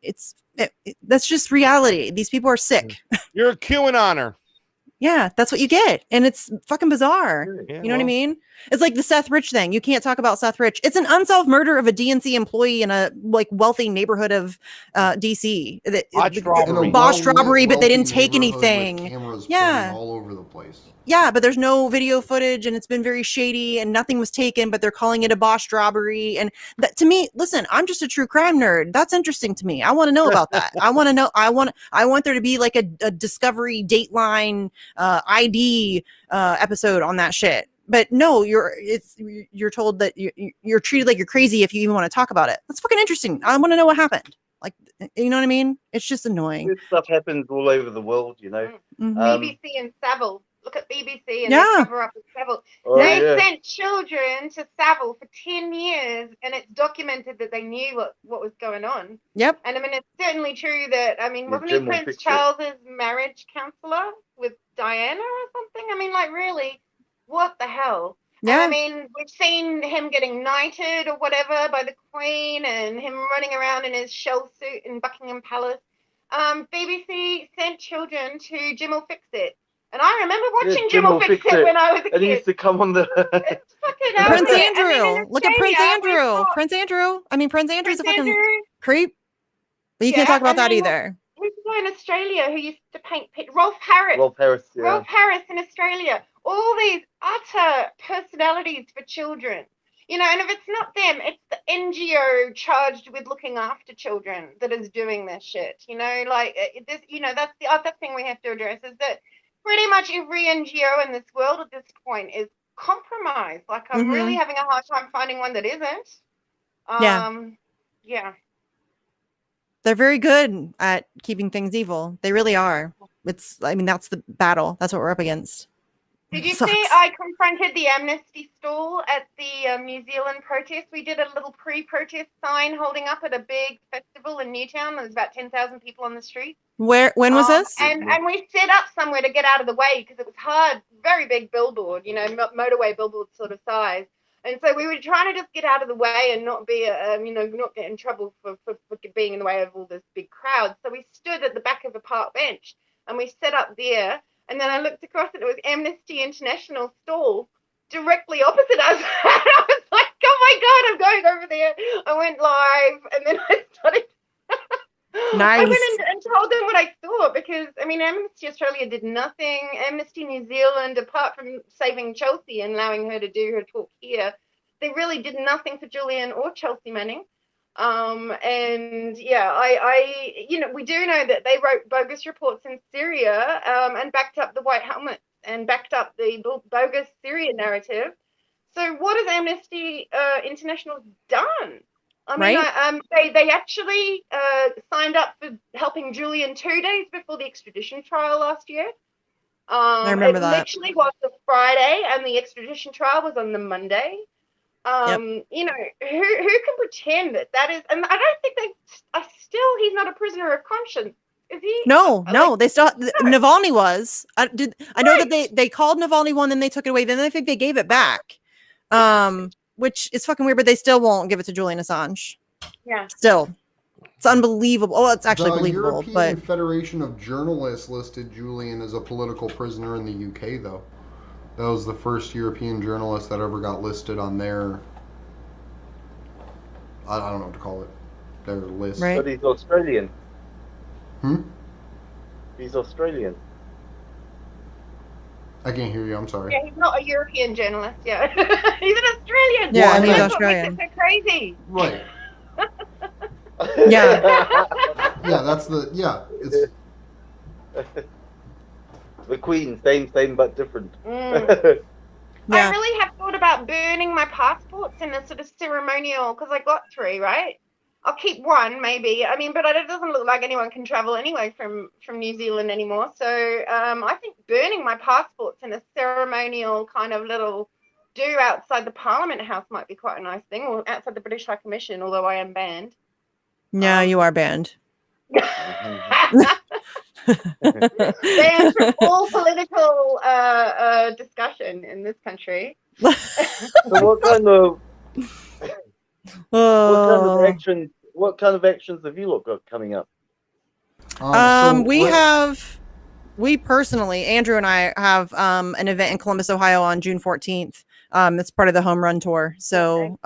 That's just reality. These people are sick. You're a QAnoner. Yeah, that's what you get. And it's fucking bizarre. You know what I mean? It's like the Seth Rich thing. You can't talk about Seth Rich. It's an unsolved murder of a DNC employee in a wealthy neighborhood of DC. Botched robbery, but they didn't take anything. Cameras all over the place. Yeah, but there's no video footage and it's been very shady and nothing was taken, but they're calling it a botched robbery. And that, to me, listen, I'm just a true crime nerd. That's interesting to me. I want to know about that. I want to know. I want there to be like a Discovery Dateline ID episode on that shit. But no, you're told that you're treated like you're crazy if you even want to talk about it. That's fucking interesting. I want to know what happened. Like, you know what I mean? It's just annoying. This stuff happens all over the world, Mm-hmm. BBC and Savile. Look at BBC and they cover up with Savile. They sent children to Savile for 10 years, and it's documented that they knew what was going on. Yep. And I mean, it's certainly true that, wasn't he Prince Charles's marriage counselor with Diana or something? I mean, like, really, what the hell? Yeah. And I mean, we've seen him getting knighted or whatever by the Queen and him running around in his shell suit in Buckingham Palace. BBC sent children to Jim'll Fix It. And I remember watching Jim'll Fix It when I was a kid. And he used to come on the... Prince Andrew. Look at Prince Andrew. Prince Andrew. I mean, Prince Andrew's a fucking creep. But you can't talk about that either. Who's the guy in Australia who used to paint Rolf Harris. Rolf Harris, yeah. Rolf Harris in Australia. All these utter personalities for children. And if it's not them, it's the NGO charged with looking after children that is doing this shit. That's the other thing we have to address is that pretty much every NGO in this world at this point is compromised. Like, I'm really having a hard time finding one that isn't. Yeah. They're very good at keeping things evil. They really are. I mean, that's the battle. That's what we're up against. Did you see I confronted the Amnesty stall at the New Zealand protest? We did a little pre-protest sign holding up at a big festival in Newtown. There was about 10,000 people on the street. When was this? And we set up somewhere to get out of the way because it was hard, very big billboard, you know, motorway billboard sort of size. And so we were trying to just get out of the way and not be, not get in trouble for being in the way of all this big crowd. So we stood at the back of a park bench and we set up there. And then I looked across and it was Amnesty International stall directly opposite us. And I was like, oh my God, I'm going over there. I went live and then I started. Nice. I went and told them what I thought because, I mean, Amnesty Australia did nothing. Amnesty New Zealand, apart from saving Chelsea and allowing her to do her talk here, they really did nothing for Julian or Chelsea Manning. And yeah, we do know that they wrote bogus reports in Syria and backed up the white helmets and backed up the bogus Syria narrative. So what has Amnesty International done? I mean, they actually signed up for helping Julian 2 days before the extradition trial last year. I remember that. It literally was the Friday and the extradition trial was on the Monday. You know, who can pretend that is, and I don't think he's not a prisoner of conscience, is he? No, they still, Navalny was. I know that they called Navalny one, then they took it away, then I think they gave it back, which is fucking weird, but they still won't give it to Julian Assange. Yeah. Still. It's unbelievable. Oh, it's actually the believable. European Federation of Journalists listed Julian as a political prisoner in the UK, though. That was the first European journalist that ever got listed on their, I don't know what to call it, their list. But he's Australian. Hmm? He's Australian. I can't hear you, I'm sorry. Yeah, he's not a European journalist, yeah. He's an Australian. Yeah, he's Australian. That's what makes it so crazy. Right. Yeah. It's... The Queen, same but different. I really have thought about burning my passports in a sort of ceremonial, because I got 3, right? I'll keep 1 maybe. I mean, but it doesn't look like anyone can travel anyway from New Zealand anymore. So I think burning my passports in a ceremonial kind of little do outside the Parliament House might be quite a nice thing, or outside the British High Commission, although I am banned. Yeah, you are banned. Banned from all political discussion in this country. So what kind of actions have you lot got coming up? We personally, Andrew and I have an event in Columbus, Ohio on June 14th. It's part of the Home Run tour. So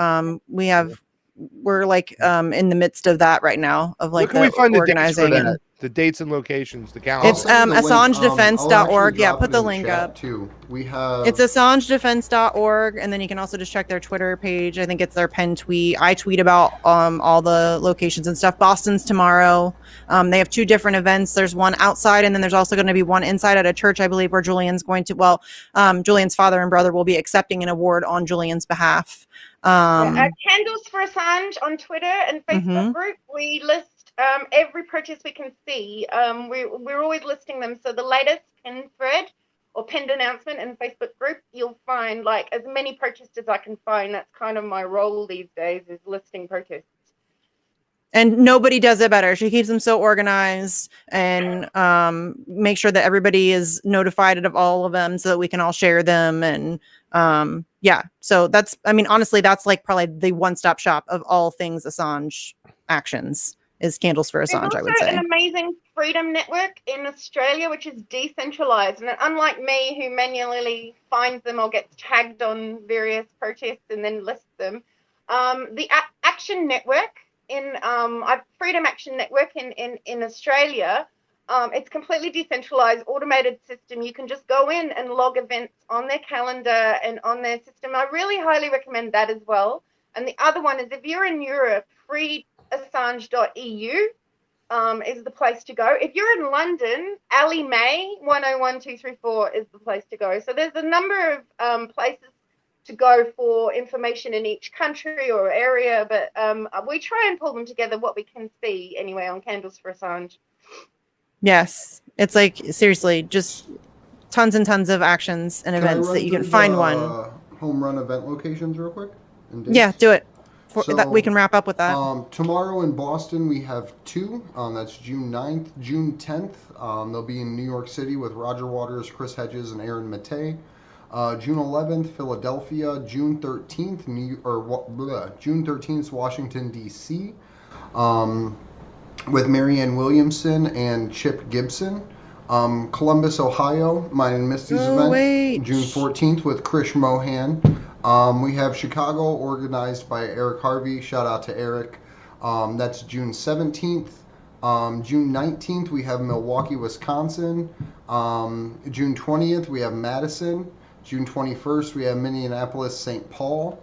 we're like in the midst of that right now, of like Where can we find organizing the dates for that? The dates and locations, the calendar. It's AssangeDefense.org. Yeah, put the link up. Too. We have. It's AssangeDefense.org, and then you can also just check their Twitter page. I think it's their pen tweet. I tweet about all the locations and stuff. Boston's tomorrow. They have 2 different events. There's one outside, and then there's also going to be one inside at a church, I believe, where Julian's going to. Julian's father and brother will be accepting an award on Julian's behalf. Candles for Assange on Twitter and Facebook group. We list every protest we can see. We're always listing them. So the latest pinned thread or pinned announcement in the Facebook group, you'll find like as many protests as I can find. That's kind of my role these days, is listing protests. And nobody does it better. She keeps them so organized and make sure that everybody is notified of all of them so that we can all share them. And so that's, I mean, honestly, that's like probably the one-stop shop of all things Assange actions is Candles for Assange, I would say. There's also an amazing freedom network in Australia, which is decentralized. And unlike me, who manually finds them or gets tagged on various protests and then lists them, the Action Network Freedom Action Network in Australia, it's completely decentralized, automated system. You can just go in and log events on their calendar and on their system. I really highly recommend that as well. And the other one is, if you're in Europe, freeassange.eu. is the place to go. If you're in London, Alley May 101234 is the place to go. So there's a number of places to go for information in each country or area, but we try and pull them together what we can see anyway on Candles for Assange. Yes, it's like seriously, just tons and tons of actions and events that you can find one. Home run event locations real quick. Yeah, do it. So, that we can wrap up with that. Tomorrow in Boston we have 2. That's June 9th, June 10th. They'll be in New York City with Roger Waters, Chris Hedges, and Aaron Mattei. June 11th, Philadelphia. June 13th, June 13th, Washington D.C. With Marianne Williamson and Chip Gibson. Columbus, Ohio, mine and Misty's event. June 14th with Krish Mohan. We have Chicago, organized by Eric Harvey. Shout out to Eric. That's June 17th. June 19th, we have Milwaukee, Wisconsin. June 20th, we have Madison. June 21st, we have Minneapolis, St. Paul.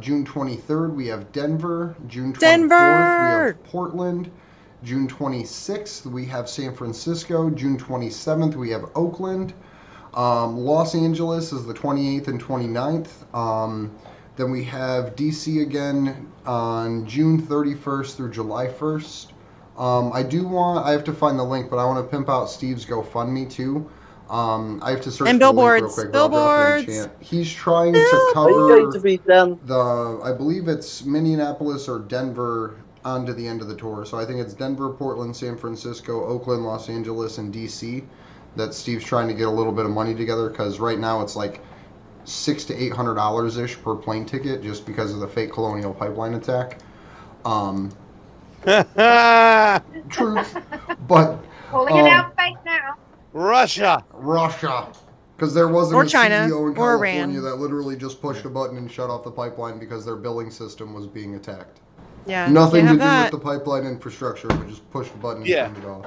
June 23rd, we have Denver. June 24th, we have Portland. June 26th, we have San Francisco. June 27th, we have Oakland. Los Angeles is the 28th and 29th. Then we have DC again on June 31st through July 1st. I have to find the link, but I want to pimp out Steve's GoFundMe too. I have to search and for billboards. The link real quick. Billboards. He's trying to cover I believe it's Minneapolis or Denver onto the end of the tour. So I think it's Denver, Portland, San Francisco, Oakland, Los Angeles, and DC. That Steve's trying to get a little bit of money together, because right now it's like $600 to $800 ish per plane ticket, just because of the fake Colonial Pipeline attack. Truth, but calling it out fake now. Russia, because there wasn't or a China, CEO in or California Iran that literally just pushed a button and shut off the pipeline because their billing system was being attacked. Yeah, nothing to do with the pipeline infrastructure, but just push the button and turn it off.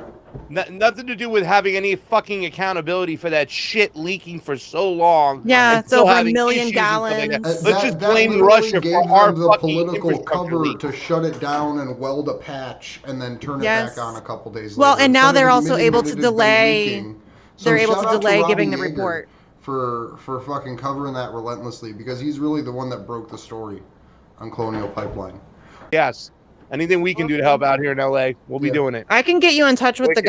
Nothing to do with having any fucking accountability for that shit leaking for so long. Yeah, it's over 1 million gallons. Let's just blame Russia for our the fucking political cover leak. to shut it down and weld a patch and then turn it back on a couple days later. Well, and now Instead they're of also admitting able that to it had been delay. leaking. They're able shout to out delay Robbie giving the Yeager report for fucking covering that relentlessly, because he's really the one that broke the story on Colonial Pipeline. Yes. Anything we can do to help out here in LA, we'll be doing it. I can get you in touch with the guy